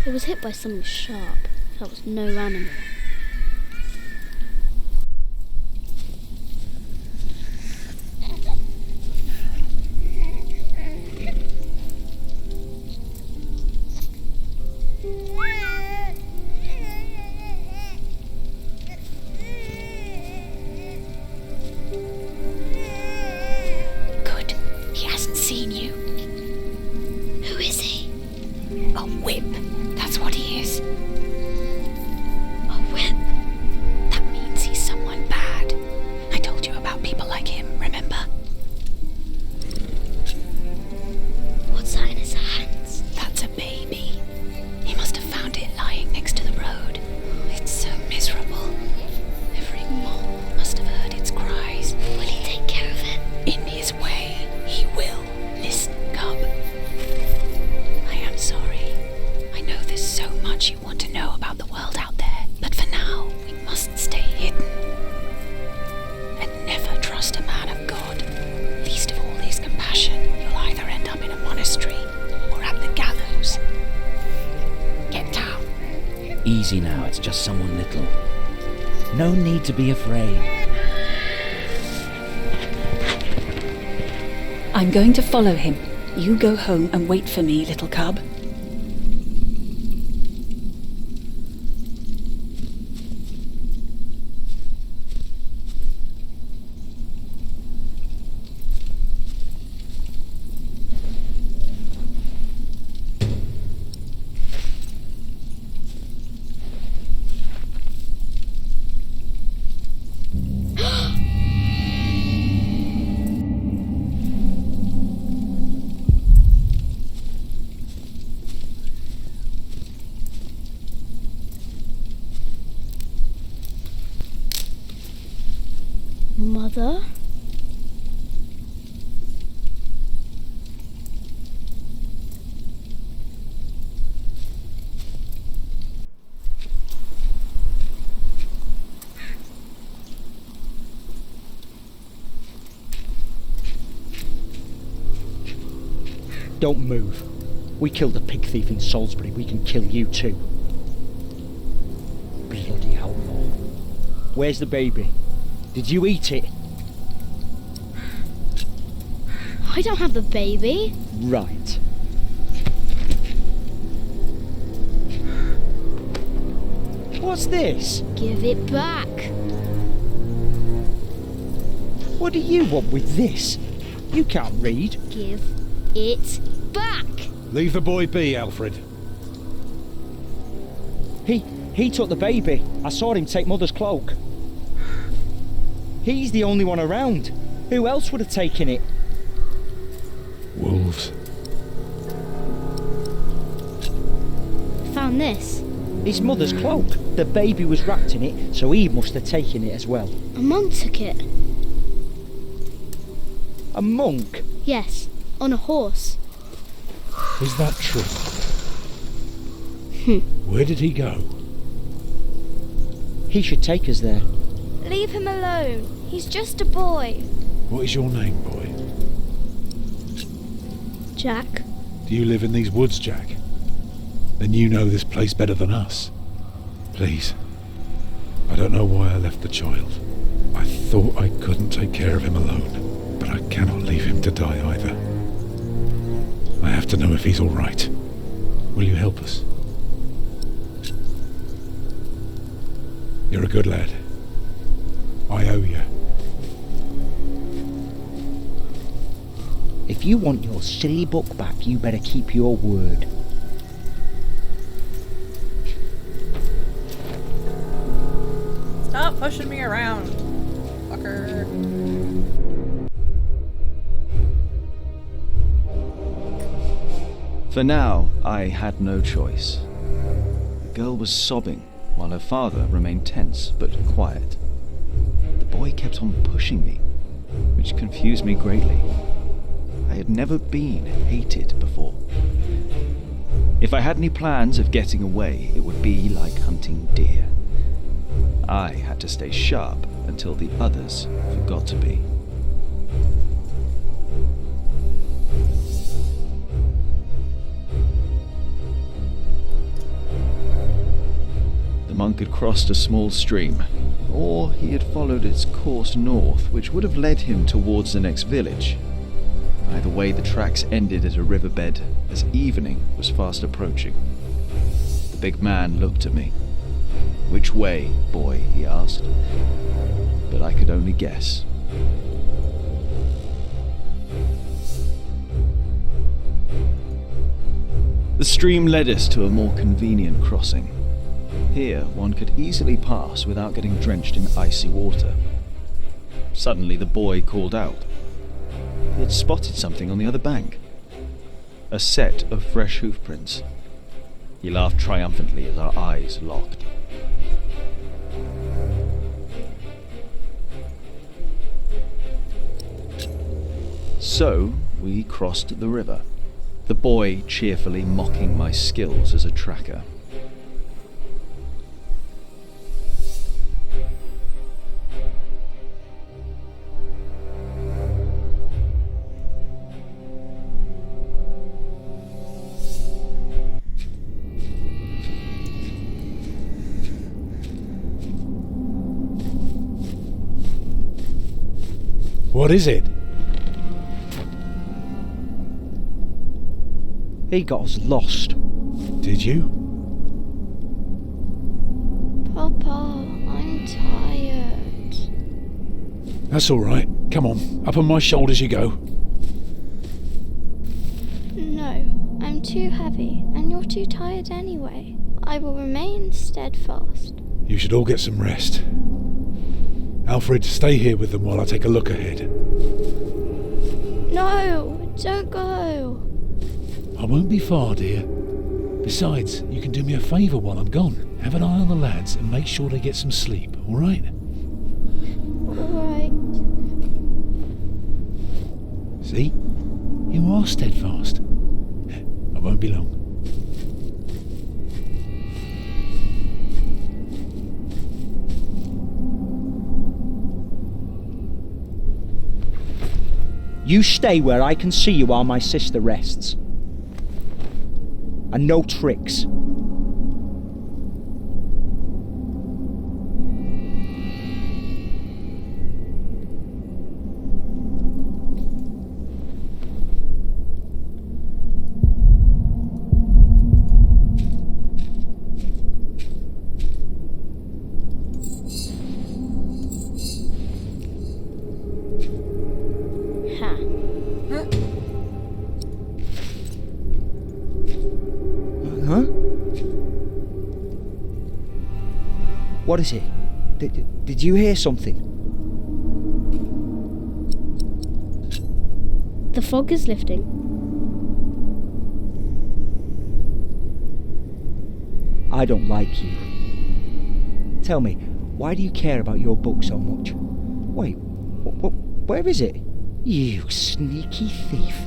It was hit by something sharp. That was no animal. Good. He hasn't seen you. Who is he? A whip. That's what he is. Easy now, it's just someone little. No need to be afraid. I'm going to follow him. You go home and wait for me, little cub. Mother? Don't move. We killed a pig thief in Salisbury, we can kill you too. Bloody outlaw. Where's the baby? Did you eat it? I don't have the baby. Right. What's this? Give it back. What do you want with this? You can't read. Give it back. Leave the boy be, Alfred. He took the baby. I saw him take Mother's cloak. He's the only one around. Who else would have taken it? Wolves. Found this. It's Mother's cloak. The baby was wrapped in it, so he must have taken it as well. A monk took it. A monk? Yes, on a horse. Is that true? Where did he go? He should take us there. Leave him alone. He's just a boy. What is your name, boy? Jack. Do you live in these woods, Jack? Then you know this place better than us. Please. I don't know why I left the child. I thought I couldn't take care of him alone, but I cannot leave him to die either. I have to know if he's all right. Will you help us? You're a good lad. I owe you. If you want your silly book back, you better keep your word. Stop pushing me around, fucker. For now, I had no choice. The girl was sobbing, while her father remained tense but quiet. The boy kept on pushing me, which confused me greatly. I had never been hated before. If I had any plans of getting away, it would be like hunting deer. I had to stay sharp until the others forgot to be. The monk had crossed a small stream, or he had followed its course north, which would have led him towards the next village. Either way, the tracks ended at a riverbed as evening was fast approaching. The big man looked at me. "Which way, boy?" he asked. But I could only guess. The stream led us to a more convenient crossing. Here, one could easily pass without getting drenched in icy water. Suddenly, the boy called out. He had spotted something on the other bank. A set of fresh hoof prints. He laughed triumphantly as our eyes locked. So, we crossed the river, the boy cheerfully mocking my skills as a tracker. What is it? He got us lost. Did you? Papa, I'm tired. That's all right. Come on, up on my shoulders you go. No, I'm too heavy, and you're too tired anyway. I will remain steadfast. You should all get some rest. Alfred, stay here with them while I take a look ahead. No, don't go. I won't be far, dear. Besides, you can do me a favour while I'm gone. Have an eye on the lads and make sure they get some sleep, all right? All right. See? You are steadfast. I won't be long. You stay where I can see you while my sister rests. And no tricks. What is it? Did you hear something? The fog is lifting. I don't like you. Tell me, why do you care about your book so much? Wait, where is it? You sneaky thief.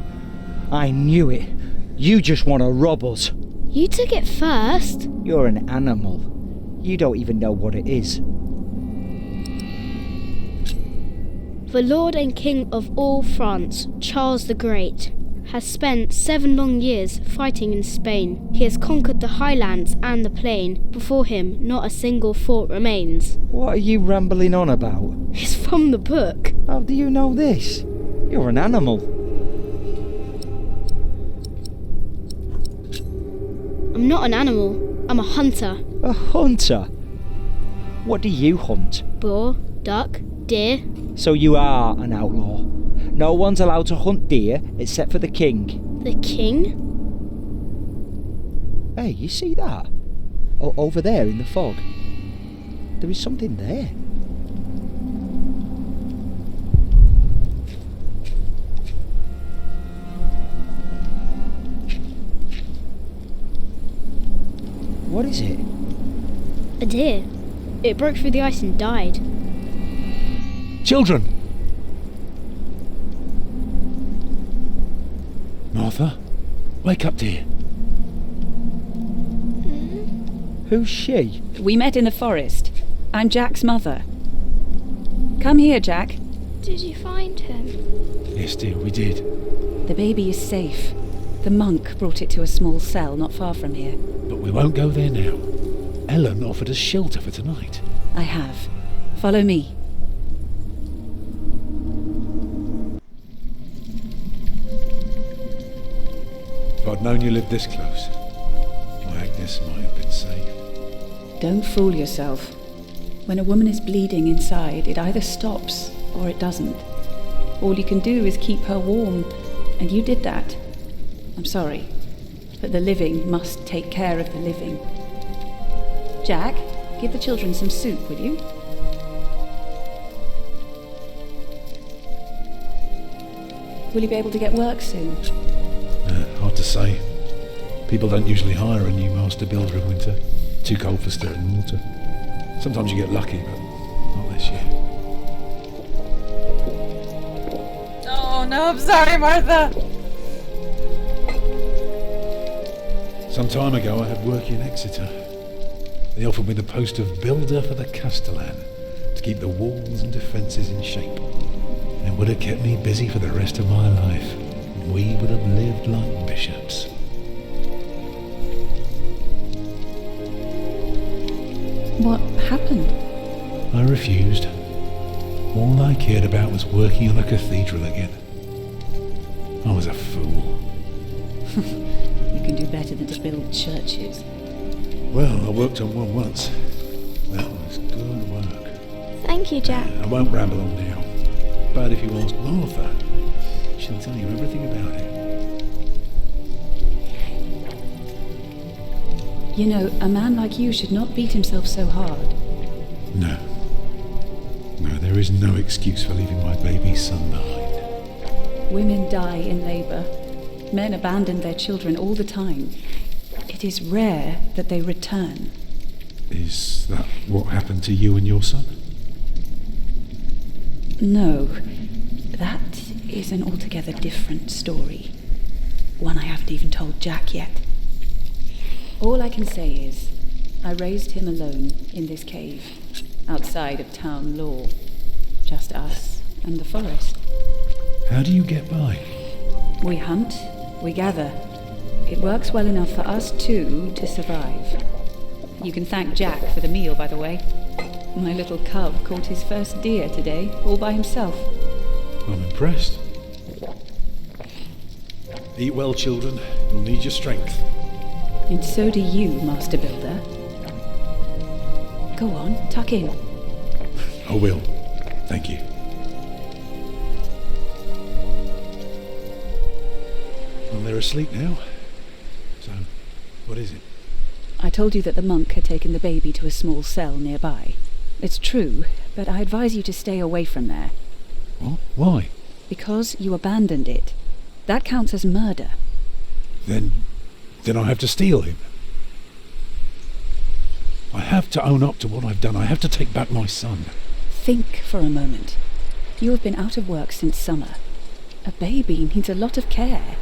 I knew it. You just want to rob us. You took it first. You're an animal. You don't even know what it is. The Lord and King of all France, Charles the Great, has spent 7 long years fighting in Spain. He has conquered the highlands and the plain. Before him, not a single fort remains. What are you rambling on about? It's from the book. How do you know this? You're an animal. I'm not an animal. I'm a hunter. A hunter? What do you hunt? Boar, duck, deer. So you are an outlaw. No one's allowed to hunt deer except for the king. The king? Hey, you see that? Over there in the fog. There is something there. What is it? A deer. It broke through the ice and died. Children! Martha, wake up, dear. Who's she? We met in the forest. I'm Jack's mother. Come here, Jack. Did you find him? Yes, dear, we did. The baby is safe. The monk brought it to a small cell not far from here. But we won't go there now. Ellen offered us shelter for tonight. I have. Follow me. If I'd known you lived this close, my Agnes might have been safe. Don't fool yourself. When a woman is bleeding inside, it either stops or it doesn't. All you can do is keep her warm, and you did that. I'm sorry, but the living must take care of the living. Jack, give the children some soup, will you? Will you be able to get work soon? Hard to say. People don't usually hire a new master builder in winter. Too cold for stirring water. Sometimes you get lucky, but not this year. Oh no, I'm sorry, Martha. Some time ago I had work in Exeter. They offered me the post of builder for the Castellan to keep the walls and defences in shape. It would have kept me busy for the rest of my life. We would have lived like bishops. What happened? I refused. All I cared about was working on a cathedral again. I was a fool. You can do better than to build churches. Well, I worked on one once. That was good work. Thank you, Jack. I won't ramble on now. But if you ask Martha, she'll tell you everything about it. You know, a man like you should not beat himself so hard. No. No, there is no excuse for leaving my baby son behind. Women die in labour. Men abandon their children all the time. It is rare that they return. Is that what happened to you and your son? No. That is an altogether different story. One I haven't even told Jack yet. All I can say is, I raised him alone in this cave, outside of town law. Just us and the forest. How do you get by? We hunt, we gather. It works well enough for us two to survive. You can thank Jack for the meal, by the way. My little cub caught his first deer today, all by himself. I'm impressed. Eat well, children. You'll need your strength. And so do you, Master Builder. Go on, tuck in. I will. Thank you. Well, they're asleep now. So, what is it? I told you that the monk had taken the baby to a small cell nearby. It's true, but I advise you to stay away from there. What? Why? Because you abandoned it. That counts as murder. Then I have to steal him. I have to own up to what I've done. I have to take back my son. Think for a moment. You have been out of work since summer. A baby needs a lot of care.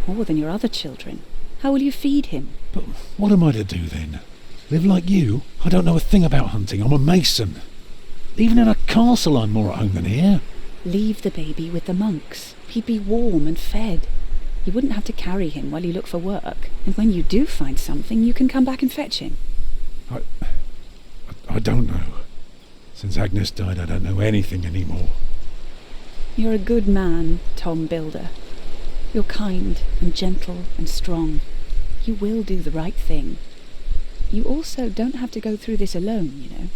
More than your other children. How will you feed him? But what am I to do then? Live like you? I don't know a thing about hunting. I'm a mason. Even in a castle I'm more at home than here. Leave the baby with the monks. He'd be warm and fed. You wouldn't have to carry him while you look for work. And when you do find something, you can come back and fetch him. I don't know. Since Agnes died, I don't know anything anymore. You're a good man, Tom Builder. You're kind and gentle and strong. You will do the right thing. You also don't have to go through this alone, you know.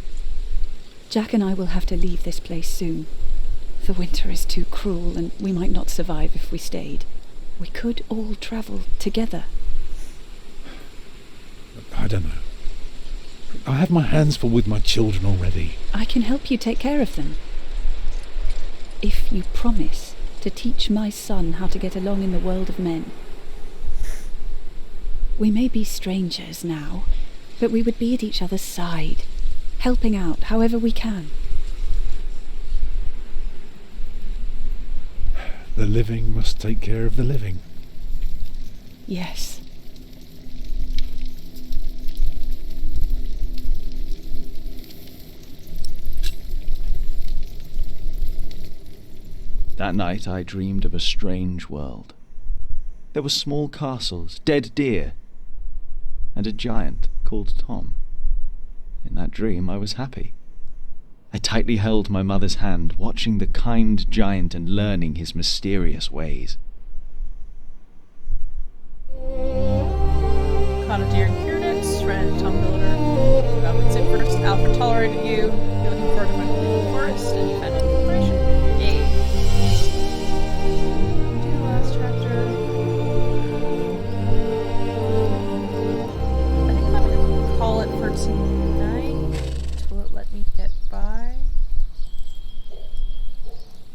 Jack and I will have to leave this place soon. The winter is too cruel, and we might not survive if we stayed. We could all travel together. I don't know. I have my hands full with my children already. I can help you take care of them. If you promise to teach my son how to get along in the world of men. We may be strangers now, but we would be at each other's side, helping out however we can. The living must take care of the living. Yes. That night I dreamed of a strange world. There were small castles, dead deer, and a giant called Tom. In that dream I was happy. I tightly held my mother's hand, watching the kind giant and learning his mysterious ways. Caught a deer and cured it. Ran Tom Builder. That would sit first. Alfred tolerated you. You're looking forward to my forest and you found information. Yay. Do the last chapter. I think I'm gonna call it for tonight. Will it let me get by?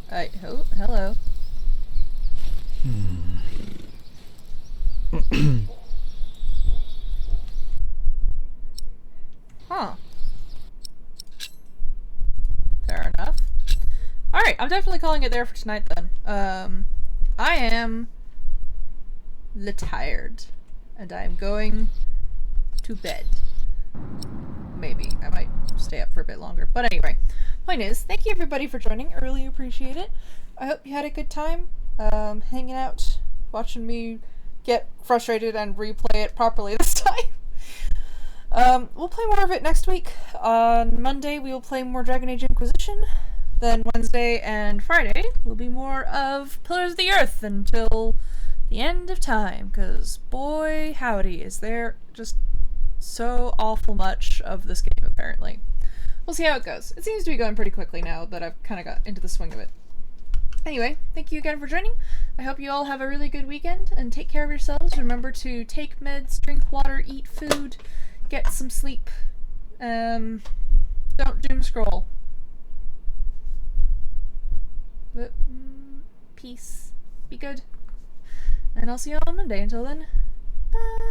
Hello. Huh. Fair enough. Alright, I'm definitely calling it there for tonight then. I am tired. And I am going to bed. Maybe. I might stay up for a bit longer. But anyway, point is, thank you everybody for joining. I really appreciate it. I hope you had a good time hanging out, watching me get frustrated and replay it properly this time. We'll play more of it next week. On Monday, we will play more Dragon Age Inquisition. Then Wednesday and Friday will be more of Pillars of the Earth until the end of time. Because, boy, howdy, is there just so awful much of this game, apparently. We'll see how it goes. It seems to be going pretty quickly now that I've kind of got into the swing of it. Anyway, thank you again for joining. I hope you all have a really good weekend, and take care of yourselves. Remember to take meds, drink water, eat food, get some sleep. Don't doom scroll. But, peace. Be good. And I'll see you all on Monday. Until then, bye.